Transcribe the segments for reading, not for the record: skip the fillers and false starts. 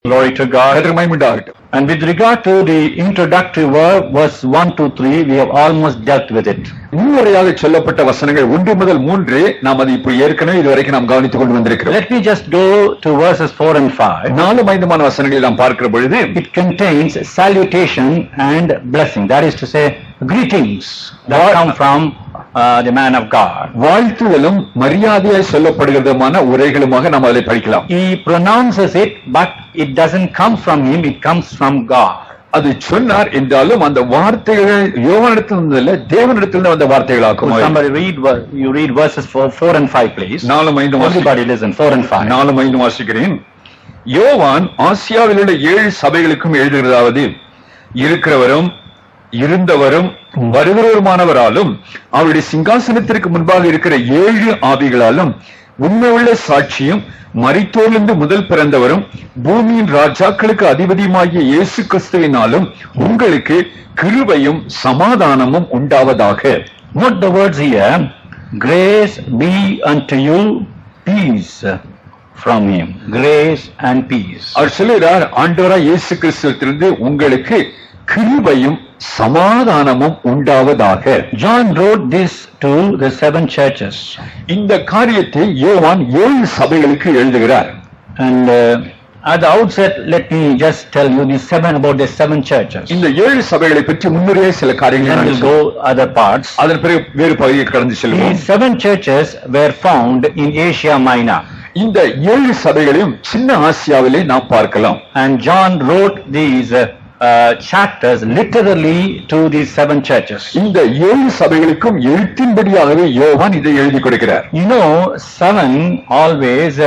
Glory to God. கர்த்தருக்கு And with regard to the introductory word, verse 1 to 3, we have almost dealt with it. முன்னுரையாக சொல்லப்பட்ட வசனங்கள் 1 முதல் 3 நாம் அதை இப்போ ஏற்கனவே இதுவரைக்கும் நாம் கவனித்துக் கொண்டு வந்திருக்கிறோம். Let me just go to verses 4 and 5. 4-5 வசனங்களை நாம் பார்க்கிற பொழுது it contains salutation and blessing. That is to say, greetings that come from the man of God. வாழ்த்துதலும் மரியாதையாய் சொல்லப்படுகிறதுமான உரைகளுமாக நாம் அதை படிக்கலாம். He pronounces it, but it doesn't come from him, it comes from God. அது சொன்னார் என்றாலும் அந்த வார்த்தைகள் யோவானிடத்திலிருந்து இல்ல தேவனிடத்திலிருந்து வந்த வார்த்தைகளாகும். Somebody you read verses 4 and 5 please. 4-5 Everybody listen, 4 and 5. 4-5 வாசிக்கிறேன். யோவான் ஆசியாவில் உள்ள 7 சபைகளுக்கும் எழுதுகிறதாவது, இருக்கிறவரும் இருந்தவரும் வருகிறவருமானவராலும் அவருடைய சிங்காசனத்திற்கு முன்பாக இருக்கிற 7 ஆவிகளாலும் உண்மையுள்ள சாட்சியும் மரித்தோரிலிருந்து முதல் பிறந்தவரும் பூமியின் ராஜாக்களுக்கு அதிபதியுமாகிய இயேசு கிறிஸ்துவினாலும் உங்களுக்கு கிருபையும் சமாதானமும் உண்டாவதாக. Note the words here. Grace be unto you, peace from him. Grace and peace. அவர் சொல்கிறார், ஆண்டவராய் இயேசு கிறிஸ்துவிலிருந்து உங்களுக்கு கிருபையும் சமாதானமும் உண்டாவதாக. John wrote this to the 7 churches. இந்த காரியத்தை யோவான் 7 சபைகளுக்கு எழுதுகிறார். And at the outset, let me just tell you about the 7 churches. இந்த 7 சபைகளை பற்றி முன்னுரையே சில காரியங்கள் Then we'll go other parts. அதன் பிறகு வேறு பகுதியை கடந்து செல்வோம். These 7 churches were found in Asia Minor. இந்த 7 சபைகளையும் சின்ன ஆசியாவிலே நாம் பார்க்கலாம். And John wrote these chapters literally to these 7 churches. இந்த 7 சபைகளுக்கும் எழுத்தின்படியாகவே யோவான் இதை எழுதி கொடுக்கிறார். You know, 7 always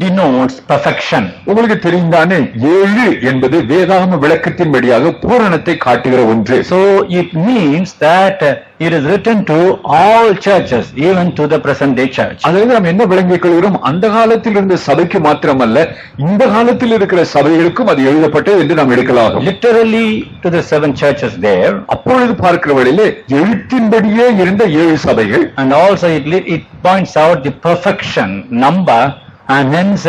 denotes perfection. உங்களுக்கு தெரிந்தானே 7 என்பது வேதாகம விளக்கத்தின்படியாக பூரணத்தை காட்டுகிற ஒன்று. So it means that it is written to all churches, even to the present day church. அதாவது நாம் என்ன விளங்கிக் கொள்கிறோம், அந்த காலத்தில் இருந்த சபைக்கு மாத்திரமல்ல இந்த காலத்தில் இருக்கிற சபைகளுக்கும் அது எழுதப்பட்டது என்று நாம் எடுக்கலாம். Literally to the 7 churches there. அப்பொழுது பார்க்கிற வழியிலே எழுத்தின்படியே இருந்த 7 சபைகள். And also it points out the perfection number and hence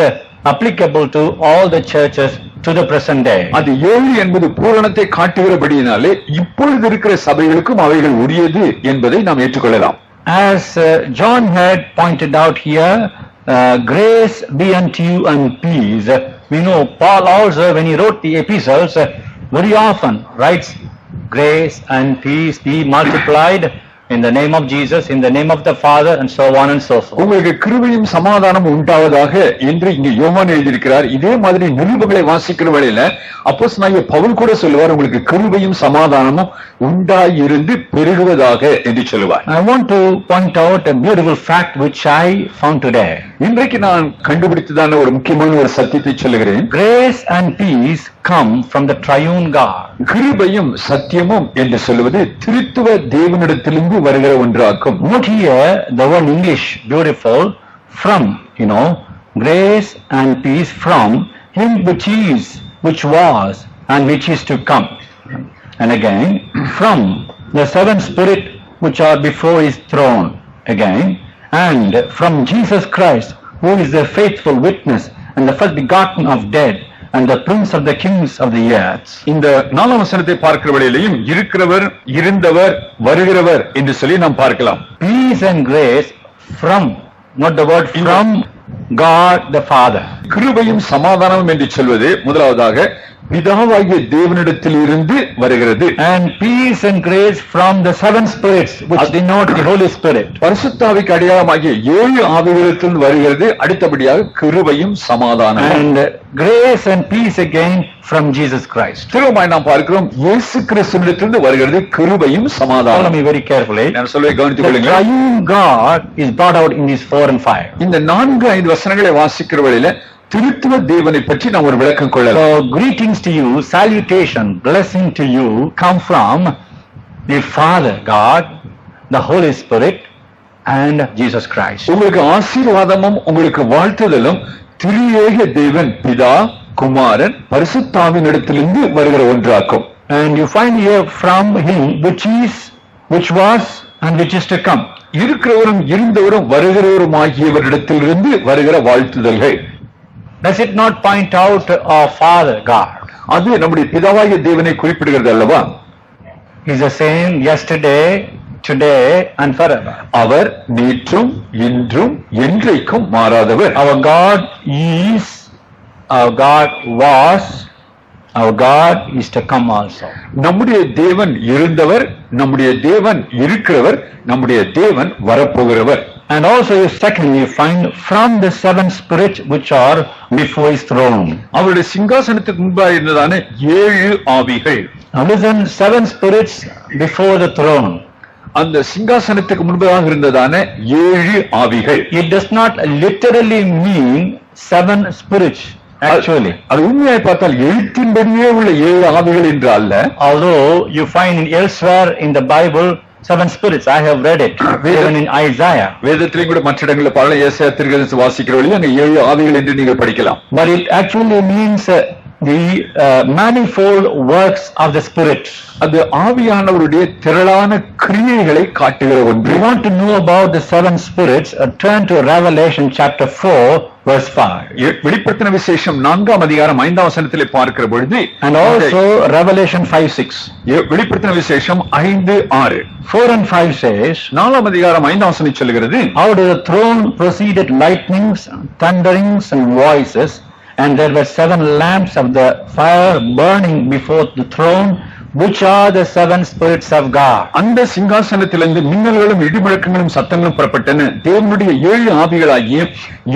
applicable to all the churches to the present day. அது 7 என்பது பூரணத்தை காட்டுகிறபடியினாலே இப்பொழுது இருக்கிற சபைகளுக்கும் அவைகள் உரியது என்பதை நாம் ஏற்றுக்கொள்ளலாம். As John had pointed out here, grace be unto you and peace. We know Paul also, when he wrote the epistles, very often writes grace and peace be multiplied in the name of Jesus, in the name of the Father, and so on and so forth. உங்களுக்கு கிருபையும் சமாதானமும் உண்டாவதாக என்று இங்கே யோவான் எழுதியிருக்கிறார். இதே மாதிரி நிருபங்களை வாசிக்கிற வேளையில அப்போஸ்தலனாகிய பவுல் கூட சொல்லுவார், உங்களுக்கு கிருபையும் சமாதானமும் உண்டாயிருந்து பெருகுவதாக என்று சொல்லுவார். I want to point out a beautiful fact which I found today. இன்றைக்கு நான் கண்டுபிடித்ததான ஒரு முக்கியமான ஒரு சத்தியத்தை சொல்லுகிறேன். Grace and peace come from the triune God. கிருபையும் சத்தியமும் என்று சொல்லுவது திரித்துவ தேவனிடத்திலிருந்து வருகிற ஒன்றாகும். Note here the word English, beautiful, from, grace and peace from him which is, which was, and which is to come. And again, from the 7 Spirit which are before his throne. Again, and from Jesus Christ, who is the faithful witness and the first begotten of dead, and the prince of the kings of the earth. இந்த 4ஆம் வசனத்தை பார்க்கிற வேளையிலும் இருக்கிறவர், இருந்தவர், வருகிறவர் என்று சொல்லி நாம் பார்க்கலாம். Peace and grace from, not the word from, God the Father. கிருபையும் சமாதானமும் என்று சொல்வது முதலாவதாக பிதாவாகிய தேவனிடத்தில் இருந்து வருகிறது. And peace and grace from the 7 spirits which denote the Holy Spirit. பரிசுத்தாவிக்கு அடையாளமாகிய 7 ஆவிகளிடத்தில் வருகிறது. அடுத்தபடியாக கிருபையும் சமாதானமும். And grace and peace again from Jesus Christ. திரும்பவும் நாம் பார்க்கிறோம், இயேசு கிறிஸ்துவிடத்திலிருந்து வருகிறது கிருபையும் சமாதானமும். Follow me very carefully. நான் சொல்வதை கவனித்துக் The கொள்ளுங்கள். triune God is brought out in these 4 and 5. இந்த 4-5 வசனங்களை வாசிக்கிற வேளையில திருத்துவ தேவனை பற்றி நாம் ஒரு விளக்கம் கொள்ளலாம். So greetings to you, salutation, blessing to you come from the Father God, the Holy Spirit, and Jesus Christ. உங்களுக்கு ஆசீர்வாதமும் உங்களுக்கு வாழ்த்துதலும் திரியேக தேவன் பிதா, குமாரன், பரிசுத்தாவின் இடத்திலிருந்து வருகிற ஒன்றாக்கும். And you find here from him which is, which was, and which is to come. இருக்கிறவரும் இருந்தவரும் வருகிறவரும் ஆகியவரிடத்திலிருந்து வருகிற வாழ்த்துதல்கள். does it not point out our Father God? அது நம்முடைய பிதாவாகிய தேவனை குறிப்பிடுகிறது அல்லவா? He's the same yesterday, today and forever. அவர் நேற்றும் இன்றும் என்றைக்கும் மாறாதவர். Our God is, our God was, our God is to come also. நம்முடைய தேவன் இருந்தவர், நம்முடைய தேவன் இருக்கிறவர், நம்முடைய தேவன் வரப்போகிறவர். And also secondly, you find from the seven spirits which are before his throne. அவருடைய சிங்காசனத்துக்கு முன்பாக இருந்ததான 7 ஆவிகள். Now listen, seven spirits before the throne. அந்த சிங்காசனத்துக்கு முன்பதாக இருந்ததான 7 ஆவிகள். It does not literally mean seven spirits. Actually, அது உண்மையாய் பார்த்தால் எழுத்தின்படியே உள்ள 7 ஆவிகள் என்று அல்ல. although you find in elsewhere in the Bible seven spirits, I have read it, even in Isaiah. வேதத்திலே கூட மற்ற இடங்களில் பல ஏசாயா தீர்க்கதரிசி வாசிக்கிற வழியில் அங்க 7 ஆவிகள் என்று நீங்கள் படிக்கலாம். But it actually means the manifold works of the Spirit. அது ஆவியானவருடைய திரளான கிரியைகளை காட்டுகிற ஒன்று. You want to know about the seven spirits, turn to Revelation chapter 4 verse 5. வெளிப்படுத்தின விசேஷம் 4ஆம் அதிகாரம் 5ஆம் வசனத்திலே பார்க்கிற பொழுது, And also Revelation 5:6. வெளிப்படுத்தின விசேஷம் 5:6. 4 and 5 says, 4ஆம் அதிகாரம் 5ஆம் வசனம் சொல்கிறது, out of the throne proceeded lightnings, thunderings and voices, and there were 7 lamps of the fire burning before the throne, which are the 7 spirits of God. அந்த சிங்காசனத்திலிருந்து மின்னல்களும் இடிமுழக்கங்களும் சத்தங்களும் புறப்பட்டன. தேவனுடைய 7 ஆவிகளாகிய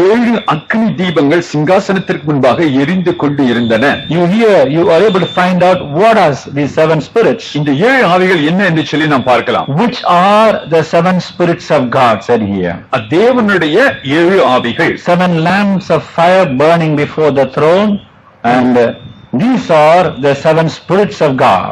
7 அக்கினி தீபங்கள் சிங்காசனத்திற்கு முன்பாக எரிந்து கொண்டு இருந்தன. You are able to find out what are these 7 spirits. இந்த 7 ஆவிகள் என்ன என்று சொல்லி நாம் பார்க்கலாம். Which are the 7 spirits of God, said here. தேவனுடைய 7 ஆவிகள். 7 lamps of fire burning before the throne, and these are the 7 spirits of God.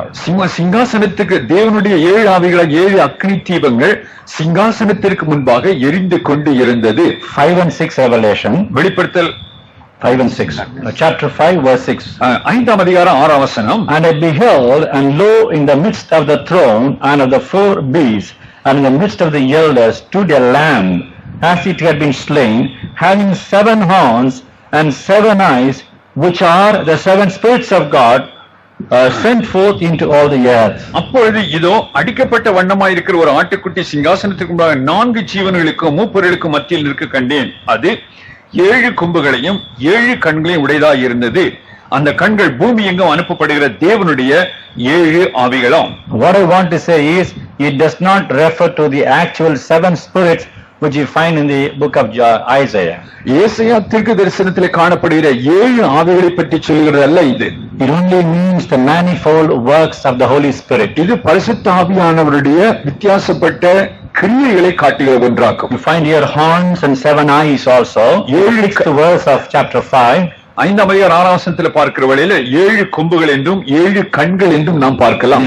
சிங்காசனத்துக்கு தேவனுடைய 7 ஆவிகளாக 7 அக்கினி தீபங்கள் சிங்காசனத்திற்கு முன்பாக எரிந்து கொண்டு இருந்தது. 5 and 6 Revelation. வெளிப்படுத்தல் 5 and 6. Chapter 5 verse 6. 5ஆம் அதிகாரம் 6ஆம் வசனம். And I beheld, and lo, in the midst of the throne and of the 4 beasts, and in the midst of the elders stood a lamb, as it had been slain, having 7 horns and 7 eyes, which are the 7 spirits of God, sent forth into all the earth. அப்பொழுது இதோ அடிக்கப்பட்ட வண்ணமாய் இருக்கிற ஒரு ஆட்டுக்குட்டி சிங்காசனத்துக்கு முன்பாக 4 ஜீவன்களுக்கும் மூப்பர்களுக்கும் மத்தியில் நிற்க கண்டேன். அது 7 கொம்புகளையும் 7 கண்களையும் உடையதாய் இருந்தது. அந்த கண்கள் பூமி எங்கும் அனுப்பப்படுகிற தேவனுடைய 7 ஆவிகளாம். What I want to say is, it does not refer to the actual 7 spirits which you find in the book of Isaiah. ஏசாயா தீர்க்க தரிசனத்திலே காணப்படுகிற 7 ஆவிகளை பற்றி சொல்கிறது அல்ல இது. It only means the manifold works of the Holy Spirit. இது பரிசுத்த ஆவியானவருடைய வித்தியாசப்பட்ட கிரியைகளை காட்டுகிற ஒன்றாகும். You find here horns and 7 eyes also. 6th verse of chapter 5. 5ஆம் அதிகாரம் 6ஆம் வசனத்திலே பார்க்கிற வேளையில 7 கொம்புகள் என்றும் 7 கண்கள் என்றும் நாம் பார்க்கலாம்.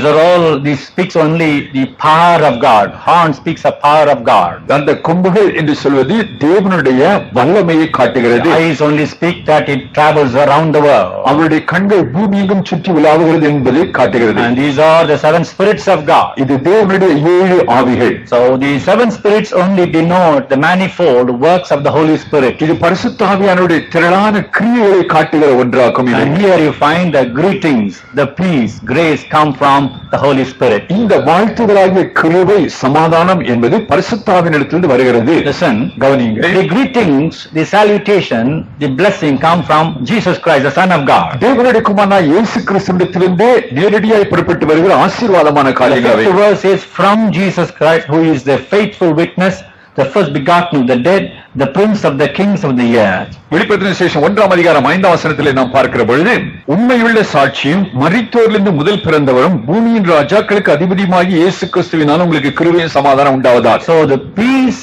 These speaks only the power of God. Horn speaks of power of God. அந்த கொம்புகள் என்று சொல்வது தேவனுடைய வல்லமையை காட்டுகிறது. Eyes only speak that it travels around the world. அவருடைய கண்கள் பூமி எங்கும் சுற்றி உலாவுகிறது என்பதை காட்டுகிறது. And these are the 7 spirits of God. இது தேவனுடைய 7 ஆவிகள். So the 7 spirits only denote the manifold works of the Holy Spirit. இது பரிசுத்த ஆவியானவருடைய திரளான கிரியைகளை காட்டுகிற ஒன்றாகும். And here you find the greetings, the peace, grace come from the Holy Spirit. இந்த வாழ்த்துதலாகிய கிருபை சமாதானம் என்பது பரிசுத்த ஆவியினிடத்திலிருந்து வருகிறது. Listen, கவனிங்க. the greetings, the salutation, the blessing come from Jesus Christ, the Son of God. தேவனுடைய குமாரனான இயேசு கிறிஸ்துவிடத்திலிருந்து நேரடியாய் புறப்பட்டு வருகிற ஆசீர்வாதமான காரியங்கள். The verse is from Jesus Christ, who is the faithful witness, the first begotten of the dead, the prince of the kings of the earth. வெளிப்படுத்தின விசேஷம் 1ஆம் அதிகாரம் 5ஆம் வசனத்திலே நாம் பார்க்கிற பொழுது, உண்மையுள்ள சாட்சியும் மரித்தோரிலிருந்து முதல் பிறந்தவரும் பூமியின் ராஜாக்களுக்கு அதிபதியுமாகிய இயேசு கிறிஸ்துவினால் உங்களுக்கு கிருபையும் சமாதானம் உண்டாவதாக. So the peace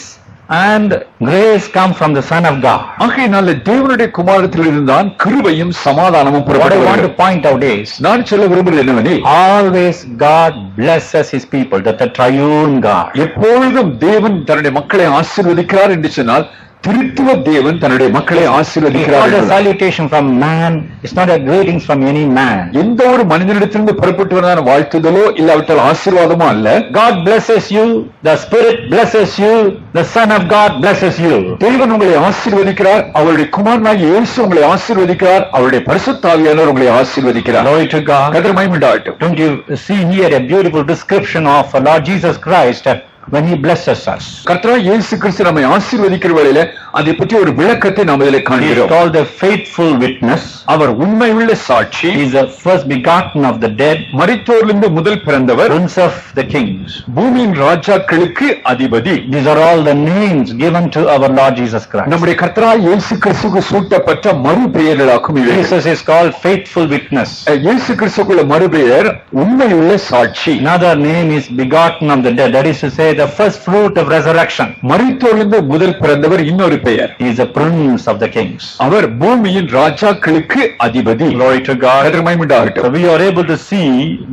and grace come from the Son of God. ஆகையினால தேவனுடைய குமாரத்திலிருந்து தான் கிருபையும் சமாதானமும் What I want to புறப்படுகிறது. point out is, நான் சொல்ல விரும்புவது என்னவெனில், always God blesses his people, that the triune God. எப்பொழுதும் தேவன் தன்னுடைய மக்களை ஆசீர்வதிக்கிறார் என்று சொன்னால் திருத்துவ தேவன் தன்னுடைய மக்களை It's not a ஆசீர்வதிக்கிறார். salutation from man. It's not a greetings from any man. எந்த ஒரு மனிதனிடத்திலிருந்து புறப்பட்டு வந்ததான வாழ்த்துதலோ இல்லாவிட்டால் ஆசீர்வாதமோ அல்ல. God blesses you. The Spirit blesses you. The Son of God blesses you. தேவன் உங்களை ஆசீர்வதிக்கிறார். அவருடைய குமாரனாகிய இயேசு உங்களை ஆசீர்வதிக்கிறார். அவருடைய பரிசுத்த ஆவியானவர் உங்களை ஆசீர்வதிக்கிறார். Glory to God. கர்த்தர் மகிமை உண்டாகட்டும். Don't you see here a beautiful description of Lord Jesus Christ when he blesses us? கர்த்தராகிய இயேசு கிறிஸ்து நம்மை ஆசீர்வதிக்கிற வேளையில அதை பற்றி ஒரு விளக்கத்தை நாம் இதிலே He is காண்கிறோம். called the faithful witness. அவர் உண்மையுள்ள சாட்சி, He is the first begotten of the dead, மரித்தோரிலிருந்து முதல் பிறந்தவர், Prince of the kings. பூமியின் ராஜாக்களுக்கு அதிபதி. These are all the names given to our Lord Jesus Christ. நம்முடைய கர்த்தராகிய இயேசு கிறிஸ்துவுக்கு சூட்டப்பட்ட மறுபெயர்களாகும் இவை. Jesus is called faithful witness. இயேசு கிறிஸ்துவுக்குள்ள மறுபெயர் உண்மையுள்ள சாட்சி. Another name is begotten of the dead. That is to say, the first fruit of resurrection. மரித்தோரிலிருந்து முதல் பிறந்தவர் இன்னொரு பெயர். He is the Prince of the kings. அவர் பூமியின் ராஜாக்களுக்கு அதிபதி. Glory to God. கர்த்தர் மகிமை உண்டாகட்டும். So we are able to see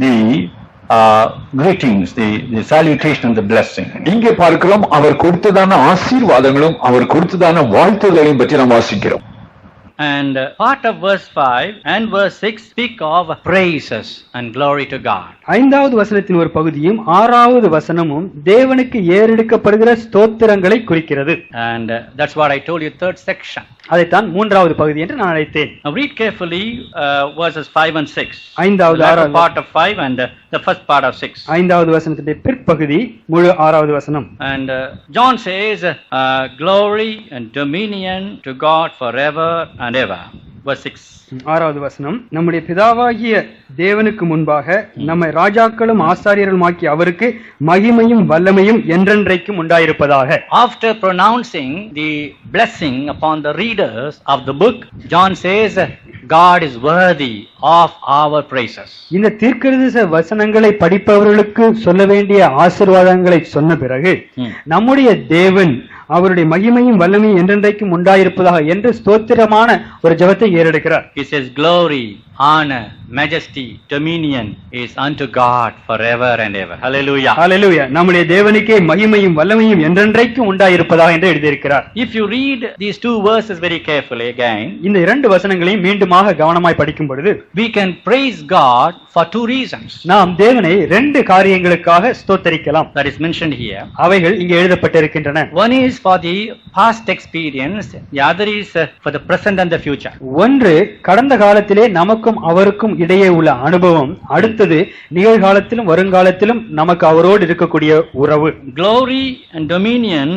the greetings, the salutation and the blessing. இங்கே பார்க்கிறோம் அவர் கொடுத்ததான ஆசீர்வாதங்களும் அவர் கொடுத்ததான வாழ்த்துதலையும் பற்றி நாம் வாசிக்கிறோம். And part of verse 5 and verse 6 speak of praises and glory to God. ஐந்தாவது வசனத்தின் ஒரு பகுதியும் ஆறாவது வசனமும் தேவனுக்கு ஏறெடுக்கப்படுகிற ஸ்தோத்திரங்களை குறிக்கிறது. And that's what I told you, third section. அதைத்தான் மூன்றாவது பகுதி என்று நான் அழைத்தேன். Now read carefully verses 5 and 6. ஐந்தாவது The latter ஆறாவது part of 5 and the first part of 6. ஐந்தாவது வசனத்தினுடைய பிற்பகுதி முழு ஆறாவது வசனம். And John says, glory and dominion to God forever and ever. Verse 6. ஆறாவது வசனம், நம்முடைய பிதாவாகிய தேவனுக்கு முன்பாக நம்மை ராஜாக்களும் ஆசாரியர்களுமாக்கி அவருக்கு மகிமையும் வல்லமையும் என்றென்றைக்கும் உண்டாயிருப்பதாக. After pronouncing the blessing upon the readers of the book, John says, God is worthy of our praises. இந்த தீர்க்கதரிசன வசனங்களை படிப்பவர்களுக்கு சொல்ல வேண்டிய ஆசீர்வாதங்களை சொன்ன பிறகு நம்முடைய தேவன் அவருடைய மகிமையும் வல்லமையும் என்றென்றைக்கும் உண்டாயிருப்பதாக என்று ஸ்தோத்திரமான ஒரு ஜெபத்தை ஏறெடுக்கிறார். He says, glory, honor, majesty, dominion is unto God forever and ever. Hallelujah. ஹல்லேலூயா. நம்முடைய தேவனுக்கே மகிமையும் வல்லமையும் என்றென்றைக்கும் உண்டாயிருப்பதாக என்று எழுதியிருக்கிறார். If you read these two verses very carefully again, இந்த இரண்டு வசனங்களையும் மீண்டுமாக கவனமாய் படிக்கும் பொழுது we can praise God for two reasons. நாம் தேவனை ரெண்டு காரியங்களுக்காக ஸ்தோத்தரிக்கலாம். That is mentioned here. அவைகள் இங்கே எழுதப்பட்டிருக்கின்றன. One is for the past experience, the other is for the present and the future. ஒன்று கடந்த காலத்திலே நமக்கும் அவருக்கும் இடையே உள்ள அனுபவம், அடுத்தது நிகழ்காலத்திலும் வருங்காலத்திலும் நமக்கு அவரோடு இருக்கக்கூடிய உறவு. Glory and dominion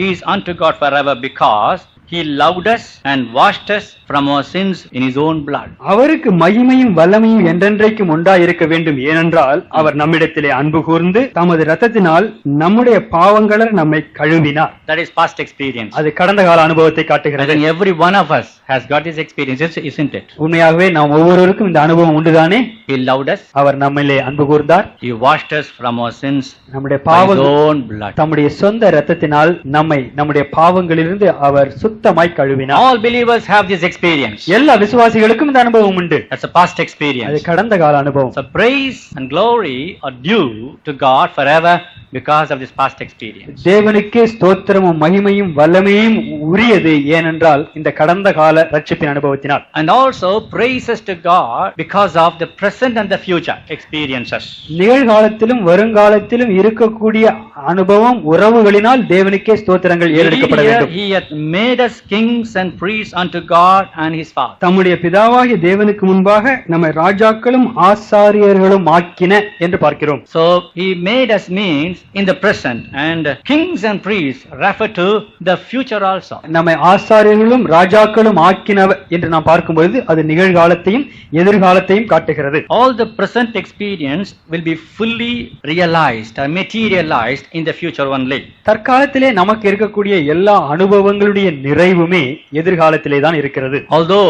is unto God forever because He loved us and washed us from our sins in His own blood. அவருக்கு மகிமையும் வல்லமையும் என்றென்றைக்கும் உண்டாயிருக்க வேண்டும். ஏனென்றால் அவர் நம்மிடத்திலே அன்பு கூர்ந்து தமது இரத்தத்தினால் நம்முடைய பாவங்களை நம்மை கழுவினார். That is past experience. அது கடந்த கால அனுபவத்தை I காட்டுகிறது. think every one of us has got this experience, isn't it? உண்மையாகவே நாம் ஒவ்வொருவருக்கும் இந்த அனுபவம் உண்டுதானே? He loved us. அவர் நம்மிலே அன்பு கூர்ந்தார். He washed us from our sins நம்முடைய by His பாவங்கள் own blood. தம்முடைய சொந்த இரத்தத்தினால் நம்மை நம்முடைய பாவங்களிலிருந்து அவர் சுத்தமாய் கழுவினார். All believers have this experience. எல்லா விசுவாசிகளுக்கும் இந்த அனுபவம் உண்டு. That's a past அது experience. கடந்த கால அனுபவம். So praise and glory are due to God forever because of this past experience. தேவனுக்கே ஸ்தோத்திரமும் மகிமையும் வல்லமையும் உரியது. ஏனென்றால் இந்த கடந்த கால ரட்சிப்பின் அனுபவத்தினால். And also praises to God because of the present and the future experiences. நிகழ்காலத்திலும் வருங்காலத்திலும் இருக்கக்கூடிய அனுபவம் உறவுகளினால் தேவனுக்கே ஸ்தோத்திரங்கள் ஏறெடுக்கப்பட Here வேண்டும். He hath made us kings and priests unto God and His Father. தம்முடைய பிதாவாகிய தேவனுக்கு முன்பாக நம்மை ராஜாக்களும் ஆசாரியர்களும் ஆக்கின என்று பார்க்கிறோம். So He made us means in the present, and kings and priests refer to the future also. நம்மை ஆசாரியர்களும் ராஜாக்களும் ஆக்கினவர் என்று நாம் பார்க்கும்போது அது நிகழ்காலத்தையும் எதிர்காலத்தையும் காட்டுகிறது. All the present experience will be fully realized or materialized in the future only. தற்காலத்திலே நமக்கு இருக்கக்கூடிய எல்லா அனுபவங்களுடைய நிறைவுமே எதிர்காலத்திலே தான் இருக்கிறது. Although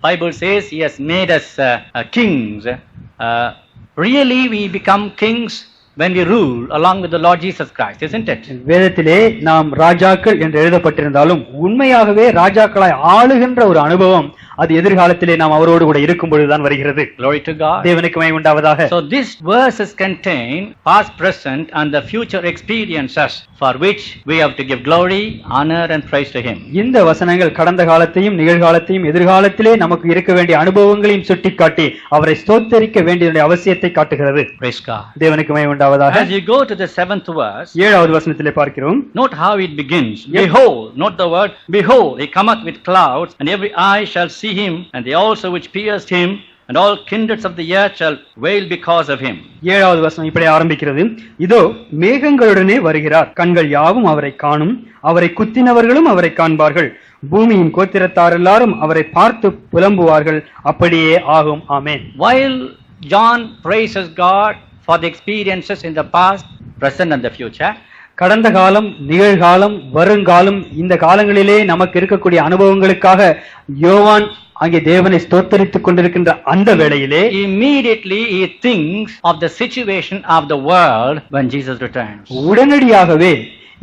Bible says He has made us kings, really we become kings when we rule along with the Lord Jesus Christ, isn't it? வேதத்திலே நாம் ராஜாக்கள் என்று எழுதப்பட்டிருந்தாலும் உண்மையாகவே ராஜாக்களாய் ஆளுகின்ற ஒரு அனுபவம் அது எதிர்காலத்திலே நாம் அவரோடு கூட இருக்கும் பொழுதுதான் வருகிறது. Glory to God. தேவனுக்கு மகிமை உண்டாவதாக. So these verses contain past, present and the future experiences for which we have to give glory, honor and praise to him. இந்த வசனங்கள் கடந்த காலத்தையும் நிகழ்காலத்தையும் எதிர்காலத்திலே நமக்கு இருக்க வேண்டிய அனுபவங்களையும் சுட்டிக்காட்டி அவரை ஸ்தோத்தரிக்க வேண்டிய அவசியத்தை காட்டுகிறது. Praise God. தேவனுக்கு மகிமை உண்டாவதாக. As you go to the 7th verse, 7வது வசனத்திலே பார்க்கிறோம். note how it begins. Behold, note the word, behold, he cometh with clouds, and every eye shall see him, and they also which pierced him, and all kindreds of the earth shall wail because of him. 7வது வசனம் இப்படி ஆரம்பிக்கிறது. இதோ மேகங்களுடனே வருகிறார், கண்கள் யாவும் அவரை காணும், அவரை குத்தினவர்களும் அவரை காண்பார்கள், பூமியின் கோத்திரத்தார் எல்லாரும் அவரை பார்த்து புலம்புவார்கள், அப்படியே ஆகும். ஆமென். While John praises God for the experiences in the past, present and the future, கடந்த காலம், நிகழ்காலம், வருங்காலம், இந்த காலங்களிலே நமக்கு இருக்கக்கூடிய அனுபவங்களுக்காக யோவான் அங்கே தேவனை ஸ்தோத்தரித்துக் கொண்டிருக்கின்ற அந்த வேளையிலே immediately he thinks of the situation of the world when Jesus returns. உடனடியாகவே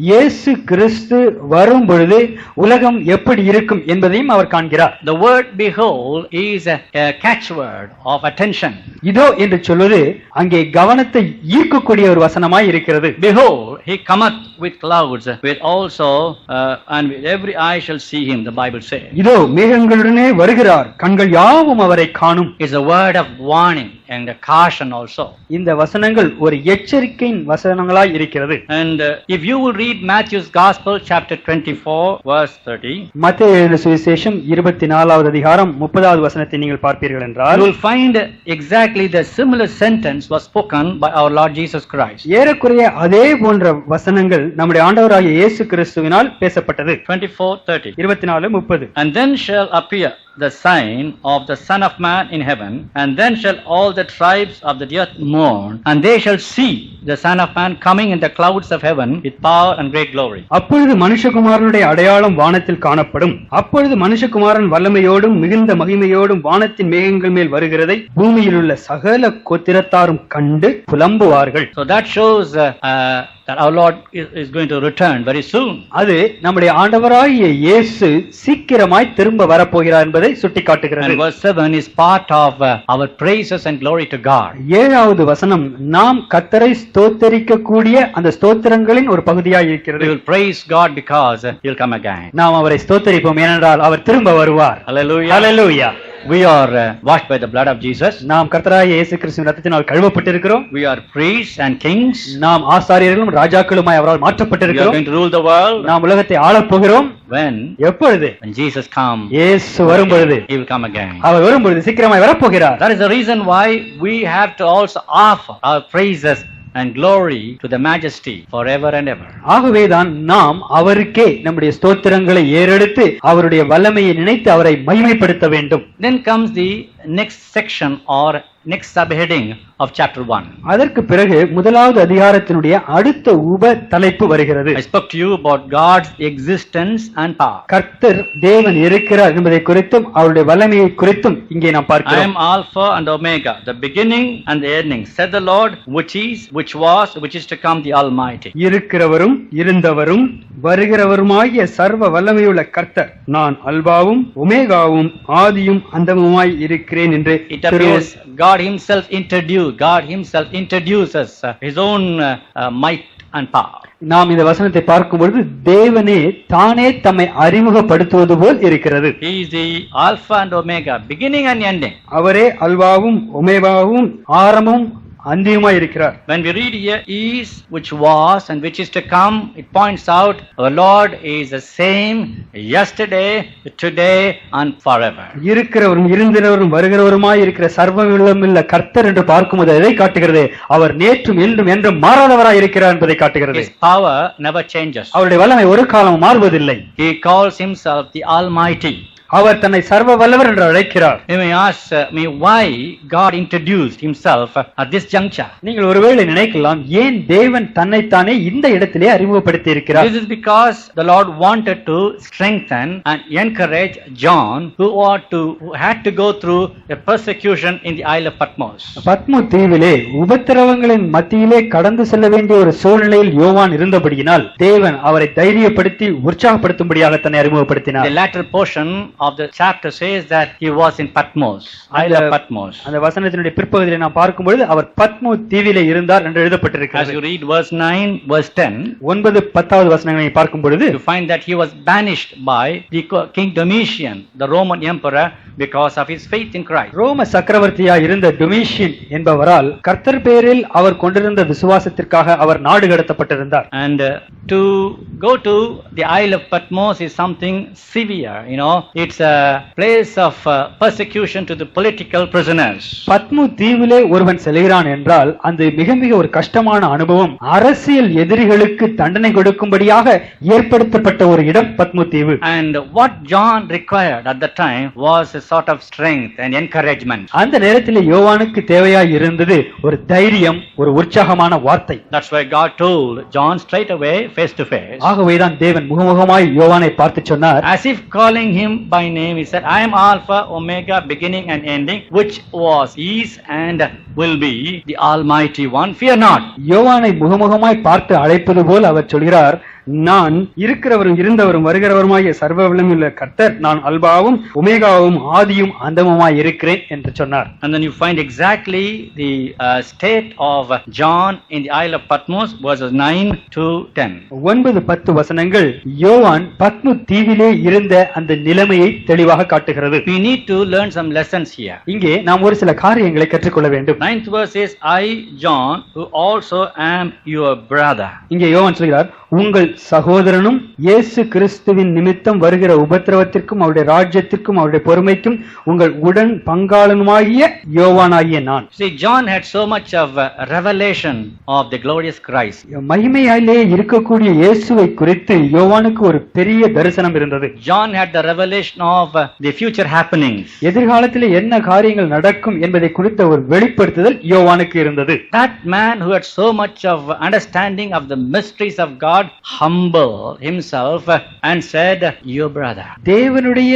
இயேசு கிறிஸ்து வரும் பொழுது உலகம் எப்படி இருக்கும் என்பதையும் அவர் காண்கிறார். The word behold is a catchword of attention. இதோ என்று சொல்வது அங்கே கவனத்தை ஈர்க்கக்கூடிய ஒரு வசனமாய் இருக்கிறது. Behold, he cometh with clouds, with also and with every eye shall see him, the Bible says. இதோ மேகங்களுடனே வருகிறார், கண்கள் யாவும் அவரை காணும். Is a word of warning and a caution also. இந்த வசனங்கள் ஒரு எச்சரிக்கையின் வசனங்களாய் இருக்கிறது. And if you will read Matthew's Gospel chapter 24 verse 30, மத்தேயு எழுதின சுவிசேஷம் 24வது அதிகாரம் 30வது வசனத்தை நீங்கள் பார்ப்பீர்கள் என்றால் you will find exactly the similar sentence was spoken by our Lord Jesus Christ. ஏறக்குறைய அதே போன்ற வசனங்கள் நம்முடைய ஆண்டவராகிய இயேசு கிறிஸ்துவினால் பேசப்பட்டது. 24:30. 24:30. And then shall appear the sign of the Son of Man in heaven, and then shall all the tribes of the earth mourn, and they shall see the Son of Man coming in the clouds of heaven with power and great glory. அப்பொழுது மனுஷகுமாரனுடைய அடையாளம் வானத்தில் காணப்படும். அப்பொழுது மனுஷகுமாரன் வல்லமையோடும் மிகுந்த மகிமையோடும் வானத்தின் மேகங்கள் மேல் வருகிறதை பூமியில் உள்ள சகல கோத்திரத்தாரும் கண்டு புலம்புவார்கள். So that shows that our Lord is going to return very soon. அது நம்முடைய ஆண்டவராகிய இயேசு சீக்கிரமாய் திரும்ப வரப்போகிறார் என்பதை சுட்டிக்காட்டுகிறது. And verse 7 is part of our praises and glory to God. 7வது வசனம் நாம் கர்த்தரை ஸ்தோத்தரிக்க கூடிய அந்த ஸ்தோத்திரங்களின் ஒரு பகுதியாய் இருக்கிறது. We will praise God because he'll come again. நாம் அவரை ஸ்தோத்தரிப்போம் ஏனென்றால் அவர் திரும்ப வருவார். Hallelujah. Hallelujah. We are washed by the blood of Jesus. நாம் கர்த்தராகிய இயேசு கிறிஸ்துவின் இரத்தத்தினால் கழுவப்பட்டிருக்கிறோம். We are priests and kings. நாம் ஆசாரியர்களும் ராஜாக்களுமாய் அவரால் We are மாற்றப்பட்டிருக்கிறோம். going to rule the world. நாம் உலகத்தை ஆளப் போகிறோம். When எப்பொழுது? when Jesus comes, இயேசு வரும் பொழுது, he will come again. அவர் வரும் பொழுது சீக்கிரமாய் வரப்போகிறார். That is the reason why we have to also offer our praises and glory to the majesty forever and ever. ஆகவேதான் நாம் அவருக்கே நம்முடைய ஸ்தோத்திரங்களை ஏறெடுத்து அவருடைய வல்லமையை நினைத்து அவரை மகிமைப்படுத்த வேண்டும். Then comes the next section or next subheading of chapter 1. அதற்கு பிறகு முதலாவது அதிகாரத்தினுடைய அடுத்த உப தலைப்பு வருகிறது. I spoke to you about God's existence and power. கர்த்தர் தேவன் இருக்கிறார் என்பதை குறித்தும் அவருடைய வல்லமையை குறித்தும் இங்கே நாம் I பார்க்கிறோம். am Alpha and Omega, the beginning and the ending, said the Lord, which is, which was, which is to come, the Almighty. இருக்கிறவரும் இருந்தவரும் வருகிறவருமாகிய சர்வ வல்லமையுள்ள கர்த்தர், நான் அல்பாவும் ஒமேகாவும் ஆதியும் அந்தமுமாய் இருக்கிறேன் என்று It appears God himself introduces his own might and power. நாம் இந்த வசனத்தை பார்க்கும் பொழுது தேவனே தானே தம்மை அறிமுகப்படுத்துவது போல் இருக்கிறது. He is the Alpha and Omega, beginning and ending. அவரே அல்பாவும் ஒமேகாவும் ஆரம்பமும் அந்தியுமாய் இருக்கிறார். When we read here is, which was and which is to come, it points out our Lord is the same yesterday, today and forever. இருக்கிறவரும் இருந்தவரும் வருகிறவருமாய் இருக்கிற சர்வவல்லமையுள்ள கர்த்தர் என்று பார்க்கும்போது எதை காட்டுகிறது? அவர் நேற்றும் இன்றும் என்றும் மாறாதவராய் இருக்கிறார் என்பதை காட்டுகிறது. His power never changes. அவருடைய வல்லமை ஒரு காலம் மாறுவதில்லை. He calls himself the Almighty. அவர் தன்னை சர்வ வல்லவர் என்று அழைக்கிறார். You may ask me why God introduced himself at this juncture. நீங்கள் ஒருவேளை நினைக்கலாம், ஏன் தேவன் தன்னைத்தானே இந்த இடத்திலே அறிமுகப்படுத்தி இருக்கிறார்? This is because the Lord wanted to strengthen and encourage John, who had to go through a persecution in the Isle of Patmos. பத்மு தீவிலே உபத்திரவங்களின் மத்தியிலே கடந்து செல்ல வேண்டிய ஒரு சூழ்நிலையில் யோவான் இருந்தபடியினால் தேவன் அவரை தைரியப்படுத்தி உற்சாகப்படுத்தும்படியாக தன்னை அறிமுகப்படுத்தினார். The latter portion of the chapter says that he was in Patmos, Isle of Patmos. அந்த வசனத்தினுடைய பிற்பகுதியை நாம் பார்க்கும்போது அவர் பத்மு தீவிலே இருந்தார் என்று எழுதப்பட்டிருக்கிறது. As you read verse 9, verse 10, 9-10 வசனங்களை பார்க்கும் பொழுது you find that he was banished by the King Domitian, the Roman emperor, because of his faith in Christ. ரோம சக்கரவர்த்தியா இருந்த டொமிஷியன் என்பவரால் கர்த்தர் பேரில் அவர் கொண்டிருந்த விசுவாசத்திற்காக அவர் நாடு கடத்தப்பட்டிருந்தார். And to go to the Isle of Patmos is something severe, it's a place of persecution to the political prisoners. பத்மு தீவிலே ஒருவன் செல்கிறான் என்றால் அந்த மிக மிக ஒரு கஷ்டமான அனுபவம். அரசியல் எதிரிகளுக்கு தண்டனை கொடுக்கும்படியாக ஏற்படுத்தப்பட்ட ஒரு இடம் பத்மு தீவு. And what John required at that time was a sort of strength and encouragement. அந்த நேரத்தில் யோவானுக்கு தேவையாய் இருந்தது ஒரு தைரியம், ஒரு உற்சாகமான வார்த்தை. That's why God told John straight away, face to face. ஆகவேதான் தேவன் முகமுகமாய் யோவானை பார்த்து சொன்னார். As if calling him by name, he said, I am Alpha, Omega, beginning and ending, which was, is and will be the Almighty One. Fear not. யோவானை முகமுகமாய் பார்த்து அழைப்பது போல் அவர் சொல்கிறார், நான் இருக்கிறவரும் இருந்தவரும் வருகிறவருமாகிய சர்வ வல்லமையுள்ள கர்த்தர், நான் அல்பாவும் ஒமேகாவும் ஆதியும் அந்தமுமாய் இருக்கிறேன் என்று சொன்னார். And then you find exactly the state of John in the Isle of Patmos, verses 9 to 10. 9-10 வசனங்கள் யோவான் பத்மு தீவிலே இருந்த அந்த நிலைமையை தெளிவாக காட்டுகிறது. We need to learn some lessons here. இங்கே நாம் ஒரு சில காரியங்களை கற்றுக்கொள்ள வேண்டும். 9th verse says, I, John, who also am your brother. இங்கே யோவான் சொல்கிறார், உங்கள் சகோதரனும் இயேசு கிறிஸ்துவின் நிமித்தம் வருகிற உபத்திரவத்திற்கும் அவருடைய ராஜ்யத்திற்கும் அவருடைய பொறுமைக்கும் உங்கள் உடன் பங்காளனுமாகிய யோவானாகிய நான். See, John had so much of revelation of the glorious Christ. மகிமையாலே இருக்கக்கூடிய இயேசுவை குறித்து யோவானுக்கு ஒரு பெரிய தரிசனம் இருந்தது. John had the revelation of the future happenings. எதிர்காலத்தில் என்ன காரியங்கள் நடக்கும் என்பதை குறித்த ஒரு வெளிப்படுத்துதல் யோவானுக்கு இருந்தது. That man who had so much of understanding of the mysteries of God humbled himself and said, your brother. தேவனுடைய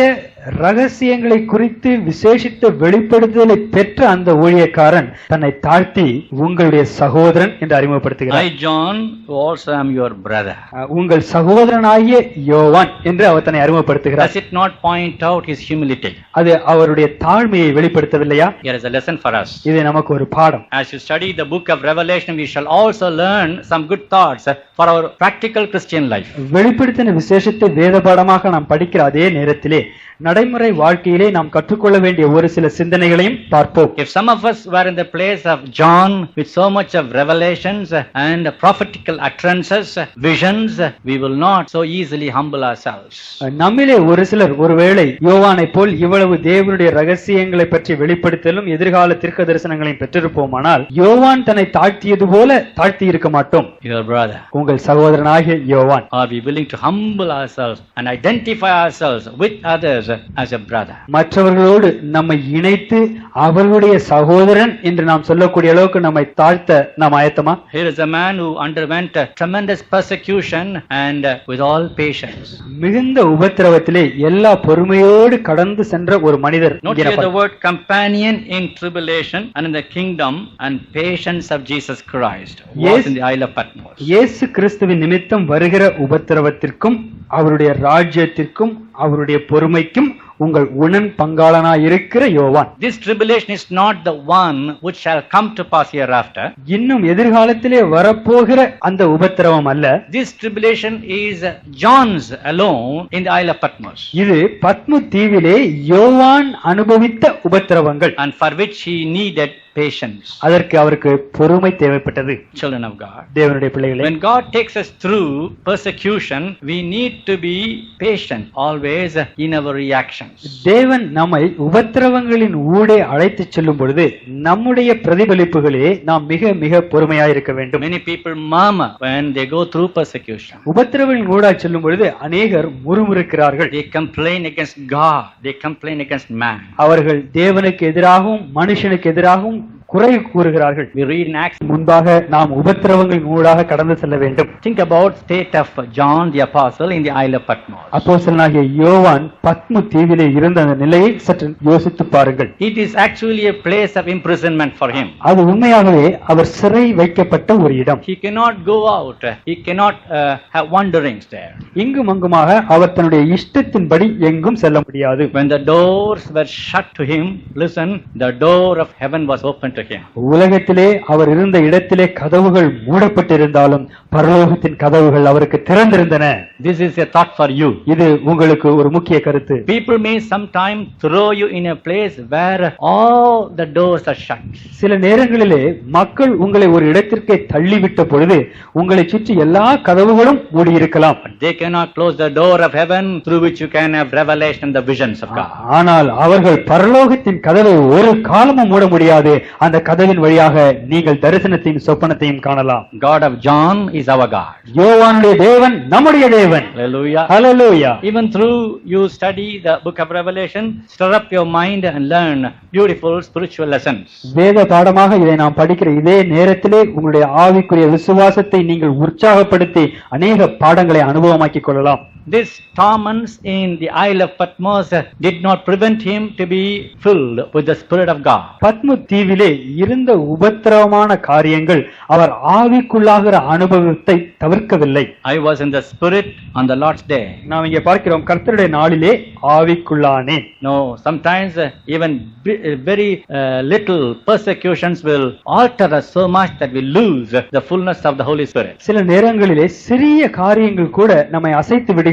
ரகசியங்களை குறித்து விசேஷித்த வெளிப்படுத்துதலை பெற்ற அந்த ஊழியக்காரன் தன்னை தாழ்த்தி உங்களுடைய சகோதரன் என்று அறிமுகப்படுத்துகிறார். I, John, who also am your brother. உங்கள் சகோதரனாகிய யோவான் என்று அவர் தன்னை அறிமுகப்படுத்துகிறார். Does it not point out his humility? அது அவருடைய தாழ்மையை வெளிப்படுத்தவில்லையா? Here is a lesson for us. இது நமக்கு ஒரு பாடம். As you study the book of Revelation, we shall also learn some good thoughts for our practical Christian life. வெளிப்படுத்தின விசேஷத்தை வேத பாடமாக நாம் படிக்கிற அதே நேரத்திலே நடைமுறை வாழ்க்கையிலே நாம் கற்றுக்கொள்ள வேண்டிய ஒரு சில சிந்தனைகளையும் பார்ப்போம். If some of us were in the place of John with so much of revelations and prophetical utterances, visions, we will not so easily humble ourselves. நம்மிலே ஒரு சிலர் ஒருவேளை யோவானை போல் இவ்வளவு தேவனுடைய ரகசியங்களை பற்றி வெளிப்படுத்தலும் எதிர்கால தீர்க்க தரிசனங்களையும் பெற்றிருப்போமானால் யோவான் தன்னை தாழ்த்தியது போல தாழ்த்தி இருக்க மாட்டோம். Your brother. உங்கள் சகோதரனாகிய யோவான். Are we willing to humble ourselves and identify ourselves with others as a brother? மற்றவர்களோடு நம்மை இணைத்து அவர்களுடைய சகோதரன் என்று நாம் சொல்லக்கூடிய அளவுக்கு நம்மை தாழ்த்த நாம் ஆயத்தமா? Here is a man who underwent tremendous persecution and with all patience. மிகுந்த உபத்திரவத்திலே எல்லா பொறுமையோடு கடந்து சென்ற ஒரு மனிதர். Note here the word companion in tribulation and in the kingdom and patience of Jesus Christ was in the Isle of Patmos. இயேசு கிறிஸ்துவின் நிமித்தம் வருகிற உபத்திரவத்திற்கும் அவருடைய ராஜ்யத்திற்கும் அவருடைய பொறுமைக்கும் உங்கள் உடன் பங்காளனாய் இருக்கிற யோவான். This tribulation is not the one which shall come to pass hereafter. இன்னும் எதிர்காலத்திலே வரப்போகிற அந்த உபத்திரவம் அல்ல. This tribulation is John's alone in the Isle of Patmos. இது பத்மு தீவிலே யோவான் அனுபவித்த உபத்திரவங்கள். And for which he needed patience. அதற்கு அவருக்கு பொறுமை தேவைப்பட்டது. Children of God. தேவனுடைய பிள்ளைகளே, When God takes us through persecution, we need to be patient always in our reactions. தேவன் நம்மை உபத்திரவங்களின் ஊடே அழைத்துச் செல்லும் பொழுது நம்முடைய பிரதிபலிப்புகளே நாம் மிக மிக பொறுமையாய் இருக்க வேண்டும். Many people murmur when they go through persecution. உபத்திரவங்களின் ஊடாய் செல்லும் பொழுது அநேகர் முறுமுறுக்கிறார்கள். They complain against God. They complain against man. அவர்கள் தேவனுக்கு எதிராகவும் மனுஷனுக்கு எதிராகவும் குறை கூறுகிறார்கள். We read in Acts. முன்பாக நாம் உபத்திரவங்களின் ஊடாக கடந்து செல்ல வேண்டும். Think about state of John the Apostle in the Isle of Patmos. அப்போஸ்தலனாகிய யோவான் பத்மு தீவிலே இருந்த அந்த நிலையை சற்று யோசித்து பாருங்கள். It is actually a place of imprisonment for him. அது உண்மையாகவே அவர் சிறை வைக்கப்பட்ட ஒரு இடம். He cannot go out. He cannot have wanderings there. இங்கும் அங்குமாக அவர் தன்னுடைய இஷ்டத்தின்படி எங்கும் செல்ல முடியாது. When the doors were shut to him, listen, the door of heaven was open to him. உலகத்திலே அவர் இருந்த இடத்திலே கதவுகள் மூடப்பட்டிருந்தாலும் பரலோகத்தின் கதவுகள் அவருக்கு திறந்திருந்தன. This is a thought for you. இது உங்களுக்கு ஒரு முக்கிய கருத்து. People may sometimes throw you in a place where all the doors are shut. சில நேரங்களிலே மக்கள் உங்களை ஒரு இடத்திற்கே தள்ளிவிட்ட பொழுது உங்களை சுற்றி எல்லா கதவுகளும் மூடியிருக்கலாம். They cannot close the door of heaven through which you can have revelation and the visions of God. ஆனால் அவர்கள் பரலோகத்தின் கதவை ஒரு காலமும் மூட முடியாது. அந்த கதவின் வழியாக நீங்கள் தரிசனத்தையும் சொப்பனத்தையும் காணலாம். God of John is our God. யோவானுடைய தேவன் நம்முடைய தேவன். Hallelujah. Hallelujah. Even through you study the book of Revelation, stir up your mind and learn beautiful spiritual lessons. வேத பாடமாக இதை நாம் படிக்கிற இதே நேரத்திலே உங்களுடைய ஆவிக்குரிய விசுவாசத்தை நீங்கள் உற்சாகப்படுத்தி அநேக பாடங்களை அனுபவமாக்கிக் கொள்ளலாம். This torments in the Isle of Patmos did not prevent him to be filled with the Spirit of God. பத்மு தீவிலே இருந்த உபத்திரவமான காரியங்கள் அவர் ஆவிக்குள்ளாகிற அனுபவத்தை தவிர்க்கவில்லை. I was in the Spirit on the Lord's day. நாம் இங்கே பார்க்கிறோம், கர்த்தருடைய நாளிலே ஆவிக்குள்ளானேன். No, sometimes even very little persecutions will alter us so much that we lose the fullness of the Holy Spirit. சில நேரங்களிலே சிறிய காரியங்கள் கூட நம்மை அசைத்து விடுகிறது.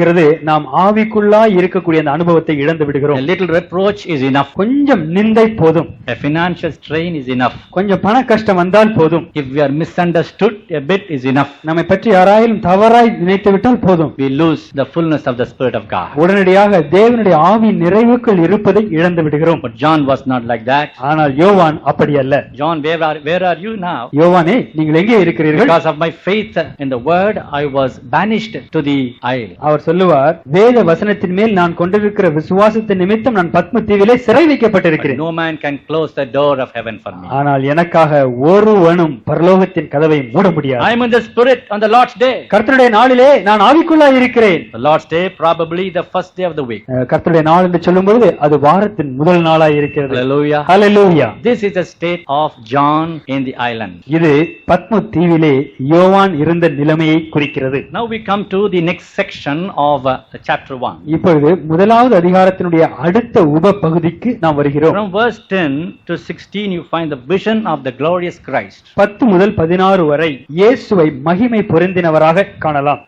நாம் ஆவிக்குள்ளாய் இருக்கக்கூடிய அந்த அனுபவத்தை இழந்து A விடுகிறோம். little reproach is enough. கொஞ்சம் நிந்தை போதும், A financial strain is enough. கொஞ்சம் பண கஷ்டம் வந்தால் போதும், If we are misunderstood, a bit is enough. நம்மை பற்றி யாராயிலும் தவறாய் நினைத்து விட்டால் போதும், We lose the fullness of the Spirit of God. உடனடியாக தேவனுடைய ஆவி நிறைவுக்குள் இருப்பதை இழந்து விடுகிறோம். But John was not like that. ஆனால் யோவான் அப்படி அல்ல. John, where are you now? யோவானே, நீங்கள் எங்கே இருக்கிறீர்கள்? Because of my faith in the word, I was banished to the isle. அவர் சொல்லுவார், வேத வசனத்தின் மேல் நான் கொண்டிருக்கிற விசுவாசத்தின் நிமித்தம் நான் பத்ம தீவிலே சிறை But வைக்கப்பட்டிருக்கிறேன். no man can close the door of heaven for me. ஆனால் எனக்காக ஒருவனும் பரலோகத்தின் கதவை மூட முடியாது. I am in the Spirit on the Lord's day. கர்த்தருடைய நாளிலே நான் ஆவிக்குள்ளாய் இருக்கிறேன். The Lord's day, probably the first day of the week. கர்த்தருடைய நாள் என்று சொல்லும் பொழுது அது வாரத்தின் முதல் நாளாய் இருக்கிறது. Hallelujah. Hallelujah. This is the state of John in the island. இது பத்ம தீவிலே யோவான் இருந்த நிலைமையை குறிக்கிறது. Now we come to the next section of chapter 1. இப்பொழுது முதலாவது அதிகாரத்தினுடைய அடுத்த உப பகுதிக்கு நாம் வருகிறோம். From verse 10 to 16 you find the vision of the glorious Christ. 10 முதல் 16 வரை இயேசுவை மகிமை பொருந்தினவராக காணலாம்.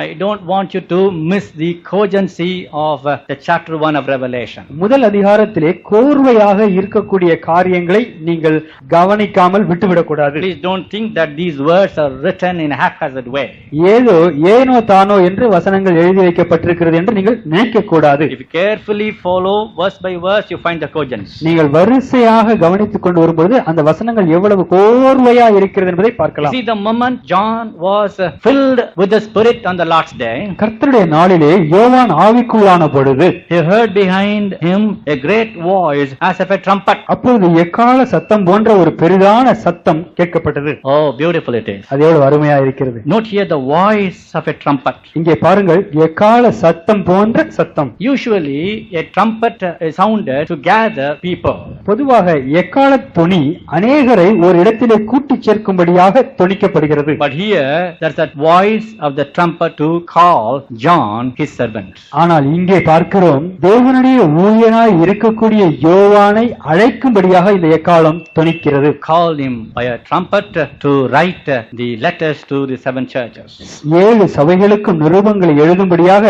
I don't want you to miss the cogency of the chapter 1 of Revelation. முதல் அதிகாரத்திலே கோர்வையாக இருக்கக்கூடிய காரியங்களை நீங்கள் கவனிக்காமல் விட்டுவிடக்கூடாது. Please don't think that these words are written in a haphazard way. ஏதோ ஏனோ தானோ என்று வசனங்கள் எழுதி வைக்கப்பட்டிருக்கிறது என்று நீங்கள் நினைக்க கூடாது. If you carefully follow verse by verse, you find the cogency. நீங்கள் வரிசையாக கவனித்துக் கொண்டு வரும்போது அந்த வசனங்கள் எவ்வளவு கோர்வையா இருக்கிறது என்பதை பார்க்கலாம். See, the moment John was filled with the Spirit on the Lord's day, கர்த்தருடைய நாளிலே யோவான் ஆவிக்குள்ளான பொழுது he heard behind him a great voice as of a trumpet. அப்பொழுது எக்கால சத்தம் போன்ற ஒரு பெரிதான சத்தம் கேட்கப்பட்டது. Oh, beautiful it is. அது எவ்வளவு அருமையா இருக்கிறது. Note here the voice of a trumpet. இங்கே பாருங்கள், எக்கால சத்தம் போன்ற சத்தம். Usually a trumpet is sounded to gather people. பொதுவாக எக்கால தொனி அநேகரை ஒரு இடத்திலே கூட்டிச் சேர்க்கும்படியாக தொனிக்கப்படுகிறது. But here there's that voice of the trumpet to call John his servant. ஆனால் இங்கே பார்க்கிறோம், தேவனுடைய ஊழியனாய் இருக்கக்கூடிய யோவானை அழைக்கும்படியாக இந்த எக்காலம் தொனிக்கிறது. Called him by a trumpet to write the letters to the 7 churches. 7 சபைகளுக்கு நிருபங்களை எழுதும் எழுதும்படியாக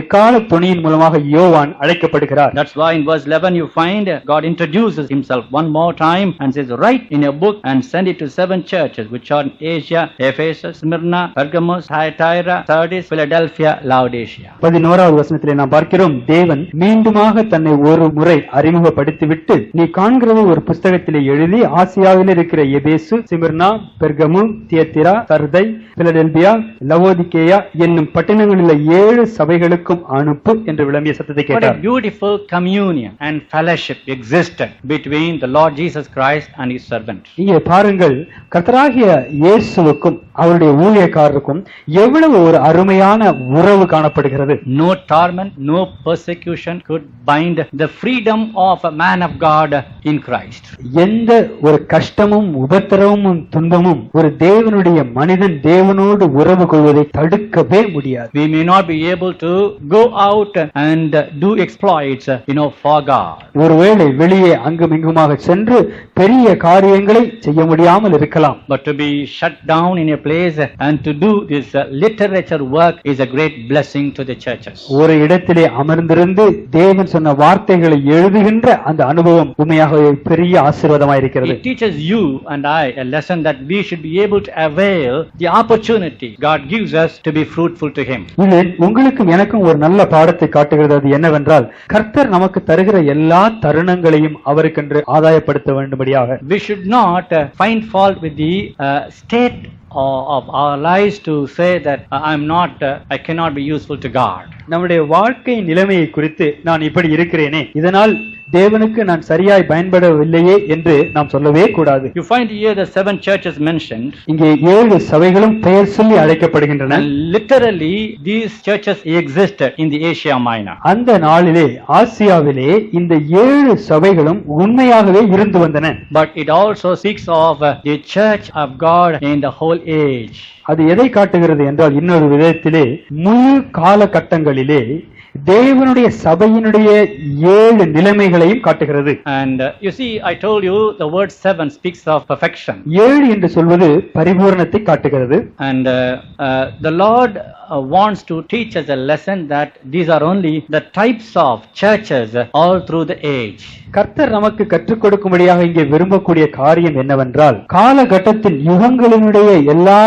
எக்கால தொனியின் மூலமாக யோவான் அழைக்கப்படுகிறார். That's why in verse 11 you find God introduces himself one more time and says, write in a book and send it to 7 churches which are in Asia, Ephesus, Smyrna, Pergamos, Thyatira, Sardis, Philadelphia, Laodicea. 11வது வசனத்திலே நாம் பார்க்கிறோம், தேவன் மீண்டுமாக தன்னை ஒரு முறை அறிமுகப்படுத்திவிட்டு, நீ காண்கிறதை ஒரு புஸ்தகத்திலே எழுதி ஆசியாவில் இருக்கிற எபேசு, சிமிர்னா, பெர்கமு, தியத்திரா, சர்தை, பிலடெல்பியா, லவோதிகேயா என்னும் பட்டணங்களில் 7 சபைகளுக்கும் அனுப்பு என்று விளம்பிய சத்தத்தை What a கேட்டார். beautiful communion and fellowship existed between the Lord Jesus Christ and his servant. இங்கே பாருங்கள், கர்த்தராகிய இயேசுவுக்கும் அவருடைய ஊழியக்காரருக்கும் எவ்வளவு ஒரு அருமையான உறவு காணப்படுகிறது. No torment, no persecution could bind the freedom of a man of God in Christ. எந்த ஒரு கஷ்டமும் உபத்திரவமும் துன்பமும் ஒரு தேவனுடைய மனிதன் தேவனோடு உறவு கொள்வதை தடுக்கவே முடியாது. We may not be able to go out and do exploits, for God. ஒருவேளை வெளியே அங்கும் இங்குமாக சென்று பெரிய காரியங்களை செய்ய முடியாமல் இருக்கலாம். But to be shut down in a place and to do this literature work is a great blessing to the churches. ஒரு இடத்திலே அமர்ந்திருந்து தேவன் சொன்ன வார்த்தைகளை எழுதுகின்ற அந்த அனுபவம் உண்மையாக பெரிய ஆசீர்வாதமாக இருக்கிறது. It teaches you and I a lesson that we should be able to avail the opportunity God gives us to be fruitful to him. இது உங்களுக்கும் எனக்கும் ஒரு நல்ல பாடத்தை காட்டுகிறது. அது என்னவென்றால், கர்த்தர் நமக்கு தருகிற எல்லா தருணங்களையும் அவருக்கென்று ஆதாயப்படுத்த வேண்டும்படியாக. We should not find fault with the state of our lives to say that I cannot be useful to God. நம்முடைய வாழ்க்கை நிலைமையை குறித்து நான் இப்படி இருக்கிறேனே, இதனால் தேவனுக்கு நான் சரியாய் பயன்படவில்லையே என்று நாம் சொல்லவே கூடாது. You find here the 7 churches mentioned. இங்கே 7 சபைகளும் பெயர் சொல்லி அழைக்கப்படுகின்றன. And literally these churches existed in the Asia Minor. அந்த நாளிலே ஆசியாவிலே இந்த 7 சபைகளும் உண்மையாகவே இருந்து வந்தன. But it also speaks of the church of God in the whole age. அது எதை காட்டுகிறது என்றால், இன்னொரு விதத்திலே முழு காலகட்டங்களிலே தேவனுடைய சபையினுடைய 7 நிலைமைகளையும் காட்டுகிறது. And you see, I told you the word 7 speaks of perfection. 7 என்று சொல்வது பரிபூரணத்தை காட்டுகிறது. And the Lord wants to teach us a lesson that these are only the types of churches all through the age. கர்த்தர் நமக்கு கற்றுக் கொடுக்கும்படியாக இங்கே விரும்பக்கூடிய காரியம் என்னவென்றால், காலகட்டத்தின் யுகங்களினுடைய எல்லா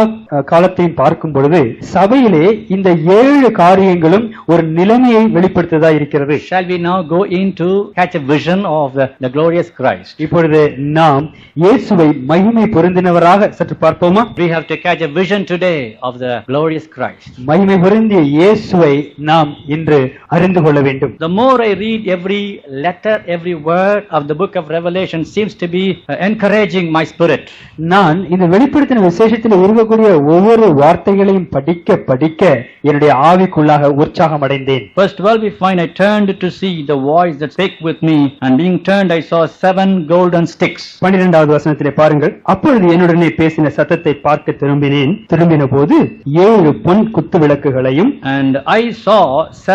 காலத்தையும் பார்க்கும் பொழுது சபையிலே இந்த 7 காரியங்களும் ஒரு நிலைமையை வெளிப்படுத்துவதா இருக்கிறது. Shall we now go into catch a vision of the glorious Christ? இப்பொழுது நாம் இயேசுவை மகிமை பொருந்தினவராக சற்று பார்ப்போமா? We have to catch a vision today of the glorious Christ. மகிமை பொருந்திய இயேசுவை நாம் இன்று அறிந்து கொள்ள வேண்டும். The more I read every letter, every word of the book of Revelation seems to be encouraging my spirit. நான் இந்த வெளிப்படுத்தின விசேஷத்தில் இருக்கக்கூடிய ஒவ்வொரு வார்த்தைகளையும் படிக்க படிக்க என்னுடைய ஆவிக்குள்ளாக உற்சாகம் அடைந்தேன். Verse 12 we find, I turned to see the voice that spake with me, and being turned I saw 7 golden sticks. 12வது வசனத்திலே பாருங்கள், அப்பொழுது என்னுடனே பேசின சத்தத்தை பார்க்க திரும்பினேன். திரும்பின போது 7 பொன் குத்து விளக்குகளையும், And I saw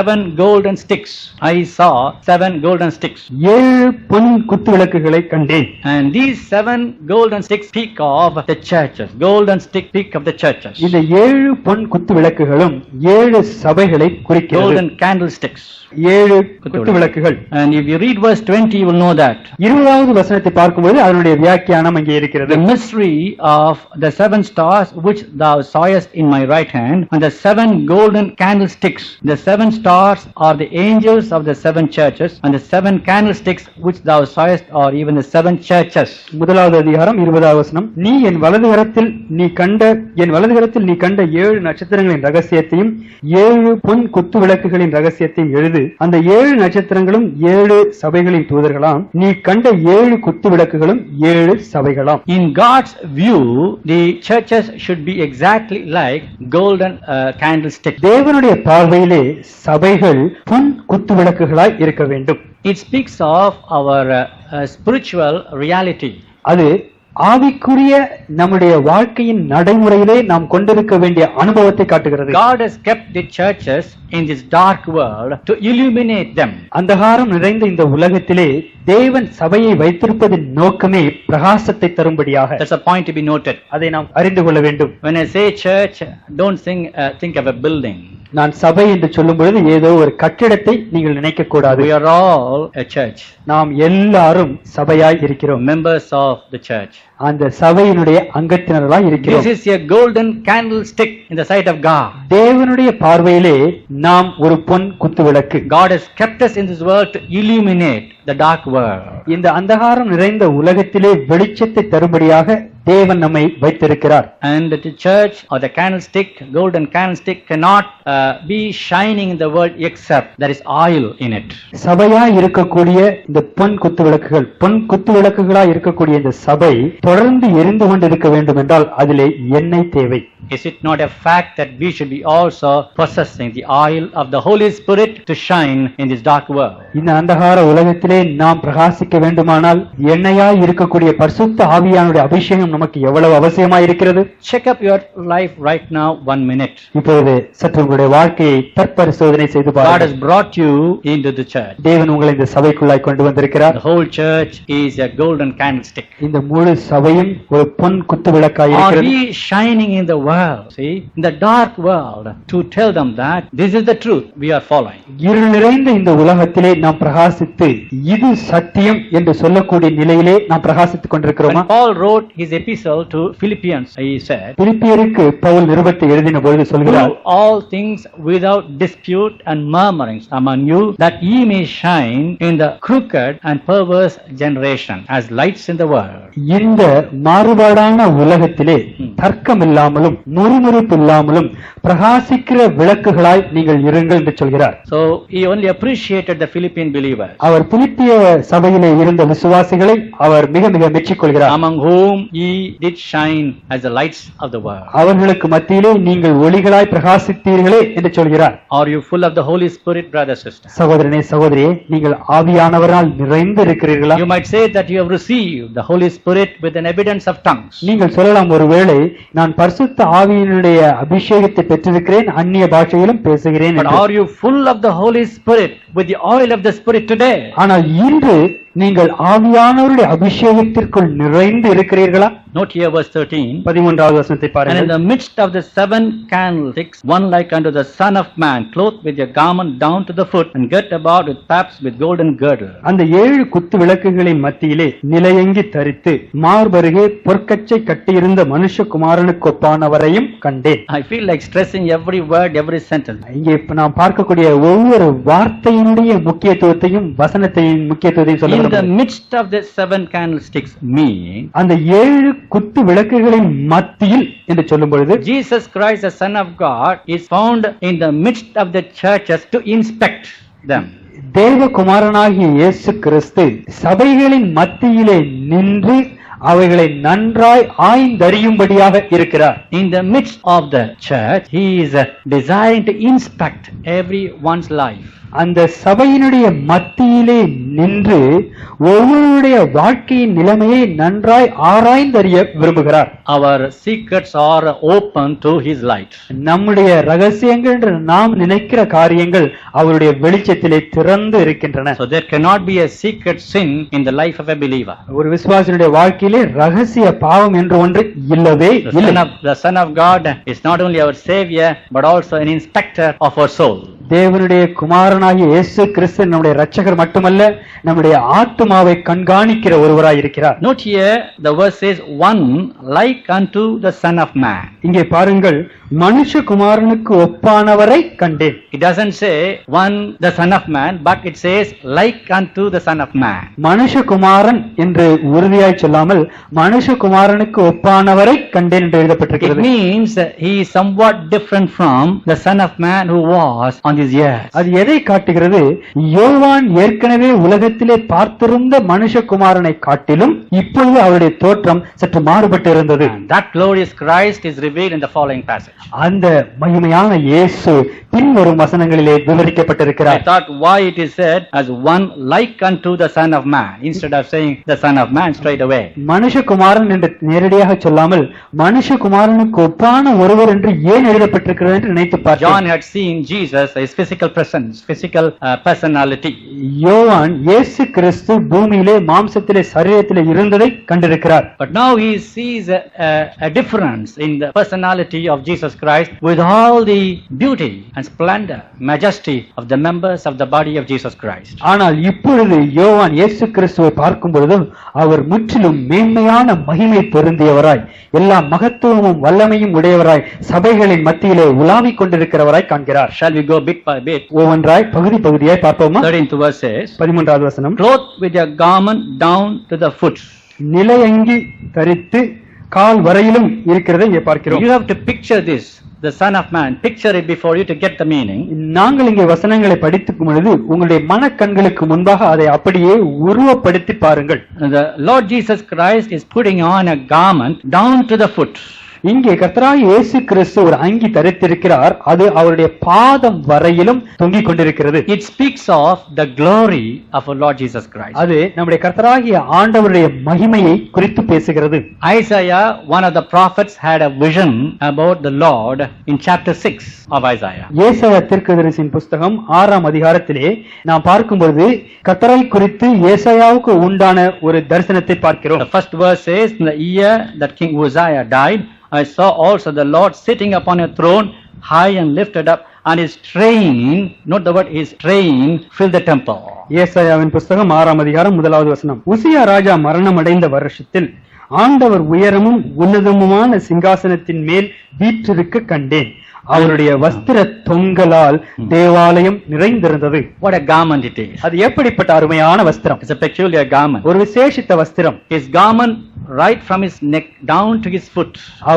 7 golden sticks. I saw 7 golden sticks. 7 பொன் குத்து விளக்குகளை கண்டேன். And these 7 golden sticks speak of the churches. Golden stick speak of the churches. இந்த 7 பொன் குத்து விளக்குகளும் 7 சபைகளை குறிக்கிறது. Golden candlesticks. 7 குத்து விளக்குகள். And if you read verse 20 you will know that. 20வது வசனத்தை பார்க்கும்போது அதனுடைய வியாக்கியானம் அங்கே இருக்கிறது. The mystery of the 7 stars which thou sawest in my right hand, and the 7 golden candlesticks. The 7 stars are the angels of the 7 churches, and the 7 candlesticks which thou sawest are even the 7 churches. முதலாவது அதிகாரம் 20வது வசனம், நீ என் வலதுகரத்தில் நீ கண்ட 7 நட்சத்திரங்களின் ரகசியத்தையும் 7 பொன் குத்து விளக்குகளின் ரகசியத்தையும் எழுது. அந்த 7 நட்சத்திரங்களும் 7 சபைகளின் தூதர்களாம், நீ கண்ட 7 குத்து விளக்குகளும் 7 சபைகளாம். In God's view, the churches should be exactly like golden candlesticks. தேவனுடைய பார்வையிலே சபைகள் பொன் குத்து விளக்குகளாய் இருக்க வேண்டும். It speaks of our spiritual reality. அது ஆவிக்குரிய நம்முடைய வாழ்க்கையின் நடைமுறையிலே நாம் கொண்டிருக்க வேண்டிய அனுபவத்தை காட்டுகிறது. God has kept the churches in this dark world to illuminate them. அந்தகாரம் நிறைந்த இந்த உலகத்திலே தேவன் சபையை வைத்திருப்பதின் நோக்கமே பிரகாசத்தை தரும்படியாக. That's a point to be noted. அதை நாம் அறிந்து கொள்ள வேண்டும். When I say church, don't think of a building. நான் சபை என்று சொல்லும் பொழுது ஏதோ ஒரு கட்டிடத்தை நீங்கள் நினைக்க கூடாது. We are all a church, நாம் எல்லாரும் சபையாய் இருக்கிறோம். members of the church. அந்த சபையினுடைய அங்கத்தினர்களாய் இருக்கிறோம். This is a golden candlestick in the sight of God. தேவனுடைய பார்வையிலே நாம் ஒரு பொன் குத்துவிளக்கு. God has kept us in this world to illuminate the dark world. இந்த அந்தகாரம் நிறைந்த உலகத்திலே வெளிச்சத்தை தரும்படியாக தேவன் நம்மை வைத்திருக்கிறார். And the church or the candlestick, golden candlestick, cannot be shining in the world except there is oil in it. சபையாய் இருக்கக்கூடிய இந்த பொன் குத்துவிளக்குகளாய் இருக்கக்கூடிய இந்த சபை தொடர்ந்து எரிந்து கொண்டிருக்க வேண்டும் என்றால் அதிலே எண்ணெய் தேவை. Is it not a fact that we should be also possessing the oil of the Holy Spirit to shine in this dark world? இந்த அந்தகார உலகத்திலே நாம் பிரகாசிக்க வேண்டுமானால் எண்ணெயாய் இருக்கக்கூடிய பரிசுத்த ஆவியானுடைய அபிஷேகம் நமக்கு எவ்வளவு அவசியமாய் இருக்கிறது. Check up your life right now 1 minute. இப்பொழுது சற்று உங்களுடைய வாழ்க்கையை தற்பரிசோதனை செய்து God பாருங்கள். has brought you into the church. தேவன் உங்களை இந்த சபைக்குள்ளாய் கொண்டு வந்திருக்கிறார். The whole church is a golden candlestick. இந்த முழு சபையும் ஒரு பொன் குத்துவிளக்காய் Are இருக்கிறது. we shining in the world? See, in the dark world, to tell them that this is the truth we are following. இருள் நிறைந்த இந்த உலகத்திலே நாம் பிரகாசித்து இது சத்தியம் என்று சொல்லக்கூடிய நிலையிலே நாம் பிரகாசித்துக் கொண்டிருக்கிறோமா? When Paul wrote his epistle to Philippians, he said, பிலிப்பியருக்கு Pavul நிருபத்தை எழுதின பொழுது சொல்கிறார், "Do all things without dispute and murmurings among you, that ye may shine in the crooked and perverse generation as lights in the world." இந்த மாறுபாடான உலகத்திலே தர்க்கம் இல்லாமலும் முறுமுறுப்பு இல்லாமலும் பிரகாசிக்கிற விளக்குகளாய் நீங்கள் இருங்கள் என்று சொல்கிறார். So he only appreciated the Philippian believers, அவர் பிலிப்பிய சபையிலே இருந்த விசுவாசிகளை அவர் மிக மிக மெச்சிக்கொள்கிறார். among whom ye did shine as the lights of the world. அவர்களுக்கு மத்தியிலே நீங்கள் ஒளிகளாய் பிரகாசித்தீர்களே என்று சொல்கிறார். Are you full of the Holy Spirit, brother, sister? சகோதரனே சகோதரியே, நீங்கள் ஆவியானவரால் நிறைந்து இருக்கிறீர்களா? You might say that you have received the Holy Spirit with an evidence of tongues. நீங்கள் சொல்லலாம், ஒருவேளை நான் பரிசுத்த ஆவியினுடைய அபிஷேகத்தை பெற்றிருக்கிறேன், அந்நிய பாஷையிலும் பேசுகிறேன் But என்று. are you full of the Holy Spirit with the oil of the Spirit today? ஆனால் இன்று நீங்கள் ஆவியானவருடைய அபிஷேகத்திற்குள் நிறைந்து இருக்கிறீர்களா? Note here verse 13. 13வது வசனத்தை And in பாருங்கள். the midst of the 7 candlesticks, one like unto the Son of Man, clothed with a garment down to the foot, and girt about with paps with golden girdle. அந்த 7 குத்து விளக்குகளின் மத்தியிலே நிலையங்கி தரித்து மார்பருகே பொற்கச்சை கட்டியிருந்த மனுஷகுமாரனுக்கு ஒப்பானவரையும் கண்டேன். I feel like stressing every word, every sentence. இங்கே இப்ப நாம் பார்க்கக்கூடிய ஒவ்வொரு வார்த்தையினுடைய முக்கியத்துவத்தையும் வசனத்தையும் முக்கியத்துவத்தையும் சொல்ல In the விரும்புகிறேன். midst of the 7 candlesticks mean அந்த 7 குத்து விளக்குகளின் மத்தியில் என்று சொல்லும் பொழுது Jesus Christ, the Son of God, is found in the midst of the churches to inspect them. தேவகுமாரனாகிய இயேசு கிறிஸ்து சபைகளின் மத்தியிலே நின்று அவைகளை நன்றாய் ஆய்ந்தறியும்படியாக இருக்கிறார். In the midst of the church, he is desiring to inspect everyone's life. அந்த சபையினுடைய மத்தியிலே நின்று ஒவ்வொருடைய வாழ்க்கையின் நிலைமையை நன்றாய் ஆராய்ந்தறிய விரும்புகிறார். Our secrets are open to his light. நம்முடைய ரகசியங்கள் என்று நாம் நினைக்கிற காரியங்கள் அவருடைய வெளிச்சத்திலே திறந்து இருக்கின்றன. So there cannot be a secret sin in the life of a believer. ஒரு விசுவாசியுடைய வாழ்க்கையிலே ரகசிய பாவம் என்று ஒன்று இல்லவே இல்லை. The Son of God is not only our Savior, but also an inspector of our soul. தேவனுடைய குமாரனாகிய இயேசு கிறிஸ்து நம்முடைய இரட்சகர் மட்டுமல்ல, நம்முடைய ஆத்துமாவை கண்காணிக்கிற ஒருவராய் இருக்கிறார். Note here the verse says, "One like unto the Son of Man." இங்கே பாருங்கள், மனுஷகுமாரனுக்கு ஒப்பானவரை கண்டேன். It doesn't say one the Son of Man, but it says like unto the Son of Man. மனுஷகுமாரன் என்று உறுதியாய் சொல்லாமல் மனுஷகுமாரனுக்கு ஒப்பானவரை கண்டேன் என்று It எழுதப்பட்டிருக்கிறது. means that he is somewhat different from the Son of Man who was on this earth. அது எதை காட்டுகிறது? யோவான் ஏற்கனவே உலகத்திலே பார்த்திருந்த மனுஷகுமாரனை காட்டிலும் இப்பொழுது அவருடைய தோற்றம் சற்று மாறுபட்டு இருந்தது. And that glorious Christ is revealed in the following passage. அந்த மகிமையான இயேசு பின்வரும் வசனங்களிலே I விவரிக்கப்பட்டிருக்கிறார். thought why it is said as one like unto the Son of Man instead of saying the Son of Man straight away. மனுஷகுமாரன் என்று நேரடியாக சொல்லாமல் மனுஷகுமாரனுக்கு ஒப்பான ஒருவர் என்று ஏன் எழுதப்பட்டிருக்கிறது என்று நினைத்து John பார்த்தேன். had seen Jesus his physical presence, physical personality. யோவான் இயேசு கிறிஸ்து பூமியிலே மாம்சத்திலே சரீரத்திலே இருந்ததை கண்டிருக்கிறார். But now he sees a difference in the personality of Jesus Christ with all the beauty and splendor, majesty of the members of the body of Jesus Christ. ஆனால் இப்பொழுது யோவான் இயேசு கிறிஸ்துவை பார்க்கும் பொழுது அவர் முற்றிலும் மேன்மையான மகிமை பொருந்தியவராய், எல்லா மகத்துவமும் வல்லமையும் உடையவராய், சபைகளின் மத்தியிலே உலாவிக் கொண்டிருக்கிறவராய் காண்கிறார். Shall we go bit by bit? ஒவ்வொன்றாய் பகுதி பகுதியாய் பார்ப்போமா? 13th verse says, 13வது வசனம், clothed with a garment down to the foot. நிலையங்கி தரித்து கால் வரையிலும் இருக்கிறதை இங்கே பார்க்கிறோம். You have to picture this, the Son of Man. Picture it before you to get the meaning. நாங்கள் இங்கே வசனங்களை படித்துக்கும் பொழுது உங்களுடைய மனக்கண்களுக்கு முன்பாக அதை அப்படியே உருவப்படுத்தி பாருங்கள். The Lord Jesus Christ is putting on a garment down to the foot. இங்கே கர்த்தராகிய இயேசு கிறிஸ்து ஒரு அங்கி தரித்திருக்கிறார், அது அவருடைய பாதம் வரையிலும் தொங்கிக் கொண்டிருக்கிறது. It speaks of the glory of our Lord Jesus Christ. அது நம்முடைய கர்த்தராகிய ஆண்டவருடைய மகிமையை குறித்து பேசுகிறது. Isaiah, one of the prophets, had a vision about the Lord in chapter 6 of Isaiah. ஏசாயா தீர்க்கதரிசியின் புஸ்தகம் 6ஆம் அதிகாரத்திலே நாம் பார்க்கும்போது கர்த்தரை குறித்து ஏசாயாவுக்கு உண்டான ஒரு தரிசனத்தை பார்க்கிறோம். The first verse says, in the year that King Uzziah died, I saw also the Lord sitting upon a throne, high and lifted up, and his train, note the word, his train filled the temple. ஏசாயாவின் புஸ்தகம் 6ஆம் அதிகாரம் 1வது வசனம், உசியா ராஜா மரணம் அடைந்த வருஷத்தில் ஆண்டவர் உயரமும் உன்னதமுமான சிங்காசனத்தின் மேல் வீற்றிருக்க கண்டேன். அவருடைய வஸ்திர தொங்கலால் தேவாலயம் நிறைந்திருந்தது. What a garment it is. அது எப்படிப்பட்ட அருமையான வஸ்திரம்! It's a peculiar garment. ஒரு விசேஷித்த வஸ்திரம். His garment right from his neck down to his foot,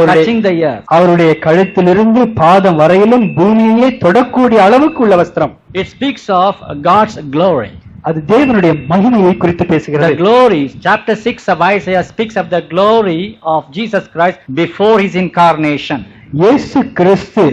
touching the earth. அவருடைய கழுத்திலிருந்து பாதம் வரையிலும் பூமியையே தொடக்கூடிய அளவுக்கு உள்ள வஸ்திரம். It speaks of God's glory. அது தேவனுடைய மகிமையை குறித்து The பேசுகிறது. glory, chapter 6 of Isaiah speaks of the glory of Jesus Christ before his incarnation. இயேசு கிறிஸ்து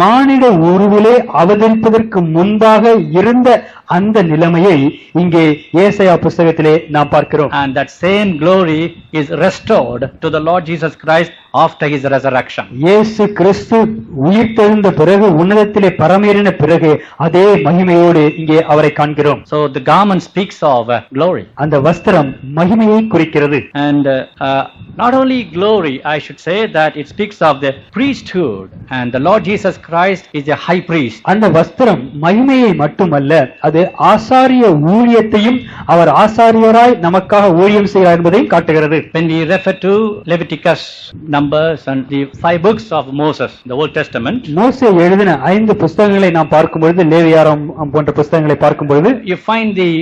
மானிட உருவிலே அவதரிப்பதற்கு முன்பாக இருந்த அந்த நிலைமையை இங்கே ஏசாயா புஸ்தகத்திலே நாம் பார்க்கிறோம். And that same glory is restored to the Lord Jesus Christ after his resurrection. இயேசு கிறிஸ்து உயிர்த்தெழுந்த பிறகு உன்னதத்திலே பரமேறின பிறகு அதே மகிமையோடு இங்கே அவரை காண்கிறோம். So the garment speaks of glory. அந்த வஸ்திரம் மகிமையை குறிக்கிறது. And not only glory, I should say that it speaks of the priesthood, and the Lord Jesus Christ is a high priest. அந்த வஸ்திரம் மகிமையை மட்டுமல்ல, அது ஆசாரிய ஊழியத்தையும், அவர் ஆசாரியராய் நமக்காக ஊழியம் செய்கிறார் என்பதையும் காட்டுகிறது. When we refer to Leviticus, Numbers, and the 5 books of Moses, the Old Testament, மோசே எழுதின 5 புஸ்தகங்களை நாம் பார்க்கும்பொழுது, லேவியாரம் போன்ற புஸ்தகங்களை பார்க்கும்பொழுது, you find the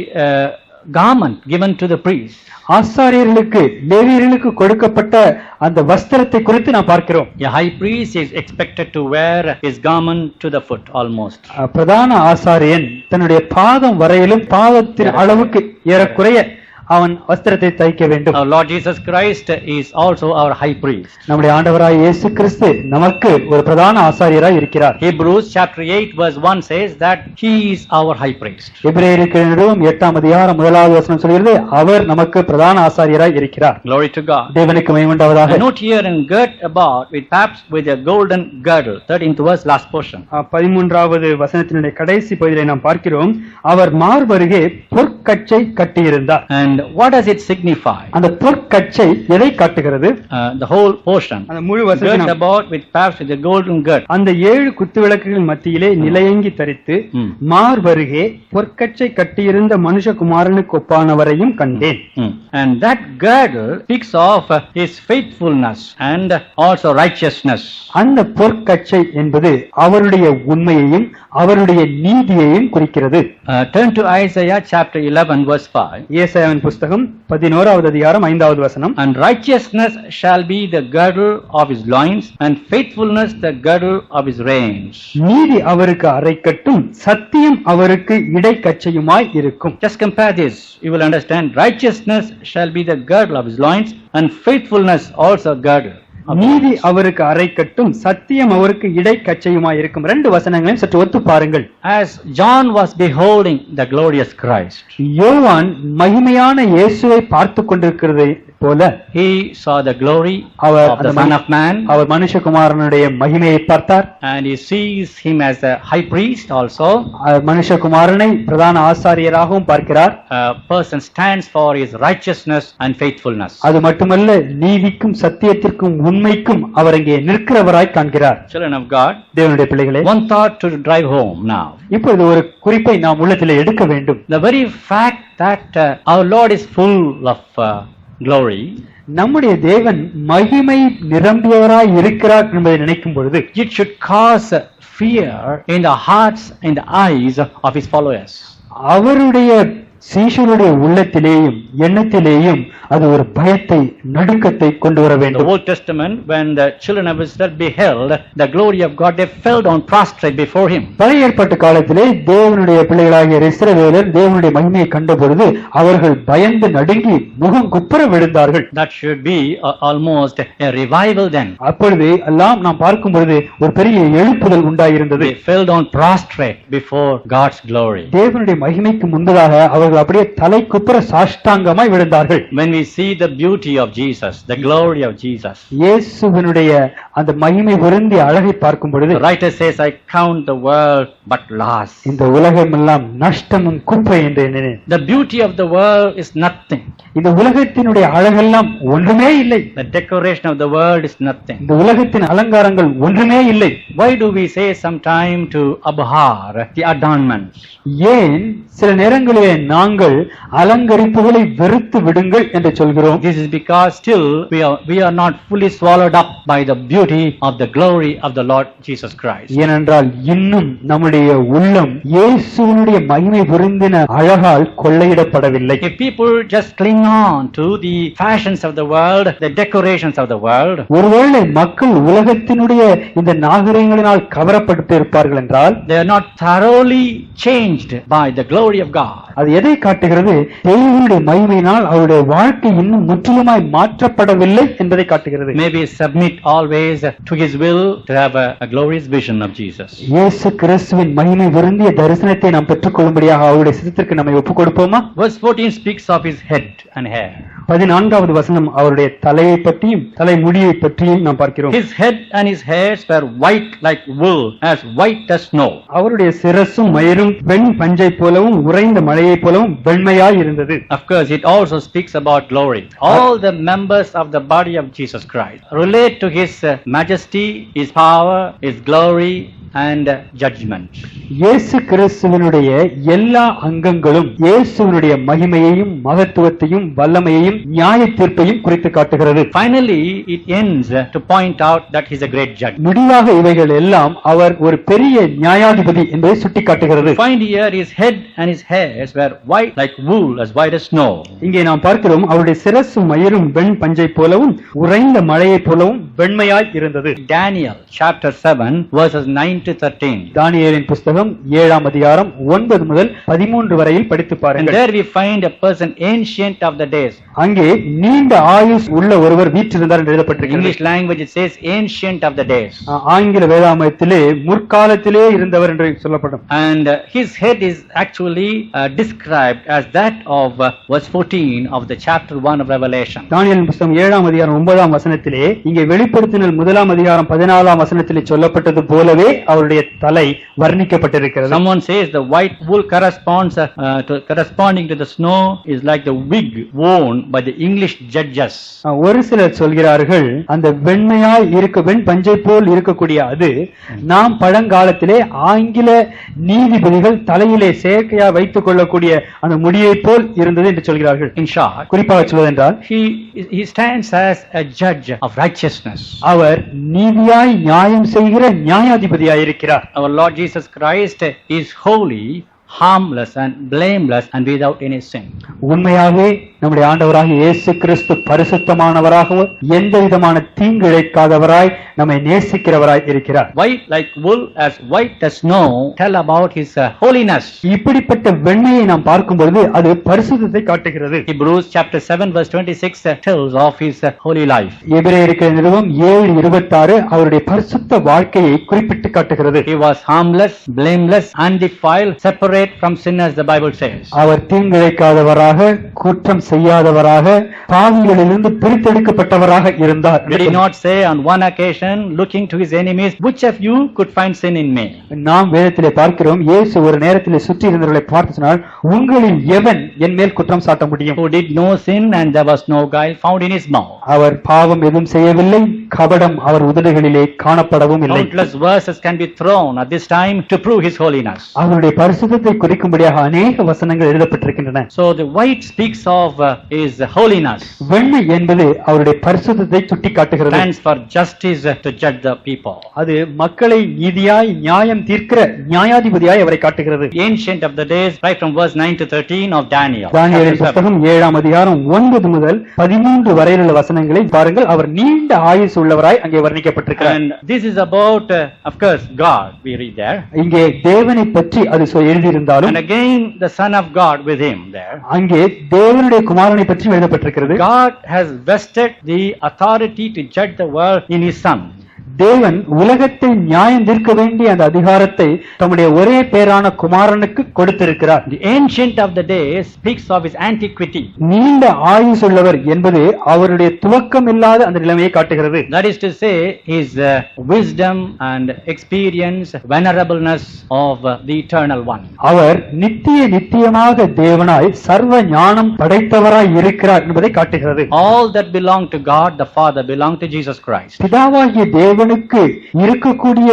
garment given to the priest. ஆசாரியர்களுக்கு, லேவியர்களுக்கு கொடுக்கப்பட்ட அந்த வஸ்திரத்தை குறித்து நாம் பார்க்கிறோம். A high priest is expected to wear his garment to the foot almost. பிரதான ஆசாரியன் தன்னுடைய பாதம் வரையிலும் பாதத்தின் அளவுக்கு ஏறக்குறைய அவன் வஸ்திரத்தை தைக்க வேண்டும். Our Lord Jesus Christ is also our high priest. நம்முடைய ஆண்டவராய் இயேசு கிறிஸ்து நமக்கு ஒரு பிரதான ஆசாரியராய் இருக்கிறார். Hebrews chapter 8 verse 1 says that he is our high priest. எபிரேயருக்கு நிருபம் 8ஆம் அதிகாரம் 1வது வசனம் சொல்கிறது, அவர் நமக்கு பிரதான ஆசாரியராய் இருக்கிறார். Glory to God. தேவனுக்கு மகிமை உண்டாவதாக. A note here and girt about with perhaps with a golden girdle. 13th verse, last portion. 13வது வசனத்தினுடைய கடைசி பகுதியை நாம் பார்க்கிறோம், அவர் மார்பருகே பொற்கச்சை கட்டியிருந்தார். And what does it signify? அந்த பொற்கச்சை எதை காட்டுகிறது? The whole portion. அந்த முழு Girt வசனம் about with perhaps with a golden girt. அந்த 7 குத்துவிளக்குகள் மத்தியிலே நிலையங்கி தரித்து மார்பருகே பொற்கச்சை கட்டியிருந்த மனுஷகுமாரனுக்கு ஒப்பானவரையும் கண்டேன். And that girdle speaks of his faithfulness and also righteousness. அந்த பொற்கச்சை என்பது அவருடைய உண்மையையும் அவருடைய நீதியையும் குறிக்கிறது. Turn to Isaiah chapter 11 verse 5. ஏசாயாவின் புஸ்தகம் 11வது அதிகாரம் 5வது வசனம், And righteousness shall be the girdle of his loins, and faithfulness the girdle of his reins. நீதி அவருக்கு அரைக்கட்டும், சத்தியம் அவருக்கு இடைக்கச்சையுமாய் இருக்கும். Just compare this, you will understand. Righteousness shall be the girdle of his loins, and faithfulness also girdle. நீதி அவருக்கு அரைக்கட்டும், சத்தியம் அவருக்கு இடைக்கச்சையுமாய் இருக்கும். 2 வசனங்களையும் சற்று ஒத்து பாருங்கள். As John was beholding the glorious Christ, யோவான் மகிமையான இயேசுவை பார்த்து கொண்டிருக்கிறதை போல he saw the glory our of the Son of Man, அவர் மனுஷகுமாரனுடைய மகிமையை பார்த்தார். and he sees him as a high priest also. அவர் மனுஷகுமாரனை பிரதான ஆசாரியராகவும் பார்க்கிறார். A person stands for his righteousness and faithfulness. அது மட்டுமல்ல, நீதிக்கும் சத்தியத்திற்கும் உண்மைக்கும் அவர் இங்கே நிற்கிறவராய் காண்கிறார். Children of God, தேவனுடைய பிள்ளைகளே, one thought to drive home now. இப்பொழுது ஒரு குறிப்பை நாம் உள்ளத்திலே எடுக்க வேண்டும். The very fact that our Lord is full of glory, நம்முடைய தேவன் மகிமை நிரம்பியவராய் இருக்கிறார் என்பதை நினைக்கும் பொழுது it should cause fear in the hearts and the eyes of his followers. அவருடைய சீஷருடைய உள்ளத்திலேயும் எண்ணத்திலேயும் அது ஒரு பயத்தை, நடுக்கத்தை கொண்டு வர In the வேண்டும். Old Testament, when the children of Israel beheld the glory of God, they fell down prostrate before him. பழைய ஏற்பாட்டு காலத்திலே தேவனுடைய பிள்ளைகளாகிய இஸ்ரவேலர் தேவனுடைய மகிமையை கண்ட பொழுது அவர்கள் பயந்து நடுங்கி முகம் குப்புற விழுந்தார்கள். That should be almost a revival then. அப்பொழுது எல்லாம் நாம் பார்க்கும் பொழுது ஒரு பெரிய எழுப்புதல் உண்டாயிருந்தது. They fell down prostrate before God's glory. தேவனுடைய மகிமைக்கு முன்பதாக அவர்கள் அப்படியே தலை குப்புற சாஷ்டாங்கமாய் விழுந்தார்கள். When we see the beauty of Jesus, the glory of Jesus, இயேசுவினுடைய அந்த மகிமை பொருந்திய அழகை பார்க்கும் பொழுது the writer says, I count the world but loss. இந்த உலகம் எல்லாம் நஷ்டமும் குப்பை என்று எண்ணினேன். The beauty of the world is nothing. இந்த உலகத்தினுடைய அழகெல்லாம் ஒன்றுமே இல்லை. The decoration of the world is nothing. இந்த உலகத்தின் அலங்காரங்கள் ஒன்றுமே இல்லை. Why do we say sometime to abhor the adornments? ஏன் சில நேரங்களிலே நாங்கள் அலங்கரிப்புகளை வெறுத்து விடுங்கள் என்று சொல்கிறோம்? This is because still we are not fully swallowed up by the beauty of the glory of the Lord Jesus Christ. ஏனென்றால் இன்னும் நம்முடைய உள்ளம் இயேசுவினுடைய மகிமை பொருந்தின அழகால் கொள்ளையிடப்படவில்லை. If people just cling on to the fashions of the world, the decorations of the world, ஒருவேளை மக்கள் உலகத்தினுடைய இந்த நாகரிகங்களினால் கவரப்பட்டு இருப்பார்கள் என்றால் they are not thoroughly changed by the glory of God. அது எதை காட்டுகிறது? தேவனுடைய மகிமையினால் அவருடைய வாழ்க்கை இன்னும் முற்றிலுமாய் மாற்றப்படவில்லை என்பதை காட்டுகிறது. Maybe submit always to his will to have a glorious vision of Jesus. இயேசு கிறிஸ்துவின் மகிமை பொருந்திய தரிசனத்தை நாம் பெற்றுக்கொள்ளும்படியாக அவருடைய சித்தத்திற்கு நம்மை ஒப்புக் கொடுப்போமா? Verse 14 speaks of his head and hair. 14வது வசனம் அவருடைய தலையை பற்றியும் தலைமுடியை பற்றியும் நாம் பார்க்கிறோம். His head and his hairs were white like wool, as white as snow. அவருடைய சிரசும் மயிரும் வெண் பஞ்சை போலவும் உறைந்த மழையை போலவும் வெண்மையாய் இருந்தது. Of course, it also speaks about glory. All the members of the body of Jesus Christ relate to his majesty, his power, his glory, and judgment. இயேசு கிறிஸ்துவினுடைய எல்லா அங்கங்களும் இயேசுவினுடைய மகிமையையும் மகத்துவத்தையும் வல்லமையையும் நியாய தீர்ப்பையும் குறித்து காட்டுகிறது. Finally, it ends to point out that he is a great judge. முடிவாக இவைகள் எல்லாம் அவர் ஒரு பெரிய நியாயாதிபதி என்பதை சுட்டி காட்டுகிறது. Find here his head and his hairs were white like wool, as white as snow. இங்கே நாம் பார்க்கிறோம் அவருடைய சிரசும் மயிரும் வெண் பஞ்சை போலவும் உறைந்த மழையை போலவும் வெண்மையாய் இருந்தது. Daniel chapter 7 verses 9 to 13. தானியேலின் புஸ்தகம் 7ஆம் அதிகாரம் 9 முதல் 13 வரையில் படித்து And பாருங்கள். there we find a person ancient of the days. அங்கே நீண்ட ஆயுஸ் உள்ள ஒருவர் வீற்றிருந்தார் என்று In எழுதப்பட்டிருக்கிறது. English language it says ancient of the days. ஆங்கில வேதாமத்திலே முற்காலத்திலே இருந்தவர் என்று சொல்லப்படும். And his head is actually described as that of verse 14 of the chapter 1 of Revelation. தானியேலின் புஸ்தகம் 7ஆம் அதிகாரம் 9ஆம் வசனத்திலே இங்கே வெளிப்படுத்தினல் 1ஆம் அதிகாரம் 14ஆம் வசனத்திலே சொல்லப்பட்டது போலவே அவருடைய தலை வர்ணிக்கப்பட்டிருக்கிறது. Someone says the white wool corresponding to the snow is like the wig worn by the English judges. ஒரு சிலர் சொல்கிறார்கள் அந்த வெண்மையாய் வெண் பஞ்சை போல் இருக்கக்கூடிய அது நாம் பழங்காலத்திலே ஆங்கில நீதிபதிகள் தலையிலே செயற்கையா வைத்துக் கொள்ளக்கூடிய அந்த முடியை போல் இருந்தது என்று சொல்கிறார்கள். In short, குறிப்பாக சொல்வதென்றால் he stands as a judge of righteousness. அவர் நீதியாய் நியாயம் செய்கிற நியாயாதிபதியாய் இருக்கிறார். Our Lord Jesus Christ is holy, harmless and blameless and without any sin. உண்மையாகவே நம்முடைய ஆண்டவராகிய இயேசு கிறிஸ்து பரிசுத்தமானவராகவும் எந்த விதமான தீங்கு இழைக்காதவராய் நம்மை நேசிக்கிறவராய் இருக்கிறார். White like wool, as white as snow, tell about his holiness. இப்படிப்பட்ட வெண்மையை நாம் பார்க்கும் பொழுது அது பரிசுத்தத்தை காட்டுகிறது. Hebrews chapter 7 verse 26 tells of his holy life. எபிரேயருக்கு நிருபம் 7:26 அவருடைய பரிசுத்த வாழ்க்கையை குறிப்பிட்டு காட்டுகிறது. He was harmless, blameless, undefiled, separate from sinners, the Bible says. அவர் தீங்கிழைக்காதவராக குற்றம் செய்யாதவராக பாவிகளிலிருந்து பிரித்தெடுக்கப்பட்டவராக இருந்தார். Did he not say on one occasion, looking to his enemies, which of you could find sin in me? நாம் வேதத்திலே பார்க்கிறோம், இயேசு ஒரு நேரத்திலே சுற்றி இருந்தவர்களை பார்த்து சொன்னார், உங்களில் எவன் என் மேல் குற்றம் சாட்ட முடியும்? Who did no sin and there was no guile found in his mouth. அவர் பாவம் எதுவும் செய்யவில்லை, கபடம் அவர் உதடுகளிலே காணப்படவும் இல்லை. Countless verses can be thrown at this time to prove his holiness. அவருடைய பரிசுத்தத்தை குறிக்கும்படியாக அநேக வசனங்கள் எழுதப்பட்டிருக்கின்றன. So the white speaks of his holiness. வெண்மை என்பது அவருடைய பரிசுத்தத்தை சுட்டிக்காட்டுகிறது. Stands for justice to judge the people. அது மக்களை நீதியாய் நியாயம் தீர்க்கிற நியாயாதிபதியாய் அவரை காட்டுகிறது. Ancient of the days, right from verse 9 to 13 of Daniel. தானியேலின் புத்தகம் 7ஆம் அதிகாரம் 9 முதல் 13 வரையிலுள்ள வசனங்களை பாருங்கள். அவர் நீண்ட ஆயுசு உள்ளவராய் அங்கே வர்ணிக்கப்பட்டிருக்கிறார். And this is about, of course, God. We read there. இங்கே தேவனை பற்றி அது எழுதியிருந்தாலும், And again the Son of God with him there. அங்கே தேவனுடைய குமாரனை பற்றி எழுதப்பட்டிருக்கிறது. God has vested the authority to judge the world in his Son. தேவன் உலகத்தை நியாயம் தீர்க்க வேண்டிய அந்த அதிகாரத்தை தம்முடைய ஒரே பேரான குமாரனுக்கு கொடுத்திருக்கிறார். The Ancient of the days speaks of his antiquity. நீண்ட ஆயுசுள்ளவர் என்பது அவருடைய துவக்கம் இல்லாத அந்த நிலைமையை காட்டுகிறது. That is to say, his wisdom and experience, venerableness of the Eternal One. அவர் நித்தியமாக தேவனாய் சர்வ ஞானம் படைத்தவராய் இருக்கிறார் என்பதை காட்டுகிறது. All that belong to God the Father belong to Jesus Christ. பிதாவாகிய தேவனுக்கு இருக்கக்கூடிய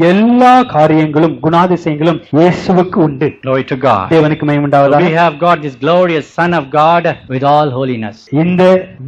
எல்லா காரியங்களும் குணாதிசயங்களும் இயேசுவுக்கு உண்டு. Glory to God. தேவனுக்கு மகிமை உண்டாவதாக. We have got this glorious Son of God with all holiness. இந்த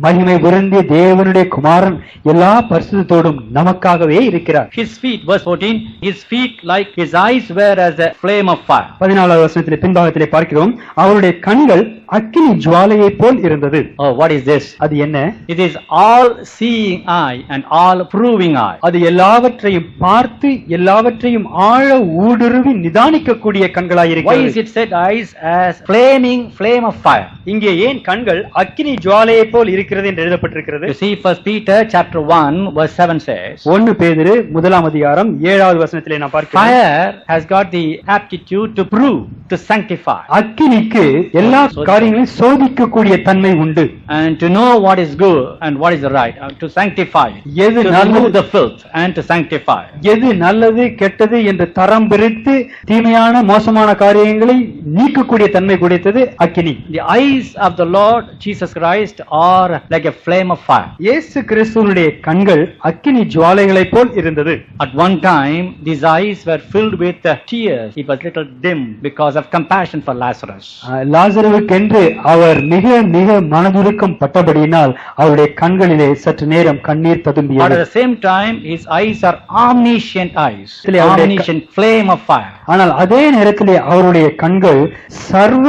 மகிமை பொருந்திய தேவனுடைய குமாரன் எல்லா பரிசுத்தத்தோடும் நமக்காகவே இருக்கிறார். His feet, verse 14, his feet like his eyes were as a flame of fire. 14வது வசனத்திலே பின்பாகத்திலே பார்க்கிறோம், அவருடைய கண்கள் அக்கினி ஜுவாலையைப் போல் இருந்தது. Oh, what is this? அது என்ன? It is all seeing eye and all proving eye. அது எல்லாவற்றையும் பார்த்து எல்லாவற்றையும் ஆழ ஊடுருவி நிதானிக்கக்கூடிய கண்களாய் Why is இருக்கிறது. it said eyes as flaming flame of fire? இங்கே ஏன் கண்கள் அக்கினி ஜுவாலையைப் போல் இருக்கிறது என்று எழுதப்பட்டிருக்கிறது? You see, 1 Peter chapter 1 verse 7 says, 1 பேதுரு 1ஆம் அதிகாரம் 7வது வசனத்திலே நாம் பார்க்கிறோம், fire has got the aptitude to prove, to sanctify, அக்கினிக்கு எல்லா காரியங்களையும் சோதிக்கக்கூடிய தன்மை உண்டு. and to know what is good and what is right, to sanctify, எது to நல்லது, remove the filth and to sanctify. எது நல்லது கெட்டது என்று தரம் பிரித்து தீமையான மோசமான காரியங்களை நீக்கக்கூடிய தன்மை கொடுத்தது அக்கினி. The eyes of the Lord Jesus Christ are like a flame of fire. இயேசு கிறிஸ்துவினுடைய கண்கள் அக்கினி ஜுவாலைகளைப் போல் இருந்தது. At one time these eyes were filled with tears. It was little dim because of compassion for Lazarus. லாசருவுக்கென்று அவர் மிக மிக மனதுருக்கம் பட்டபடியினால் அவருடைய கண்களிலே சற்று நேரம் கண்ணீர் But at ததும்பியது. the same time his eyes are omniscient eyes, Actually, அவருடைய omniscient flame of fire. ஆனால் அதே நேரத்திலே அவருடைய கண்கள் சர்வ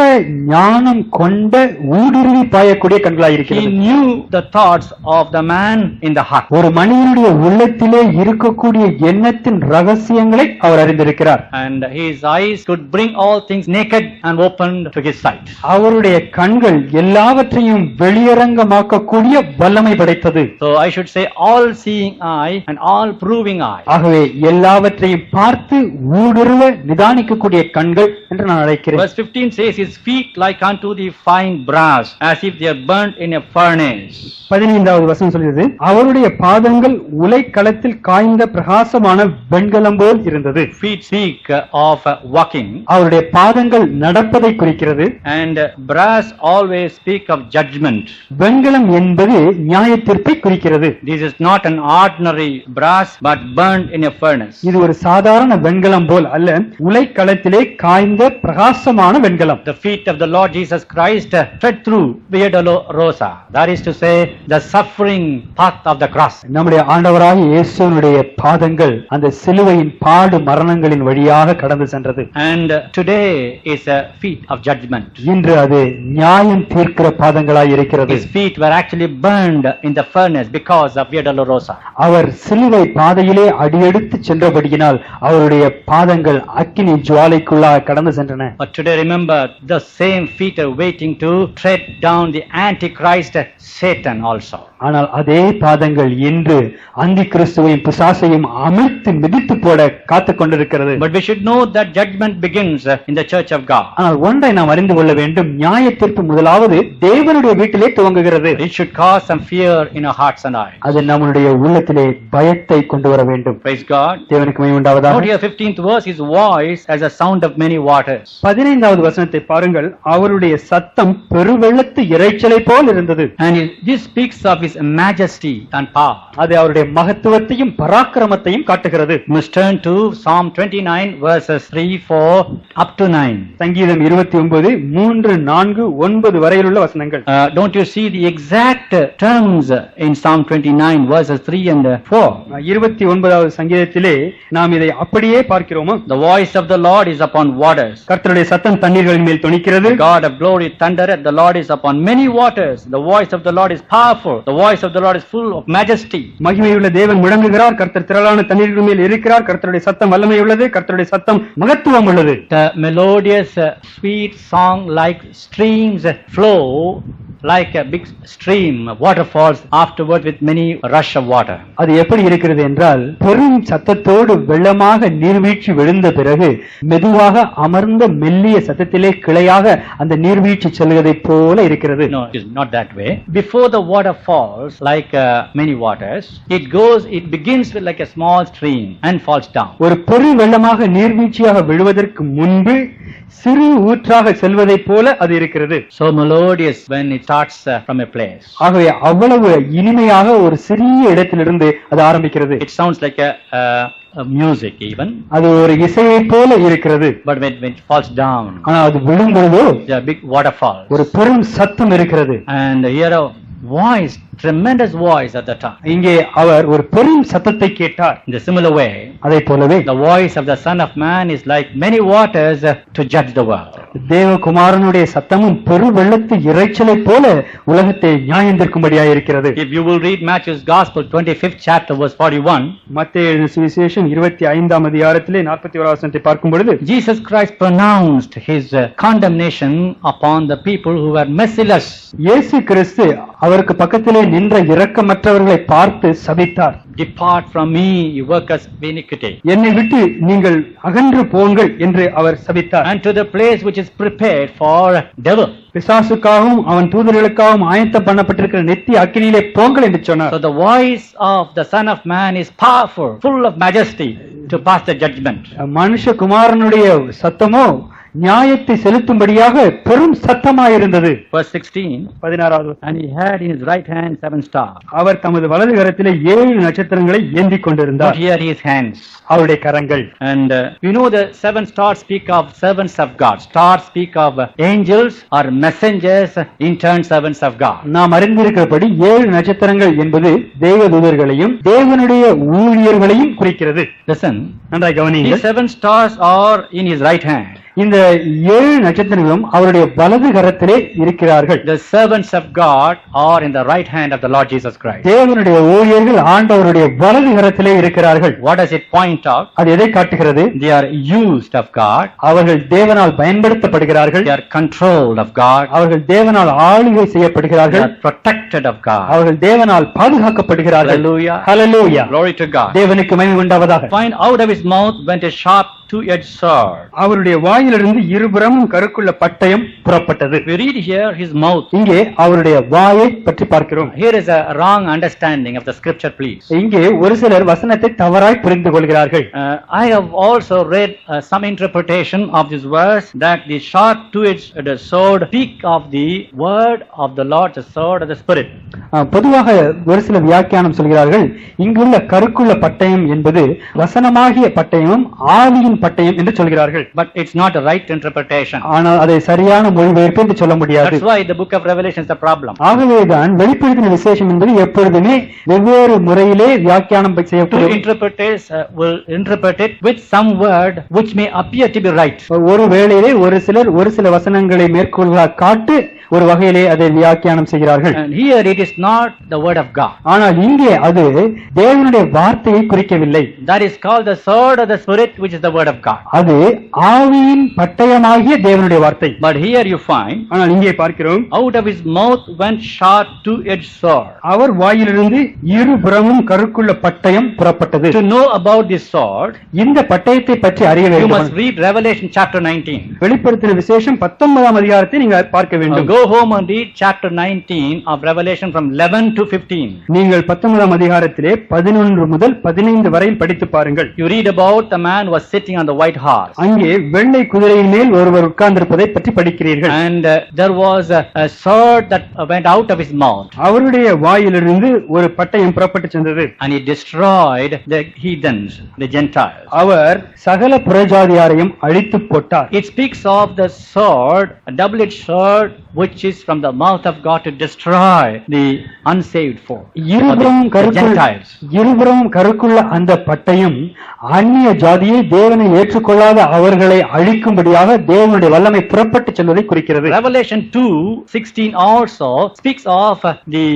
ஞானம் கொண்ட ஊடுருவி பாயக்கூடிய He கண்களாயிருக்கிறது. knew the thoughts of the man in the heart. ஒரு மனிதனுடைய உள்ளத்திலே இருக்கக்கூடிய எண்ணத்தின் ரகசியங்களை அவர் அறிந்திருக்கிறார். And his eyes could bring all things naked and opened to his sight. அவருடைய கண்கள் எல்லாவற்றையும் வெளியரங்கமாக்கக்கூடிய வல்லமை படைத்தது. So I should say all seeing eye and all proving eye. ஆகவே எல்லாவற்றையும் பார்த்து ஊடுருவ நிதானிக்கக்கூடிய கண்கள் என்று நான் அழைக்கிறேன். Verse 15 says his feet like unto the fine brass, as if they are burnt in a furnace. 15வது வசனம் சொல்கிறது, அவருடைய பாதங்கள் உலைக்களத்தில் காய்ந்த பிரகாசமான வெண்கலம் போல் இருந்தது. Feet speak of walking, அவருடைய பாதங்கள் நடப்பதை குறிக்கிறது. and brass always speak of judgment. வெண்கலம் என்பது நியாயத்தீர்ப்பை குறிக்கிறது. This is not an ordinary brass but burned in a furnace. இது ஒரு சாதாரண வெண்கலம் போல் அல்ல, உலைக்களத்திலே காய்ந்த பிரகாசமான வெண்கலம். The feet of the Lord Jesus Christ tread through Via Dolorosa, that is to say the suffering path of the cross. நம்முடைய ஆண்டவராகிய இயேசுவினுடைய பாதங்கள் அந்த சிலுவையின் பாடு மரணங்களின் வழியாக கடந்து சென்றது. And today is a feet of judgment. இன்று அது நியாயம் தீர்க்கிற பாதங்களாய் இருக்கிறது. His feet were actually burned in the furnace because of Via Dolorosa. அவர் சிலுவை பாதையிலே அடியெடுத்து சென்றபடியினால் அவருடைய பாதங்கள் அக்கினி ஜுவாலைக்குள்ளாக கடந்து சென்றன. But today remember, the same feet are waiting to tread down the Antichrist Satan also. ஆனால் அதே பாதங்கள் இன்று அந்தி கிறிஸ்துவையும் பிசாசையும் அமிழ்த்து மிதித்து போட காத்துக் கொண்டிருக்கிறது. But we should know that judgment begins in the church of God. ஆனால் ஒன்றை நாம் அறிந்து கொள்ள வேண்டும், நியாய தீர்ப்பு முதலாவது தேவனுடைய வீட்டிலே துவங்குகிறது. It should cause some fear in our hearts and eyes. அது நம்முடைய உள்ளத்திலே பயத்தை கொண்டு வர வேண்டும். Praise God. தேவனுக்கு மகிமை உண்டாவதாக. Note here 15th verse, his voice as a sound of many waters. 15வது வசனத்தை பாருங்கள், அவருடைய சத்தம் பெருவெள்ளத்து இரைச்சலை போல் இருந்தது. And this speaks of his majesty and power. அது அவருடைய மகத்துவத்தையும் பராக்கிரமத்தையும் காட்டுகிறது. You must turn to Psalm 29 verses 3, 4 up to 9. சங்கீதம் 29 3, 4, 9 வரையிலுள்ள வசனங்கள். Don't you see the exact terms in Psalm 29 verses 3 and 4? 29வது சங்கீதத்திலே நாம் இதை அப்படியே பார்க்கிறோமா? The voice of the Lord is upon waters. கர்த்தருடைய சத்தம் தண்ணீர்களின் மேல் தொனிக்கிறது. The God of glory thundereth, the Lord is upon many waters. The voice of the Lord is powerful. The voice of the Lord is full of majesty. மகிமையுள்ள தேவன் முழங்குகிறார், கர்த்தர் திரளான தண்ணீர்கள் மேல் இருக்கிறார். கர்த்தருடைய சத்தம் வல்லமை உள்ளது, கர்த்தருடைய சத்தம் மகத்துவம் உள்ளது. The melodious sweet song like streams flow like a big stream, waterfalls afterward with many rush of water. அது எப்படி இருக்கிறது என்றால், பெரும் சத்தத்தோடு வெள்ளமாக நீர்வீழ்ச்சி விழுந்த பிறகு மெதுவாக அமர்ந்த மெல்லிய சத்தத்திலே கிளையாக அந்த நீர்வீழ்ச்சி செல்வதை போல இருக்கிறது. No, it is not that way. Before the water falls like many waters, it begins with like a small stream and falls down. ஒரு பெரு வெள்ளமாக நீர்வீழ்ச்சியாக விழுவதற்கு முன்பு சிறு ஊற்றாக செல்வதை போல அது இருக்கிறது. So melodious when it starts from a place. ஆகவே அவ்வளவு இனிமையாக ஒரு சிறிய இடத்திலிருந்து அது ஆரம்பிக்கிறது. It sounds like a music even. அது ஒரு இசையை போல இருக்கிறது. But when it falls down, ஆனால் அது விழும்போது there are big waterfalls. ஒரு பெரும் சத்தம் இருக்கிறது. And here a voice, tremendous voice at the time. இங்கே அவர் ஒரு பெரும் சத்தத்தை கேட்டார். In the similar way, அதை போலவே the voice of the Son of Man is like many waters to judge the world. தேவகுமாரனுடைய சத்தமும் பெரு வெள்ளத்து இரைச்சலை போல உலகத்தை நியாயந்தீர்க்கும்படியாக இருக்கிறது. If you will read Matthew's Gospel 25th chapter verse 41, மத்தேயு எழுதின சுவிசேஷம் 25ஆம் அதிகாரத்திலே 41ஆம் வசனத்தை பார்க்கும் பொழுது, Jesus Christ pronounced his condemnation upon the people who were merciless. இயேசு கிறிஸ்து அவருக்கு பக்கத்திலே நின்ற இரக்கமற்றவர்களை பார்த்து சபித்தார். Depart from me, you workers of iniquity. என்னை விட்டு நீங்கள் அகன்று போங்கள் என்று அவர் சபித்தார். And to the place which is prepared for devil. பிசாசுக்காகவும் அவன் தூதர்களுக்காகவும் ஆயத்தம் பண்ணப்பட்டிருக்கிற நித்திய அக்கினியிலே போங்கள் என்று சொன்னார். So the voice of the Son of Man is powerful, full of majesty to pass the judgment. மனுஷகுமாரனுடைய சத்தமோ நியாயத்தை செலுத்தும்படியாக பெரும் சத்தமாயிருந்தது. Verse 16, 16வது, and he had in his right hand 7 stars. அவர் தமது வலது கரத்திலே 7 நட்சத்திரங்களை ஏந்திக் Not கொண்டிருந்தார். here his hands. அவருடைய கரங்கள். And you know the 7 stars speak of servants of God. Stars speak of angels or messengers, in turn servants of God. நாம் அறிந்திருக்கிறபடி 7 நட்சத்திரங்கள் என்பது தேவதூதர்களையும் தேவனுடைய ஊழியர்களையும் குறிக்கிறது. Listen, நன்றாய் these கவனியுங்கள். 7 stars are in his right hand. இந்த 7 நட்சத்திரங்களும் அவருடைய வலது கரத்திலே இருக்கிறார்கள். The servants of God are in the right hand of the Lord Jesus Christ. தேவனுடைய ஊழியர்கள் ஆண்டவருடைய வலது கரத்திலே இருக்கிறார்கள். What does it point out? அது எதை காட்டுகிறது? They are used of God. அவர்கள் தேவனால் பயன்படுத்தப்படுகிறார்கள். They are controlled of God. அவர்கள் தேவனால் ஆளுகை They செய்யப்படுகிறார்கள். are protected of God. அவர்கள் தேவனால் பாதுகாக்கப்படுகிறார்கள். Hallelujah. Hallelujah. Glory to God. தேவனுக்கு மகிமை உண்டாவதாக. Find out of his mouth went a sharp two-edged sword. அவருடைய வாயிலிருந்து இருபுறமும் கருக்குள்ள பட்டயம் புறப்பட்டது. We read here his mouth. இங்கே அவருடைய வாயை பற்றி பார்க்கிறோம். Here is a wrong understanding of the scripture, please. இங்கே ஒரு சிலர் வசனத்தை தவறாய் புரிந்து கொள்கிறார்கள். I have also read some interpretation of this verse that the sharp two-edged sword speak of the word of the Lord, the sword of the Spirit. பொதுவாக ஒரு சில வியாக்கியானம் சொல்கிறார்கள், இங்குள்ள கருக்குள்ள பட்டயம் என்பது வசனமாகிய பட்டயமும் ஆவியின் பட்டயம் என்று சொல்கிறார்கள். But it's not a right interpretation. ஆனால் அதை சரியான மொழிபெயர்ப்பு என்று சொல்ல முடியாது. That's why the book of Revelation is a problem. ஆகவேதான் வெளிப்படுத்தின விசேஷம் என்பது எப்பொழுதுமே வெவ்வேறு முறையிலே வியாக்கியானம் Two செய்யப்படும். interpreters will interpret it with some word which may appear to be right. ஒரு வேளையிலே ஒரு சிலர் ஒரு சில வசனங்களை மேற்கோள்களாக காட்டு ஒரு வகையிலே அதை வியாக்கியானம் செய்கிறார்கள். And here it is not the word of God. ஆனால் இங்கே அது தேவனுடைய வார்த்தையை குறிக்கவில்லை. That is called the sword of the Spirit, which is the word of God. அது ஆவியின் பட்டயமாகிய தேவனுடைய வார்த்தை. But here you find, ஆனால் இங்கே பார்க்கிறோம், out of his mouth went sharp two-edged sword. அவர் வாயிலிருந்து இருபுறமும் கருக்குள்ள பட்டயம் புறப்பட்டது. To know about this sword, இந்த பட்டயத்தை பற்றி அறிய you வேண்டும். must read Revelation chapter 19. வெளிப்படுத்தின விசேஷம் 19ஆம் அதிகாரத்தை நீங்க பார்க்க Now வேண்டும். go home and read chapter 19 of Revelation from 11 to 15. நீங்கள் 19ஆம் அதிகாரத்திலே 11 முதல் 15 வரை படித்து பாருங்கள். You read about the man who was sitting on the white horse. அங்கே வெள்ளை குதிரையின் மேல் ஒருவர் உட்கார்ந்திருப்பதை பற்றி படிக்கிறீர்கள். And there was a sword that went out of his mouth. அவருடைய வாயிலிருந்து ஒரு பட்டயம் புறப்பட்டு சென்றது. And he destroyed the heathens, the Gentiles. அவர் சகல புறஜாதியாரையும் அழித்து போட்டார். It speaks of the sword, a double-edged sword, which is from the mouth of God to destroy the unsaved folk, or இருபுறமும் the கருக்குள்ள Gentiles. இருபுறமும் கருக்குள்ள அந்த பட்டயம் அந்நிய ஜாதியை தேவனை ஏற்றுக்கொள்ளாத அவர்களை அழிக்கும்படியாக தேவனுடைய வல்லமை புறப்பட்டு செல்வதை குறிக்கிறது. Revelation 2:16 also speaks of the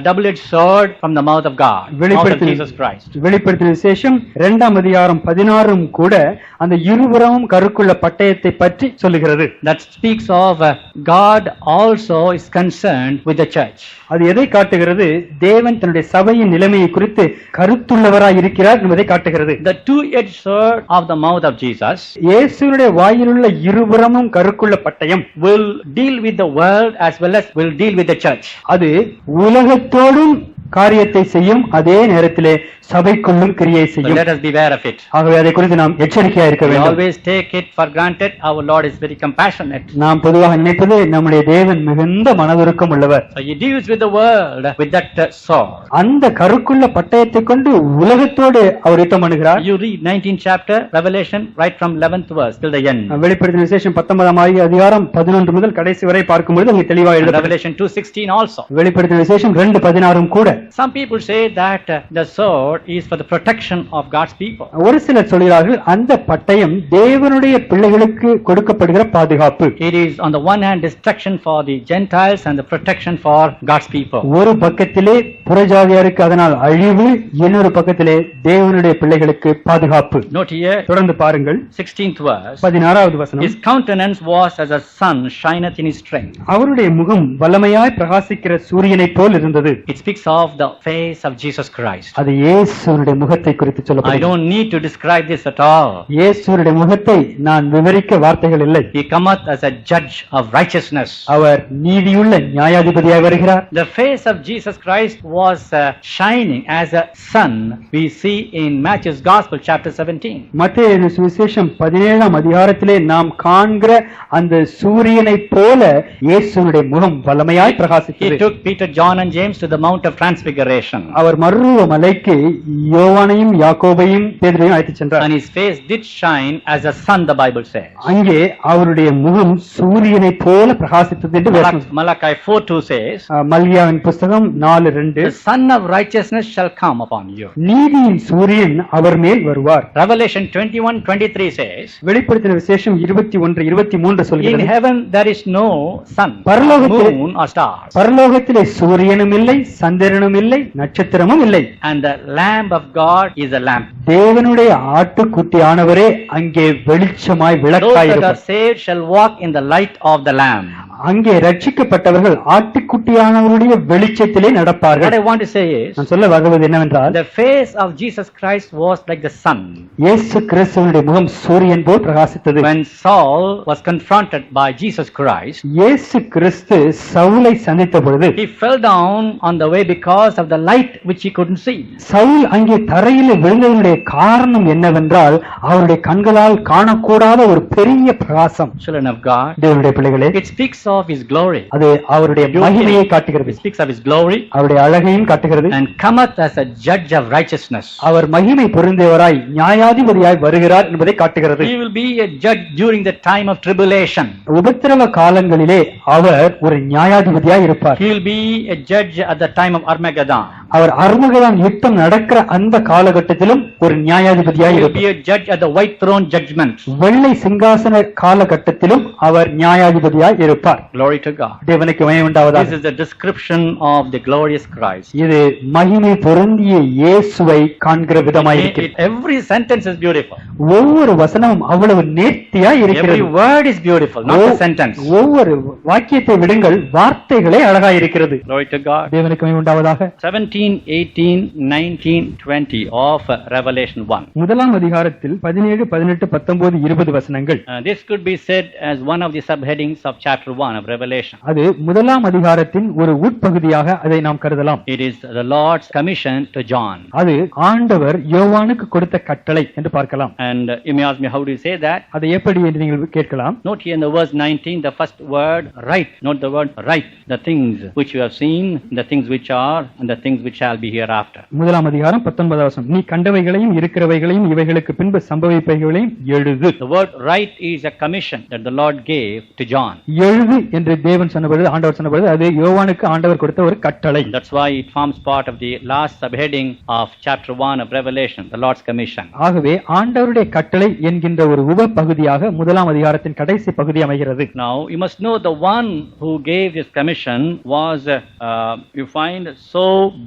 double-edged sword from the mouth of God, mouth of Jesus Christ. வெளிப்படுத்தின விசேஷம் 2ஆம் அதிகாரம் 16 கூட அந்த இருபுறமும் கருக்குள்ள பட்டயத்தை பற்றி சொல்லுகிறது. That speaks of God also is concerned with the church. அது எதை காட்டுகிறது? தேவன் தன்னுடைய சபையின் நிலைமையை குறித்து கருத்துள்ளவராய் இருக்கிறார் என்பதை காட்டுகிறது. The two-edged sword of the mouth of Jesus இயேசுவினுடைய வாயிலுள்ள இருபுறமும் கருக்குள்ள பட்டயம் will deal with the world as well as will deal with the church. அது உலகத்தோடும் காரியத்தை செய்யும், அதே நேரத்திலே சபைக்குள்ளும் கிரியை So செய்யும். let us beware of it. ஆகவே அதை குறித்து நாம் எச்சரிக்கையா இருக்க We வேண்டும். always take it for granted. Our Lord is very compassionate. நாம் பொதுவாக நினைப்பது நம்முடைய தேவன் மிகுந்த மனதுருக்கம் உள்ளவர். So he deals with the world with that sword. அந்த கருக்குள்ள பட்டயத்தை கொண்டு உலகத்தோடு அவர் யுத்தம் பண்ணுகிறார். You read 19th chapter Revelation right from 11th verse till the end. வெளிப்படுத்தின விசேஷம் 19ஆம் அதிகாரம் 11 முதல் கடைசி வரை பார்க்கும்போது அங்கே தெளிவாக And எழுதப்பட்டிருக்கிறது. Revelation 2:16 also. வெளிப்படுத்தின விசேஷம் 2:16 கூட. Some people say that the sword is for the protection of God's people. ஒரு சிலர் சொல்கிறார்கள் அந்த பட்டயம் தேவனுடைய பிள்ளைகளுக்கு கொடுக்கப்படுகிற பாதுகாப்பு. It is on the one hand destruction for the Gentiles and the protection for God's people. ஒரு பக்கத்திலே புறஜாதியாருக்கு அதனால் அழிவு, இன்னொரு பக்கத்திலே தேவனுடைய பிள்ளைகளுக்கு பாதுகாப்பு. Note here, தொடர்ந்து பாருங்கள் 16th verse. 16வது வசனம். His countenance was as a sun shineth in his strength. அவருடைய முகம் வல்லமையாய் பிரகாசிக்கிற சூரியனைப் போல் இருந்தது. It speaks of the face of Jesus Christ. அது இயேசுவினுடைய முகத்தை குறித்து I சொல்லப்படுகிறது. don't need to describe this at all. இயேசுவினுடைய முகத்தை நான் விவரிக்க வார்த்தைகள் இல்லை. He cometh as a judge of righteousness. அவர் நீதியுள்ள நியாயாதிபதியாய் வருகிறார். The face of Jesus Christ was shining as a sun we see in Matthew's Gospel chapter 17. மத்தேயு சுவிசேஷம் 17ஆம் அதிகாரத்திலே நாம் காண்கிற அந்த சூரியனைப் போல இயேசுவினுடைய முகம் வல்லமையாய் He பிரகாசித்தது. took Peter, John and James to the Mount of Transfiguration. அவர் மறுரூப மலைக்கு யோவானையும் யாக்கோபையும் பேதுருவையும் அழைத்துச் சென்றார். And his face did shine as a sun, the Bible says. அங்கே அவருடைய முகம் சூரியனைப் போல பிரகாசித்தது என்று வேதம் Malachi 4:2 says, மல்கியாவின் புஸ்தகம் 4:2 the sun of righteousness shall come upon you. நீதியின் சூரியன் அவர் மேல் வருவார். Revelation 21:23 says, வெளிப்படுத்தின விசேஷம் 21:23 in சொல்கிறது, heaven there is no sun, பரலோகத்திலே- moon or stars, பரலோகத்திலே சூரியனும் இல்லை, சந்திரனும் இல்லை, நட்சத்திரமும் இல்லை. and the Lamb of God is a lamp. தேவனுடைய ஆட்டுக்குட்டியானவரே அங்கே வெளிச்சமாய் Those that are விளக்காயிருப்பார். saved shall walk in the light of the Lamb. அங்கே ரட்சிக்கப்பட்டவர்கள் ஆட்டுக்குட்டியானவருடைய வெளிச்சத்திலே What நடப்பார்கள். I want to say is, நான் சொல்ல வருவது என்னவென்றால், the face of Jesus Christ was like the sun. இயேசு கிறிஸ்துவினுடைய முகம் சூரியன் போல் பிரகாசித்தது. When Saul was confronted by Jesus Christ, இயேசு கிறிஸ்து சவுலை சந்தித்த பொழுது he fell down on the way because of the light which he couldn't see. Saul அங்கே தரையில் விழுந்ததனுடைய காரணம் என்னவென்றால் அவருடைய கண்களால் காணக்கூடாத ஒரு பெரிய பிரகாசம். Children of God, தேவனுடைய பிள்ளைகளே, it speaks of his glory. அது அவருடைய மகிமையை காட்டுகிறது, It speaks of his glory அவருடைய அழகையும் காட்டுகிறது. and cometh as a judge of righteousness. அவர் மகிமை பொருந்தியவராய் நியாயாதிபதியாய் வருகிறார் என்பதை காட்டுகிறது. He will be a judge during the time of tribulation. உபத்திரவ காலங்களிலே அவர் ஒரு நியாயாதிபதியாய் இருப்பார். He will be a judge at the time of Armageddon. அவர் அர்மகதான் யுத்தம் நடக்கிற அந்த காலகட்டத்திலும் ஒரு நியாயாதிபதியாய் He will இருப்பார். be a judge at the white throne judgment. வெள்ளை சிங்காசன காலகட்டத்திலும் அவர் நியாயாதிபதியாய் இருப்பார். Glory to God. தேவனுக்கு மகிமை This உண்டாவதாக. is the description of the glorious Christ. இது மகிமை பொருந்திய இயேசுவை காண்கிற விதமாயிருக்கிறது. Every sentence is beautiful. ஒவ்வொரு வசனமும் அவ்வளவு நேர்த்தியா Every இருக்கிறது. word is beautiful, not a sentence. ஒவ்வொரு வாக்கியத்தை விடுங்கள், வார்த்தைகளே அழகாய் இருக்கிறது. Glory to God. தேவனுக்கு மகிமை உண்டாவதாக. 17, 18, 19, 20 of Revelation 1. முதலாம் அதிகாரத்தில் 17, 18, 19, 20 வசனங்கள். This could be said as one of the subheadings of chapter 1 of Revelation. அது முதலாம் அதிகாரத்தின் ஒரு உட்பகுதியாக அதை நாம் கருதலாம். It is the Lord's commission to John. அது ஆண்டவர் யோவானுக்கு கொடுத்த கட்டளை என்று பார்க்கலாம். And you may ask me, how do you say that? அதை எப்படி என்று நீங்கள் கேட்கலாம். Note here in the verse 19, the first word, write. Note the word, write. The things which you have seen, the things which are, and the things which shall be hereafter. முதலாம் அதிகாரம் 19 வசனம். நீ கண்டவைகளையும் இருக்கிறவைகளையும் இவைகளுக்கு பின்பு சம்பவிப்பவைகளையும் எழுது. The word write is a commission that the Lord gave to John. எழுது என்று தேவன் சொன்னபொழுது, ஆண்டவர் சொன்னபொழுது, அது யோவானுக்கு ஆண்டவர் கொடுத்த ஒரு கட்டளை. That's why it forms part of the last subheading of chapter 1 of Revelation, the Lord's commission. ஆகவே ஆண்டவருடைய கட்டளை என்கின்ற ஒரு உப பகுதியாக முதலாம் அதிகாரத்தின் கடைசி பகுதி அமைகிறது. Now you must know the one who gave this commission was you find so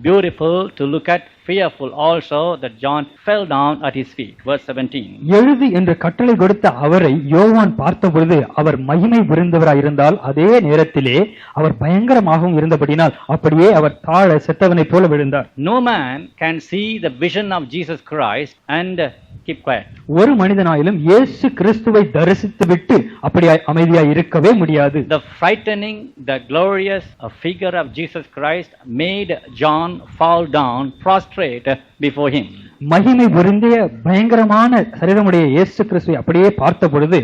beautiful to look at, fearful also, that John fell down at his feet. Verse 17. எழுது என்று கட்டளை கொடுத்த அவரை யோவான் பார்த்தபொழுது அவர் மகிமை விருந்தவராய் இருந்தால், அதே நேரத்திலே அவர் பயங்கரமாகவும் இருந்தபடினால் அப்படியே அவர் தாழ செத்தவனைப் போல விழுந்தார். No man can see the vision of Jesus Christ and keep quiet. ஒரு மனிதனாயிலும் இயேசு கிறிஸ்துவை தரிசித்து விட்டு அப்படியே அமைதியாய் இருக்கவே முடியாது. The frightening, the glorious figure of Jesus Christ made John fall down prostrate before him. மகிமை பொருந்திய பயங்கரமான சரீரமுடைய இயேசு கிறிஸ்துவை அப்படியே பார்த்த பொழுது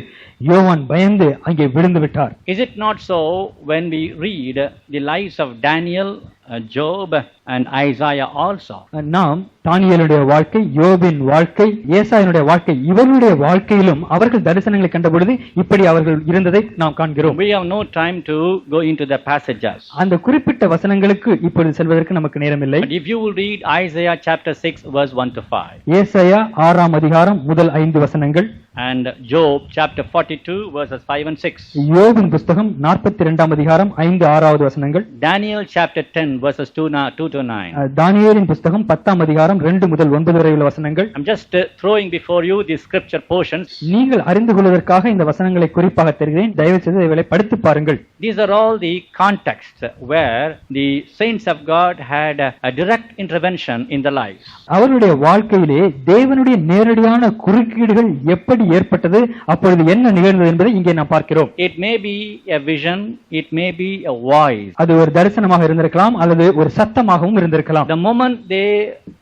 யோவான் பயந்து அங்கே விழுந்து விட்டார். Is it not so when we read the lives of Daniel, Job and Isaiah also? நாம் தானியேலுடைய வாழ்க்கை, யோபின் வாழ்க்கை, ஏசாயனுடைய வாழ்க்கை, இவர்களுடைய வாழ்க்கையிலும் அவர்கள் தரிசனங்களை கண்ட பொழுது இப்படி அவர்கள் இருந்ததை நாம் காண்கிறோம். We have no time to go into the passages. அந்த குறிப்பிட்ட வசனங்களுக்கு இப்பொழுது செல்வதற்கு நமக்கு நேரமில்லை. But if you will read Isaiah chapter 6 verse 1 to 5. ஏசாயா 6ஆம் அதிகாரம் முதல் 5 வசனங்கள். And Job chapter 42 verses 5 and 6. யோபின் புத்தகம் 42ஆம் அதிகாரம் 5, 6வது வசனங்கள். Daniel chapter 10 verses 2 to 9. தானியேலின் புத்தகம் 10ஆம் அதிகாரம் 2 முதல் 9 வரை உள்ள வசனங்கள். I'm just throwing before you the scripture portions. நீங்கள் அறிந்து கொள்வதற்காக இந்த வசனங்களை குறிப்பாக தருகிறேன். தயவு செய்து இவைகளை படித்து பாருங்கள். These are all the contexts where the saints of God had a direct intervention in the lives. அவருடைய வாழ்க்கையிலே தேவனுடைய நேரடியான குறுக்கீடுகள் எப்படி ஏற்பட்டது, அப்பொழுது என்ன நிகழ்ந்தது என்பதை இங்கே நாம் பார்க்கிறோம். It may be a vision, it may be a voice. அது ஒரு தரிசனமாக இருந்திருக்கலாம் அல்லது ஒரு சத்தமாகவும் இருந்திருக்கலாம். The moment they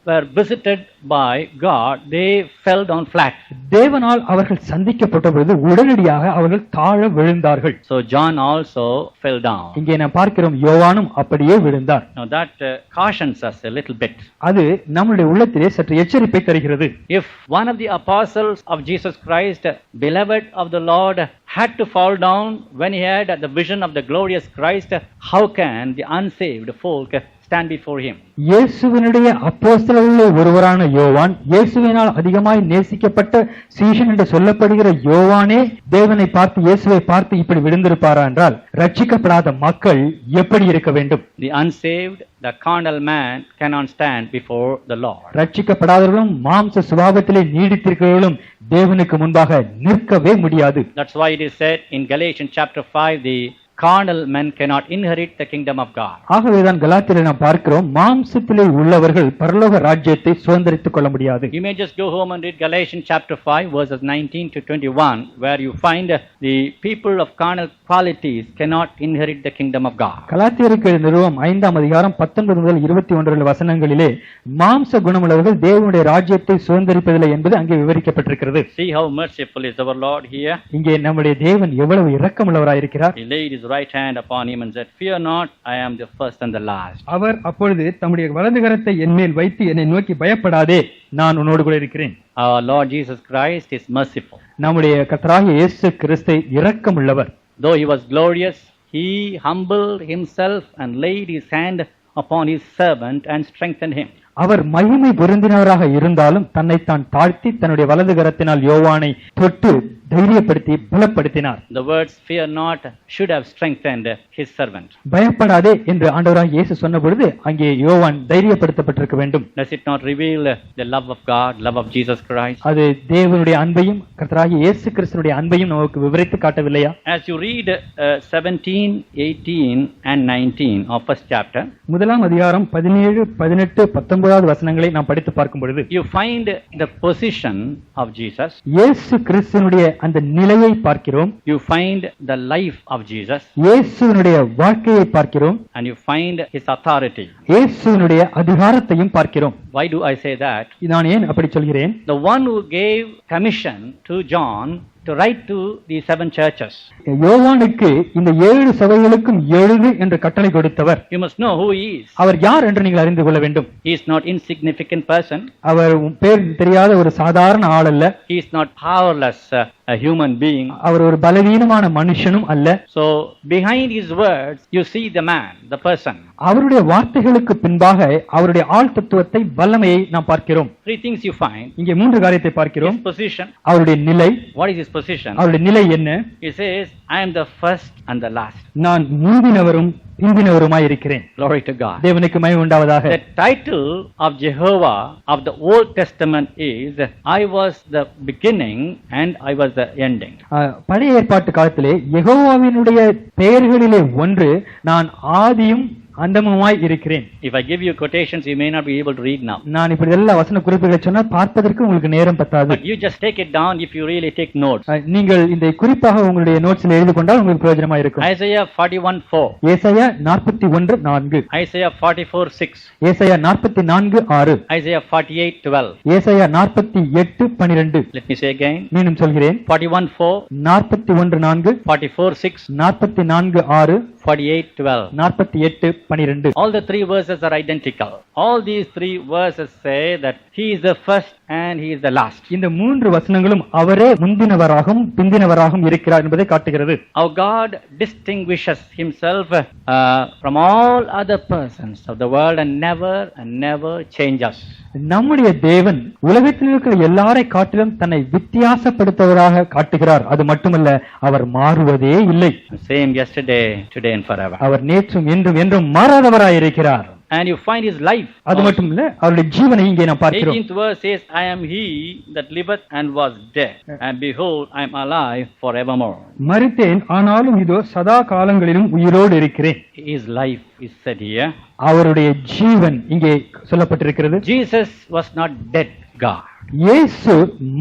were visited by God, they fell down flat. தேவனால் அவர்கள் சந்திக்கப்பட்ட பொழுது உடனடியாக அவர்கள் தாழ விழுந்தார்கள். So John also fell down. இங்கே நாம் பார்க்கிறோம், யோவானும் அப்படியே விழுந்தார். Now that cautions us a little bit. அது நம்முடைய உள்ளத்திலே சற்று எச்சரிப்பை தருகிறது. If one of the apostles of Jesus Christ, beloved of the Lord, had to fall down when he had the vision of the glorious Christ, how can the unsaved folk stand before him? இயேசுவினுடைய அப்போஸ்தலர்களில் ஒருவரான யோவான், இயேசுவினால் அதிகமாய் நேசிக்கப்பட்ட சீஷன் என்று சொல்லப்படுகிற யோவானே தேவனை பார்த்து, இயேசுவை பார்த்து இப்படி விழுந்திருப்பாரா என்றால் ரட்சிக்கப்படாத மக்கள் எப்படி இருக்க வேண்டும்? The unsaved, the carnal man cannot stand before the Lord. ரட்சிக்கப்படாதவர்களும் மாம்ச சுபாவத்திலே நீடித்திருக்கிறவர்களும் தேவனுக்கு முன்பாக நிற்கவே முடியாது. That's why it is said in Galatians chapter 5, the carnal men cannot inherit the kingdom of God. ஆகவேதான் கலாத்தியரை நாம் பார்க்கிறோம், மாம்சத்திலே உள்ளவர்கள் பரலோக ராஜ்யத்தை சுதந்தரித்துக் கொள்ள முடியாது. You may just go home and read Galatians chapter 5 verses 19 to 21, where you find the people of carnal qualities cannot inherit the kingdom of God. கலாத்தியருக்கு நிறுவம் 5ஆம் அதிகாரம் 19 முதல் 21 வசனங்களிலே மாம்ச குணமுள்ளவர்கள் தேவனுடைய ராஜ்யத்தை சுதந்தரிப்பதில்லை என்பது அங்கே விவரிக்கப்பட்டிருக்கிறது. See how merciful is our Lord here. இங்கே நம்முடைய தேவன் எவ்வளவு இரக்கமுள்ளவராயிருக்கிறார். He laid his right hand upon him and said, "Fear not, I am the first and the last." அவர் அப்பொழுது தம்முடைய வலது கரத்தை என்மேல் வைத்து என்னை நோக்கி, பயப்படாதே, நான் உன்னோடு கூட இருக்கிறேன். Our Lord Jesus Christ is merciful. நம்முடைய கர்த்தராகிய இயேசு கிறிஸ்து இரக்கமுள்ளவர். Though he was glorious, he humbled himself and laid his hand upon his servant and strengthened him. அவர் மகிமை பொருந்தினவராக இருந்தாலும் தன்னைத்தான் தாழ்த்தி தன்னுடைய வலது கரத்தினால் யோவானை தொட்டு தைரியப்படுத்தி பலப்படுத்தினார். The words fear not should have strengthened his servant. பயப்படாதே என்று ஆண்டவராகிய இயேசு சொன்ன பொழுது அங்கே யோவான் தைரியப்படுத்தப்பட்டிருக்க வேண்டும். Does it not reveal the love of God, love of Jesus Christ? அது தேவனுடைய அன்பையும் கர்த்தராகிய இயேசு கிறிஸ்துவினுடைய அன்பையும் நமக்கு விவரித்து காட்டவில்லையா? As you read 17, 18 and 19 of first chapter, முதலாம் அதிகாரம் 17, 18, 19 வசனங்களை நாம் படித்து பார்க்கும் பொழுது you find the position of Jesus. இயேசு கிறிஸ்துவினுடைய அந்த நிலையை பார்க்கிறோம். You find the life of Jesus. இயேசுவினுடைய வாழ்க்கையை பார்க்கிறோம். And you find his authority. இயேசுவினுடைய அதிகாரத்தையும் பார்க்கிறோம். Why do I say that? நான் ஏன் அப்படி சொல்கிறேன்? The one who gave commission to John to write to the 7 churches. யோவானுக்கு இந்த 7 சபைகளுக்கும் எழுது என்று கட்டளை கொடுத்தவர். You must know who he is. அவர் யார் என்று நீங்கள் அறிந்து கொள்ள வேண்டும். He is not insignificant person. அவர் பேர் தெரியாத ஒரு சாதாரண ஆள் அல்ல. He is not powerless a human being. அவர் ஒரு பலவீனமான மனுஷனும் அல்ல. So behind his words you see the man, the person. அவருடைய வார்த்தைகளுக்கு பின்பாக அவருடைய ஆள் தத்துவத்தை வல்லமையை நாம் பார்க்கிறோம். 3 things you find. இங்கே 3 காரியத்தை பார்க்கிறோம். His position. அவருடைய நிலை. What is his position? அவருடைய நிலை என்ன? He says, I am the first and the last. நான் முந்தினவரும் பிந்தினவருமாய் இருக்கிறேன். Glory to God. தேவனுக்கு மகிமை உண்டாவதாக. The title of Jehovah of the Old Testament is I was the beginning and I was the ending. பழைய ஏற்பாட்டு காலத்திலே யெகோவாவினுடைய பெயர்களிலே ஒன்று நான் ஆதியும் அந்தமுமாய் இருக்கிறேன். If I give you quotations you may not be able to read now. நான் இப்படி எல்லா வசன குறிப்புகளை சொன்னால் பார்ப்பதற்கு உங்களுக்கு நேரம் பத்தாது. But you just take it down if you really take notes. நீங்கள் இந்த குறிப்பாக உங்களுடைய நோட்ஸ்ல எழுதி கொண்டால் உங்களுக்கு பிரயோஜனமா இருக்கும். Isaiah 41:4. ஏசாயா 41:4. Isaiah 44:6. ஏசாயா 44:6. Isaiah 48:12. ஏசாயா 48:12. Let me say again. மீண்டும் சொல்கிறேன். 41:4. 41:4. 44:6. 44:6. 48:12. 48:12. All the 3 verses are identical. All these 3 verses say that he is the first and he is the last. இந்த 3 வசனங்களும் அவரே முந்தினவராகவும் பிந்தினவராகவும் இருக்கிறார் என்பதை காட்டுகிறது. Our God distinguishes himself from all other persons of the world and never changes. நம்முடைய தேவன் உலகத்தில் இருக்கிற எல்லாரை காட்டிலும் தன்னை வித்தியாசப்படுத்துவதாக காட்டுகிறார். அது மட்டுமல்ல, அவர் மாறுவதே இல்லை. Same yesterday, today and forever. அவர் நேற்றும் இன்றும் என்றும் மாறாதவராய் இருக்கிறார். And you find his life. அது மட்டுமல்ல, அவருடைய ஜீவனை இங்கே நாம் பார்க்கிறோம். 18th verse says, I am he that liveth and was dead, and behold, I am alive forevermore. மரித்தேன், ஆனாலும் இதோ சதா காலங்களிலும் உயிரோடு இருக்கிறேன். His life is said here. அவருடைய ஜீவன் இங்கே சொல்லப்பட்டிருக்கிறது. Jesus was not dead God. இயேசு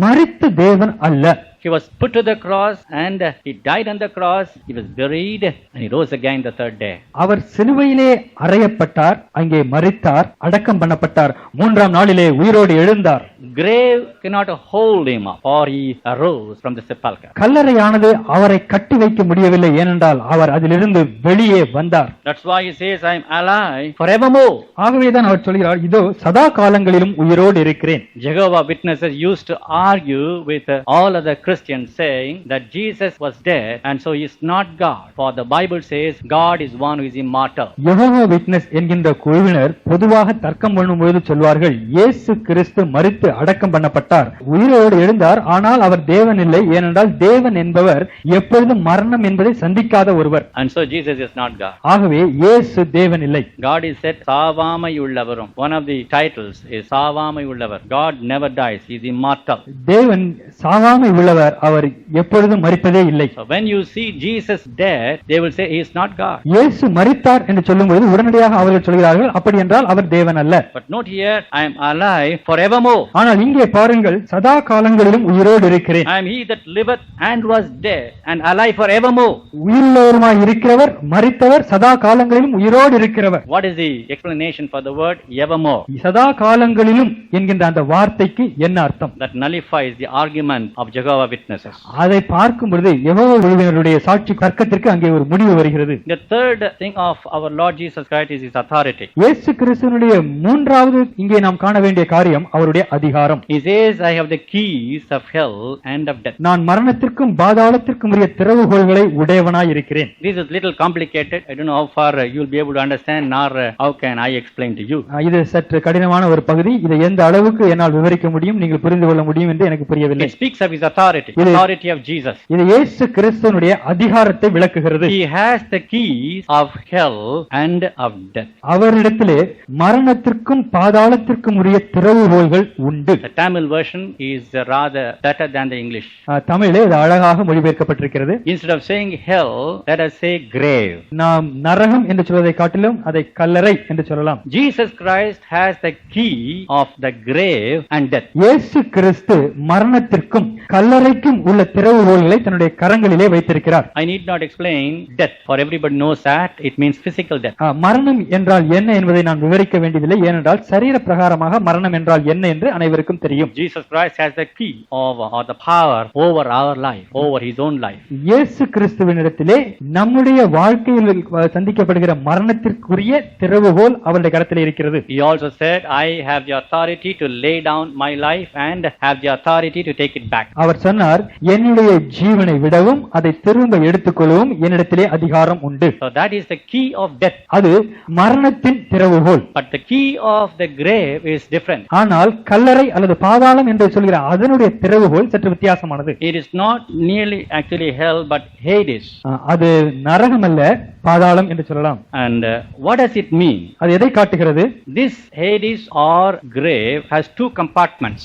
மரித்த தேவன் அல்ல. He was put to the cross and he died on the cross. He was buried and he rose again the 3rd day. அவர் சிலுவையிலே அறையப்பட்டார், அங்கே மரித்தார், அடக்கம் பண்ணப்பட்டார், 3ஆம் நாளிலே உயிரோடு எழுந்தார். Grave cannot hold him up, for he arose from the sepulchre. கல்லறையானது அவரை கட்டி வைக்க முடியவில்லை, ஏனென்றால் அவர் அதிலிருந்து வெளியே வந்தார். That's why he says, I am alive forevermore. ஆகவேதான் அவர் சொல்கிறார், இதோ சதா காலங்களிலும் உயிரோடு இருக்கிறேன். Jehovah Witnesses used to argue with all other Christians saying that Jesus was dead and so he is not God. For the Bible says God is one who is immortal. Jehovah witness என்கின்ற குழுவினர் பொதுவாக தர்க்கம் பண்ணும்போது சொல்வார்கள், இயேசு கிறிஸ்து மரித்து அடக்கம் பண்ணப்பட்டார், உயிரோடு எழுந்தார், ஆனால் அவர் தேவன் இல்லை, ஏனென்றால் தேவன் என்பவர் எப்பொழுதும் மரணம் என்பதை சந்திக்காத ஒருவர். And so Jesus is not God. ஆகவே இயேசு தேவன் இல்லை. God is said சாவாமை உள்ளவரும். One of the titles is சாவாமை உள்ளவர். God never dies. He is immortal. தேவன் சாவாமை உள்ளவர், அவர் எப்பொழுதும் மரிப்பதே இல்லை. So when you see Jesus dead, they will say he is not God. இயேசு மரித்தார் என்று சொல்லும்போது உடனடியாக அவர்கள் சொல்கிறார்கள், அப்படி என்றால் அவர் தேவன் அல்ல. But note here, I am alive forevermore. ஆனால் இங்கே பாருங்கள், சதா காலங்களிலும் உயிரோடு இருக்கிறேன். I am he that liveth and was dead and alive forevermore. உயிருள்ளவருமாய் இருக்கிறவர், மரித்தவர், சதா காலங்களிலும் உயிரோடு இருக்கிறவர். What is the explanation for the word evermore? சதா காலங்களிலும் என்கின்ற அந்த வார்த்தைக்கு என்ன அர்த்தம்? That nullifies the argument of Jehovah Witnesses. அதை பார்க்கும் பொழுது யெகோவா குழுவினருடைய சாட்சி தர்க்கத்திற்கு அங்கே ஒரு முடிவு வருகிறது. The third thing of our Lord Jesus Christ is his authority. இயேசு கிறிஸ்துவினுடைய 3வது இங்கே நாம் காண வேண்டிய காரியம் அவருடைய அதிகாரம். அதிகாரம். He says, I have the keys of hell and of death. நான் மரணத்திற்கும் பாதாளத்திற்கும் உரிய திறவுகோல்களை உடையவனாய் இருக்கிறேன். This is little complicated. I don't know how far you will be able to understand, nor how can I explain to you. இது சற்று கடினமான ஒரு பகுதி. இதை எந்த அளவுக்கு என்னால் விவரிக்க முடியும், நீங்கள் புரிந்து கொள்ள முடியும் என்று எனக்கு புரியவில்லை. It speaks of his authority, authority of Jesus. இது இயேசு கிறிஸ்துவினுடைய அதிகாரத்தை விளக்குகிறது. He has the keys of hell and of death. அவரிடத்திலே மரணத்திற்கும் பாதாளத்திற்கும் உரிய திறவுகோல்கள் உண்டு. The Tamil version is rather better than the English. தமிழிலே இது அழகாக மொழிபெயர்க்கப்பட்டிருக்கிறது. Instead of saying hell, let us say grave. நாம் நரகம் என்று சொல்வதை காட்டிலும் அதை கல்லறை என்று சொல்லலாம். Jesus Christ has the key of the grave and death. இயேசு கிறிஸ்து மரணத்திற்கும் கல்லறைக்கும் உள்ள திறவுகோல்களை தன்னுடைய கரங்களிலே வைத்திருக்கிறார். I need not explain death, for everybody knows that it means physical death. மரணம் என்றால் என்ன என்பதை நான் விவரிக்க வேண்டியதில்லை, ஏனென்றால் சரீர பிரகாரமாக மரணம் என்றால் என்ன என்று அனைவருக்கும் தெரியும். Jesus Christ has the key or the power over our life, over his own life. இயேசு கிறிஸ்துவினிடத்திலே நம்முடைய வாழ்க்கையில் சந்திக்கப்படுகிற மரணத்திற்குரிய திறவுகோல் அவருடைய கரத்திலே இருக்கிறது. He also said, I have the authority to lay down my life and have the authority to take it back. அவர் சொன்னார், என்னுடைய ஜீவனை விடவும் அதை திரும்ப எடுத்துக்கொள்ளவும் என்னிடத்திலே அதிகாரம் உண்டு. So that is the key of death. அது மரணத்தின் திறவுகோல். But the key of the grave is different. ஆனால் கல்லறை அல்லது பாதாளம் என்று சொல்கிற அதனுடைய திறவுகோல் சற்று வித்தியாசமானது. It is not nearly actually hell but Hades. அது நரகம் அல்ல, பாதாளம் என்று சொல்லலாம். And what does it mean? அது எதை காட்டுகிறது? This Hades or grave has two compartments.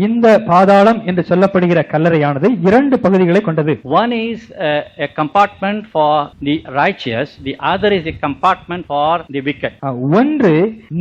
இந்த பாதாளம் என்று சொல்லப்படுகிற கல்லறையானது இரண்டு பகுதிகளை கொண்டது. One is a compartment for the righteous, the other is a compartment for the wicked. ஒன்று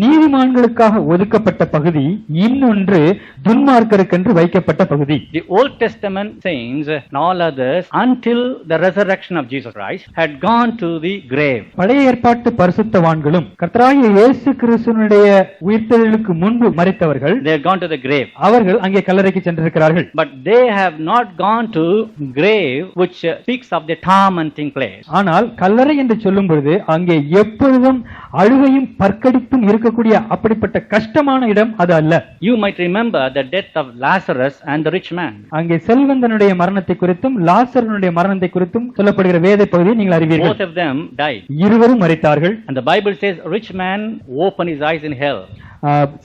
நீதிமான்களுக்காக ஒதுக்கப்பட்ட பகுதி, இன்னொன்று துன்மார்க்கருக்கென்று வைக்கப்பட்ட பகுதி. The Old Testament saints and all others until the resurrection of Jesus Christ had gone to the grave. பழைய ஏற்பாட்டு பரிசுத்தவான்களும் கர்த்தராகிய இயேசு கிறிஸ்துவினுடைய உயிர்த்தெழுதலுக்கு முன்பு மரித்தவர்கள் They had gone to the grave. அவர்கள் அங்கே கல்லறைக்கு சென்றிருக்கிறார்கள். But they have not gone to grave which speaks of the tormenting place. ஆனால் கல்லறை என்று சொல்லும் பொழுது அங்கே எப்பொழுதும் அழுகையும் பற்கடிப்பும் இருக்கக்கூடிய அப்படிப்பட்ட கஷ்டமான இடம் அது அல்ல. You might remember the death of Lazarus and the rich man. அங்கே செல்வந்தனுடைய மரணத்தை குறித்தும் லாசருடைய மரணத்தை குறித்தும் சொல்லப்படுகிற வேத பகுதியை நீங்கள் அறிவீர்கள். Both of them died. இருவரும் மரித்தார்கள். And the Bible says rich man opened his eyes in hell.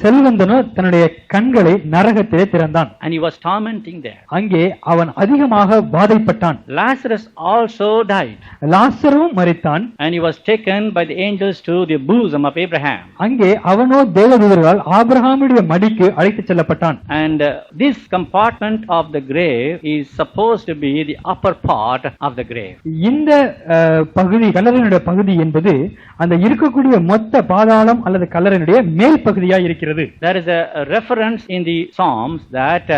செல்வந்தனோ தன்னுடைய கண்களை நரகத்திலே திறந்தான். And he was tormenting there. அங்கே அவன் அதிகமாக வாதைப்பட்டான். Lazarus also died. லாசரும் மரித்தான். And he was taken by the angels to the bosom of Abraham. அங்கே அவனோ தேவதூதர்களால் ஆபிரகாமுடைய மடிக்கு அழைத்துச் செல்லப்பட்டான். And this compartment of the grave is supposed to be the upper part of the grave. இந்த பகுதி, கல்லறையினுடைய பகுதி என்பது அந்த இருக்கக்கூடிய மொத்த பாதாளம் அல்லது கல்லறையினுடைய மேல் பகுதியாய் இருக்கிறது. There is a reference in the Psalms that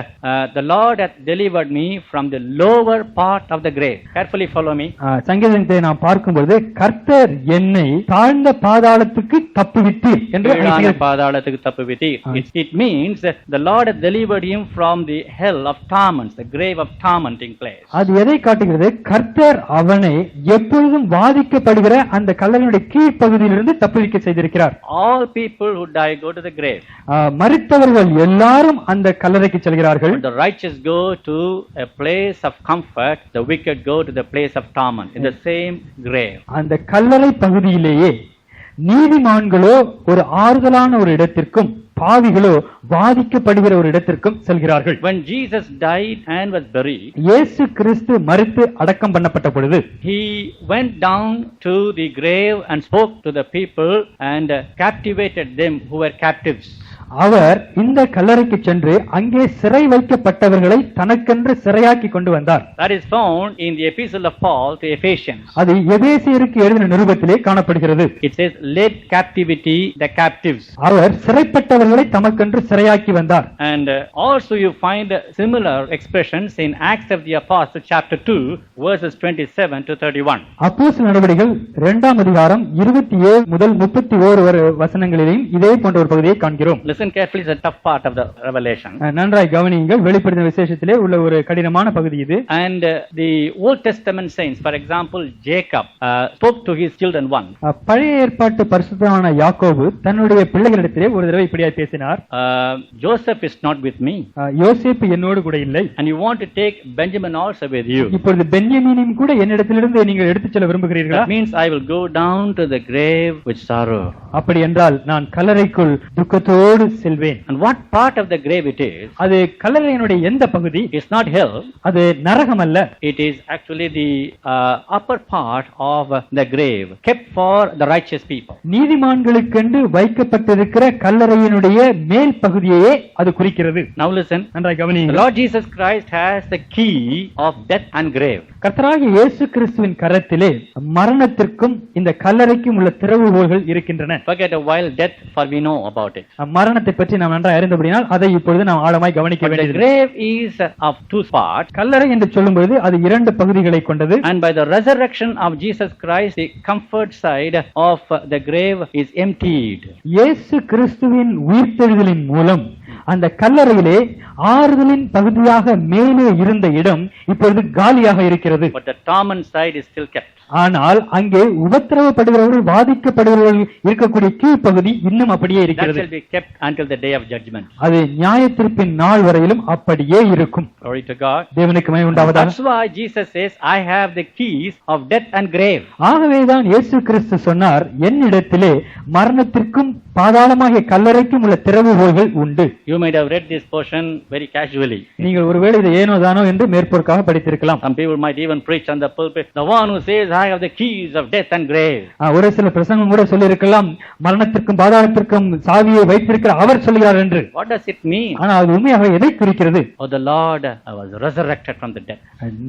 the Lord hath delivered me from the lower part of the grave. Carefully follow me. சங்கீதத்தை நாம் பார்க்கும்போது கர்த்தர் என்னை தாழ்ந்த பாதாளத்துக்கு தப்புவித்தீர் என்று பாதாளத்துக்கு தப்புவித்தீர். It means that the Lord hath delivered him from the hell of torments, the grave of tormenting place. அது எதை காட்டுகிறது? கர்த்தர் அவனை எப்பொழுதும் வாதிக்கப்படுகிற அந்த கல்லறையினுடைய கீழ்ப்பகுதியிலிருந்து தப்புவிக்க செய்திருக்கிறார். All people who die go to the grave. மரித்தவர்கள் எல்லாரும் அந்த கல்லறைக்கு செல்கிறார்கள். The righteous go to a place of comfort, the wicked go to the place of torment in the same grave. அந்த கல்லறை பகுதியிலேயே நீதிமான்களோ ஒரு ஆறுதலான ஒரு இடத்திற்கும் பாவிகளோ வாதிக்கப்படுகிற ஒரு இடத்திற்கும் செல்கிறார்கள். When Jesus died and was buried, இயேசு கிறிஸ்து மரித்து அடக்கம் பண்ணப்பட்ட பொழுது he went down to the grave and spoke to the people and captivated them who were captives. அவர் இந்த கல்லறைக்கு சென்று அங்கே சிறை வைக்கப்பட்டவர்களை தனக்கென்று சிறையாக்கி கொண்டு வந்தார். That is found in the epistle of Paul to Ephesians. அது எபேசியருக்கு எழுதின நிருபத்திலே காணப்படுகிறது. It says led captivity the captives. அவர் சிறைப்பட்டவர்களை தமக்கென்று சிறையாக்கி வந்தார். And also you find similar expressions in Acts of the Apostles chapter 2 verses 27 to 31. அப்போஸ்தலர் நடவடிக்கைகள் 2ஆம் அதிகாரம் 27 முதல் 31 வசனங்களிலும் இதே போன்ற ஒரு பகுதியை காண்கிறோம். Listen listen carefully, it's a tough part of the revelation. நன்றாய் கவனியுங்கள், வெளிப்படுத்தின விசேஷத்திலே உள்ள ஒரு கடினமான பகுதி இது. And the Old Testament saints, for example, Jacob spoke to his children once. பழைய ஏற்பாட்டு பரிசுத்தமான யாக்கோபு தன்னுடைய பிள்ளைகளிடத்திலே ஒரு தடவை இப்படியாய் பேசினார். Joseph is not with me. யோசேப்பு என்னோடு கூட இல்லை. And you want to take Benjamin also with you. இப்பொழுது பென்யமீனையும் கூட என்னிடத்திலிருந்து நீங்கள் எடுத்துச் செல்ல விரும்புகிறீர்களா? That means I will go down to the grave with sorrow. அப்படி என்றால் நான் கல்லறைக்குள் துக்கத்தோடு செல்வேன். And what part of the grave it is? அது கல்லறையினுடைய எந்த பகுதி? It's not hell. அது நரகம் அல்ல. It is actually the upper part of the grave kept for the righteous people. நீதிமான்களுக்கென்று வைக்கப்பட்டிருக்கிற கல்லறையினுடைய மேல் பகுதியையே அது குறிக்கிறது. Now listen. நன்றாய் The கவனியுங்கள். Lord Jesus Christ has the key of death and grave. கர்த்தராகிய இயேசு கிறிஸ்துவின் கரத்திலே மரணத்திற்கும் இந்த கல்லறைக்கும் உள்ள திறவுகோல்கள் இருக்கின்றன. Forget a while death, for we know about it. மரணத்தை பற்றி நாம் நன்றாய் அறிந்தபடியால் அதை இப்பொழுது நாம் ஆழமாய் கவனிக்க But the வேண்டியது. grave is of two parts. கல்லறை என்று சொல்லும்போது அது இரண்டு பகுதிகளை கொண்டது. And by the resurrection of Jesus Christ, the comfort side of the grave is emptied. இயேசு கிறிஸ்துவின் உயிர்த்தெழுதலின் மூலம் அந்த கல்லறையிலே ஆறுதலின் பகுதியாக மேலே இருந்த இடம் இப்பொழுது காலியாக இருக்கிறது. But the torment side is still kept. ஆனால் அங்கே உபத்திரவப்படுகிறவர்கள், பாதிக்கப்படுகிறவர்கள் இருக்கக்கூடிய கீழ்ப்பகுதி இன்னும் அப்படியே That இருக்கிறது. shall be kept until the day of judgment. அது நியாயத்தீர்ப்பின் நாள் வரையிலும் அப்படியே இருக்கும். Glory to God. தேவனுக்கு மகிமை உண்டாவதாக. That's why Jesus says, I have the keys of death and grave. ஆகவேதான் இயேசு கிறிஸ்து சொன்னார், என்னிடத்திலே மரணத்திற்கும் பாதாளமாகிய கல்லறைக்கும் உள்ள திறவுகோல்கள் உண்டு. You might have read this portion very casually. நீங்கள் ஒருவேளை இதை ஏனோ தானோ என்று மேற்பொருட்காக படித்திருக்கலாம். Some people might even preach on the pulpit, the one who says, I have the keys of death and grave. ஒரு சில பிரசங்கம் கூட சொல்லியிருக்கலாம், மரணத்திற்கும் பாதாளத்திற்கும் சாவியை வைத்திருக்கிற அவர் சொல்கிறார் என்று. What does it mean? ஆனால் அது உண்மையாக எதை குறிக்கிறது? Oh, the Lord was resurrected from the dead.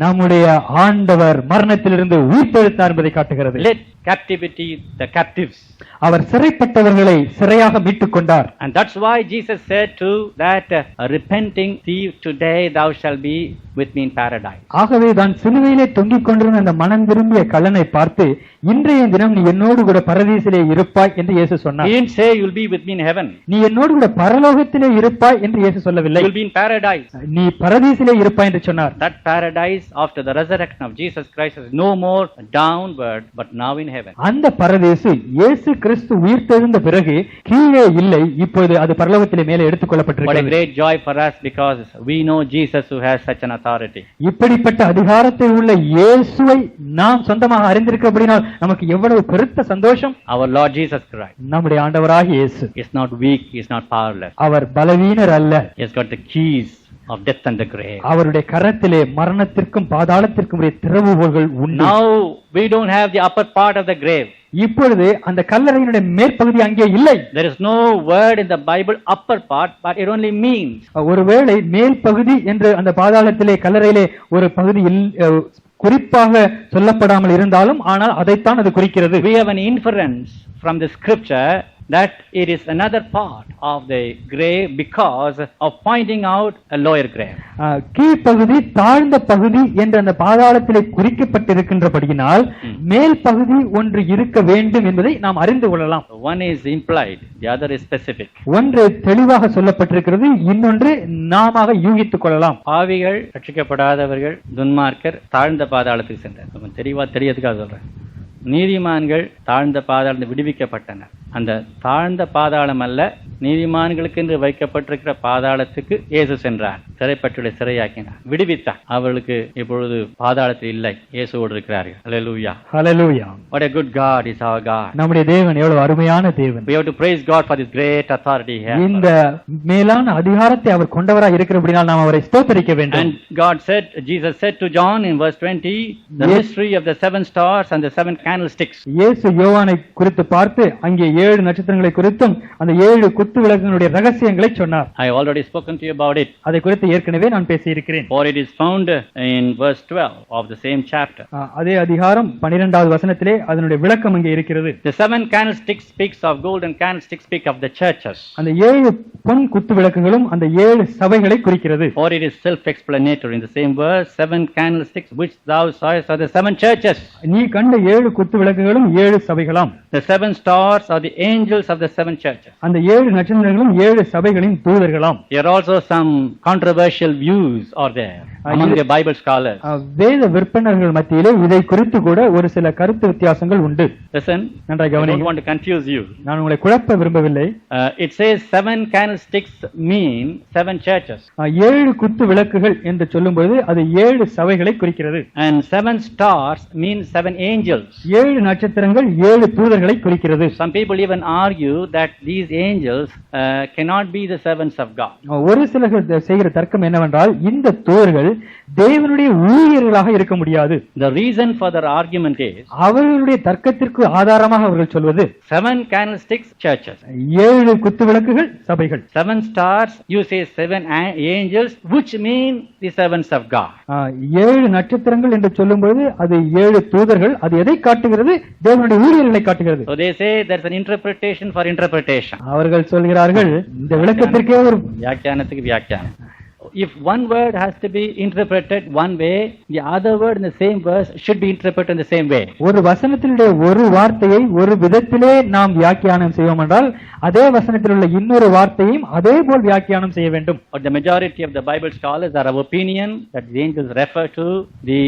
நம்முடைய ஆண்டவர் மரணத்திலிருந்து உயிர்த்தெழுந்தார் என்பதை காட்டுகிறது. Let captivity the captives. அவர் சிறைப்பட்டவர்களை சிறையாக மீட்டுக் கொண்டார். And that's why Jesus said to that repenting thief, today thou shalt be with me in paradise. ஆகவே தான் சிலுவையிலே தொங்கிக் கொண்டிருந்த அந்த மனம் திரும்பிய கள்ளனை பார்த்து, இன்றைய தினம் நீ என்னோடு கூட பரதீசிலே இருப்பாய் என்று இயேசு சொன்னார். He didn't say you'll be with me in heaven. நீ என்னோடு கூட பரலோகத்திலே இருப்பாய் என்று இயேசு சொல்லவில்லை. You'll be in paradise. நீ பரதீசிலே இருப்பாய் என்று சொன்னார். That paradise after the resurrection of Jesus Christ is no more downward but now in heaven. அந்த பரதேசு இயேசு கிறிஸ்து உயிர்த்தெழுந்த பிறகு கீழே இல்லை, இப்பொழுது அது பரலோகத்திலே மேலே எடுத்துக் What a கொள்ளப்பட்டிருக்கிறது. great joy for us, because we know Jesus who has such an authority. இப்படிப்பட்ட அதிகாரத்தை உள்ள இயேசுவை நாம் சொந்தமாக அறிந்திருக்கிறபடினால் நமக்கு எவ்வளவு பெருத்த சந்தோஷம். Our Lord Jesus Christ நம்முடைய ஆண்டவராகிய இயேசு is not weak, he is not powerless. அவர் பலவீனர் அல்ல. He has got the keys of death and the grave. அவருடைய கரத்திலே மரணத்திற்கும் பாதாளத்திற்கும் உரிய திறவுகோல்கள் உண்டு. Now we don't have the upper part of the grave. இப்பொழுது அந்த கல்லறையினுடைய மேற்பகுதி அங்கே இல்லை. There is no word in the Bible upper part, but it only means ஒருவேளை மேல் பகுதி என்று அந்த பாதாளத்திலே கல்லறையிலே ஒரு பகுதி குறிப்பாக சொல்லப்படாமல் இருந்தாலும், ஆனால் அதைத்தான் அது குறிக்கிறது. we have an inference from the scripture that it is another part of the grave because of pointing out a lower grave. கீழ்ப்பகுதி தாழ்ந்த பகுதி என்று அந்த பாதாளத்திலே குறிக்கப்பட்டிருக்கின்றபடியினால் மேல் பகுதி ஒன்று இருக்க வேண்டும் என்பதை நாம் அறிந்து கொள்ளலாம். One is implied, the other is specific. ஒன்று தெளிவாக சொல்லப்பட்டிருக்கிறது, இன்னொன்று நாம யூகித்துக் கொள்ளலாம். பாவிகள், ரட்சிக்கப்படாதவர்கள், துன்மார்க்கர் தாழ்ந்த பாதாளத்துக்கு சென்றார். தெரியறதுக்காக சொல்றேன். நீதிமான்கள் தாழ்ந்த பாதாளத்தில் விடுவிக்கப்பட்டனர். அந்த தாழ்ந்த பாதாளம் அல்ல, நீதிமான்களுக்கு என்று வைக்கப்பட்டிருக்கிற பாதாளத்துக்கு இயேசு சென்றார். சிறைப்பட்டுள்ள சிறையாக்கினார், விடுவித்தார். அவர்களுக்கு இப்பொழுது பாதாளத்தில் இல்லை, இயேசுவோடு இருக்கிறார்கள். ஹல்லேலூயா, ஹல்லேலூயா. What a good God is our God. நம்முடைய தேவன் எவ்வளவு அருமையான தேவன். We have to praise God for this great authority here. இந்த மேலான அதிகாரத்தை அவர் கொண்டவராய் இருக்கிறபடியால் நாம் அவரை ஸ்தோத்திரிக்க வேண்டும். And God said, Jesus said to John in verse 20, the mystery of the 7 stars and the 7 candlesticks. இயேசு யோவானை குறித்து பார்த்து அங்கே 7 நட்சத்திரங்களை குறித்தும் அந்த 7 குத்து விளக்குகளுடைய ரகசியங்களை சொன்னார். I already spoken to you about it. அதை குறித்து ஏற்கனவே நான் பேசி இருக்கிறேன். For it is found in verse 12 of the same chapter. அதே அதிகாரம் 12வது வசனத்திலே அதனுடைய விளக்கம் அங்கே இருக்கிறது. The 7 candlesticks speaks of gold and candlesticks speak of the churches. அந்த 7 பொன் குத்து விளக்குகளும் அந்த 7 சபைகளை குறிக்கிறது. For it is self-explanatory in the same verse, 7 candlesticks which thou sawest are the 7 churches. நீ கண்ட 7 குத்து விளக்குகளும் 7 சபைகளாம். The 7 stars are the angels of the 7 churches. அந்த 7 நட்சத்திரங்களும் 7 சபைகளின் தூதர்களாம். There are also some controversial views are there among the Bible scholars. வேத விற்பனர்கள் மத்தியிலே இதை குறித்து கூட ஒரு சில கருத்து வித்தியாசங்கள் உண்டு. Listen, நன்றாக I don't கவனியுங்கள். want to confuse you. நான் உங்களை குழப்ப விரும்பவில்லை. It says 7 candlesticks mean 7 churches. 7 குத்து விளக்குகள் என்று சொல்லும்போது அது 7 சபைகளை குறிக்கிறது. And 7 stars mean 7 angels. 7 நட்சத்திரங்கள் 7 தூதர்களை குறிக்கிறது. Some people even argue that these angels cannot be the servants of God. ஒரு சிலர் செய்கிற தர்க்கம் என்னவென்றால் இந்த தூதர்கள் தேவனுடைய ஊழியர்களாக இருக்க முடியாது. The reason for their argument is அவர்களுடைய தர்க்கத்திற்கு ஆதாரமாக அவர்கள் சொல்வது 7 candlesticks churches. 7 குத்து விளக்குகள் சபைகள். 7 stars, you say 7 angels, which mean the servants of God. 7 நட்சத்திரங்கள் என்று சொல்லும்போது அது 7 தூதர்கள். அது எதை காட்டுகிறது? தேவனுடைய ஊழியர்களை காட்டுகிறது. So they say there's an interpretation for interpretation. அவர்கள் சொல்கிறார்கள் இந்த விளக்கத்திற்கே ஒரு வியாக்கியானத்துக்கு வியாக்கியானம். If one word has to be interpreted one way, the other word in the same verse should be interpreted in the same way. ஒரு வசனத்தினுடைய ஒரு வார்த்தையை ஒரு விதத்திலே நாம் வியாக்கியானம் செய்வோம் என்றால் அதே வசனத்தில் உள்ள இன்னொரு வார்த்தையும் அதே போல் வியாக்கியானம் செய்ய வேண்டும். But the majority of the Bible scholars are of opinion that the angels refer to the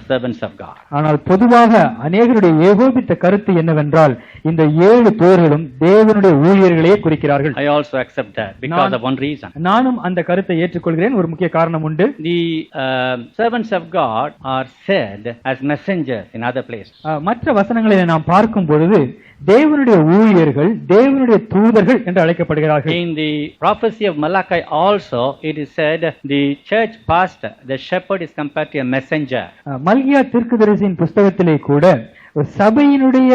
servants of God. ஆனால் பொதுவாக அநேகருடைய ஏகோபித்த கருத்து என்னவென்றால் இந்த 7 தூதர்களும் தேவனுடைய ஊழியர்களையே குறிக்கிறார்கள். I also accept that because of one reason. நானும் அந்த கருத்தை ஏற்றுக்கொள்கிறேன். ஒரு முக்கிய காரணம் உண்டு. The servants of God are said as messengers in other places. மற்ற வசனங்களில் நாம் பார்க்கும் பொழுது தேவனுடைய ஊழியர்கள் தேவனுடைய தூதர்கள் என்று அழைக்கப்படுகிறார்கள். In the prophecy of Malachi also it is said the church pastor, the shepherd is compared to a messenger. மல்கியா தீர்க்கதரிசியின் புஸ்தகத்திலே கூட சபையினுடைய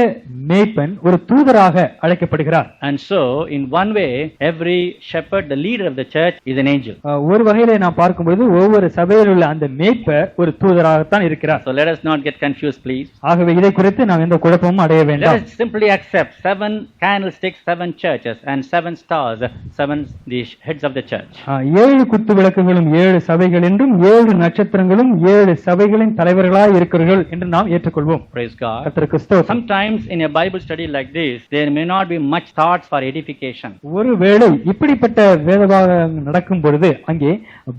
மேய்ப்பன் ஒரு தூதராக அழைக்கப்படுகிறார். And so in one way every shepherd, the leader of the church, is an angel. ஒரு வகையிலே நாம் பார்க்கும்போது ஒவ்வொரு சபையில் உள்ள அந்த மேய்ப்பர் ஒரு தூதராகத்தான் இருக்கிறார். So let us not get confused, please. ஆகவே இதை குறித்து நாம் எந்த குழப்பமும் அடைய வேண்டாம். Let us simply accept 7 candlesticks, 7 churches, and 7 stars, 7 the heads of the church. 7 குத்து விளக்குகளும் 7 சபைகள் என்றும் 7 நட்சத்திரங்களும் 7 சபைகளின் தலைவர்களாக இருக்கிறார்கள் என்று நாம் ஏற்றுக்கொள்வோம். Praise God. Sometimes in a Bible study like this, there may not be much thoughts for edification. ஒருவேளை இப்படிப்பட்ட வேதபாகம் நடக்கும் பொழுது அங்கே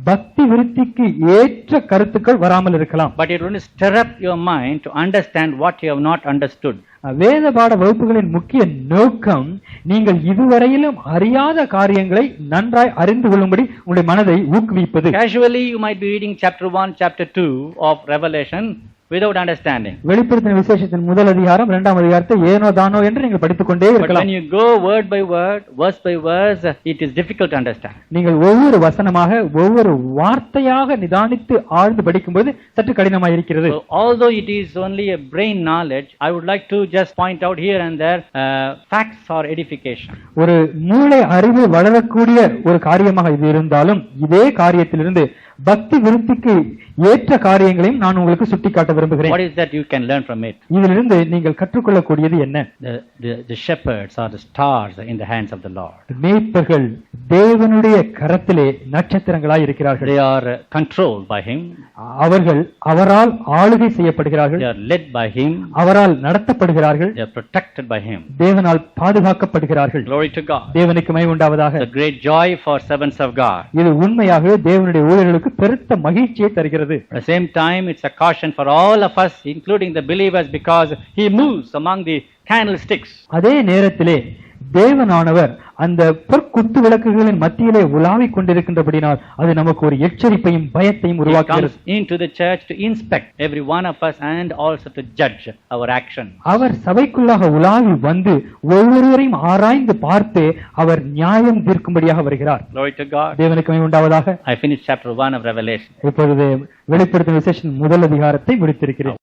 பக்தி விருத்திக்கு ஏற்ற கருத்துக்கள் வராமல் இருக்கலாம். But it will stir up your mind to understand what you have not understood. வேத பாட வகுப்புகளின் முக்கிய நோக்கம் நீங்கள் இதுவரையிலும் அறியாத காரியங்களை நன்றாய் அறிந்து கொள்ளும்படி உங்களுடைய மனதை ஊக்குவிப்பது. Casually you might be reading chapter 1, chapter 2 of Revelation without understanding. வெளிப்படுத்தின விசேஷத்தின் முதல் அதிகாரம் இரண்டாம் அதிகாரத்தை ஏனோ தானோ என்று நீங்கள் படித்துக் கொண்டே இருக்கலாம். But when you go word by word, verse by verse, it is difficult to understand. நீங்கள் ஒவ்வொரு வசனமாக ஒவ்வொரு வார்த்தையாக நிதானித்து ஆழ்ந்து படிக்கும்போது சற்று கடினமாக இருக்கிறது. So although it is only a brain knowledge, I would like to just point out here and there facts for edification. ஒரு மூளை அறிவு வளரக்கூடிய ஒரு காரியமாக இது இருந்தாலும் இதே காரியத்திலிருந்து பக்தி விருத்திக்கு ஏற்ற காரியங்களையும் நான் உங்களுக்கு சுட்டிக்காட்ட விரும்புகிறேன். What is that you can learn from it? இதிலிருந்து நீங்கள் கற்றுக்கொள்ளக்கூடியது என்ன? The shepherds are the stars in the hands of the Lord. மேய்ப்பர்கள் தேவனுடைய கரத்திலே நட்சத்திரங்களாய் இருக்கிறார்கள். They are controlled by him. அவர்கள் அவரால் ஆளுகை செய்யப்படுகிறார்கள். They are led by him. அவரால் நடத்தப்படுகிறார்கள். They are protected by him. தேவனால் பாதுகாக்கப்படுகிறார்கள். Glory to God. தேவனுக்கு மகிமை உண்டாவதாக. The great joy for servants of God. இது உண்மையாகவே தேவனுடைய ஊழியர்களுக்கு பெருத்த மகிழ்ச்சியை தருகிறது. At the same time, it's a caution for all of us, including the believers, because he moves among the candlesticks. அதே நேரத்திலே தேவனானவர் அந்த பொற்குத்து விளக்குகளின் மத்தியிலே உலாவிக் கொண்டிருக்கின்றபடினால் அது நமக்கு ஒரு எச்சரிப்பையும் பயத்தையும் உருவாக்குகிறது. He comes into the church to inspect every one of us and also to judge our action. அவர் சபைக்குள்ளாக உலாவி வந்து ஒவ்வொருவரையும் ஆராய்ந்து பார்த்து அவர் நியாயம் தீர்க்கும்படியாக வருகிறார். Glory to God. தேவனுக்கு மகிமை உண்டாவதாக. I finished chapter 1 of Revelation. இப்பொழுது வெளிப்படுத்தின விசேஷத்தின் முதல் அதிகாரத்தை முடித்திருக்கிறேன்.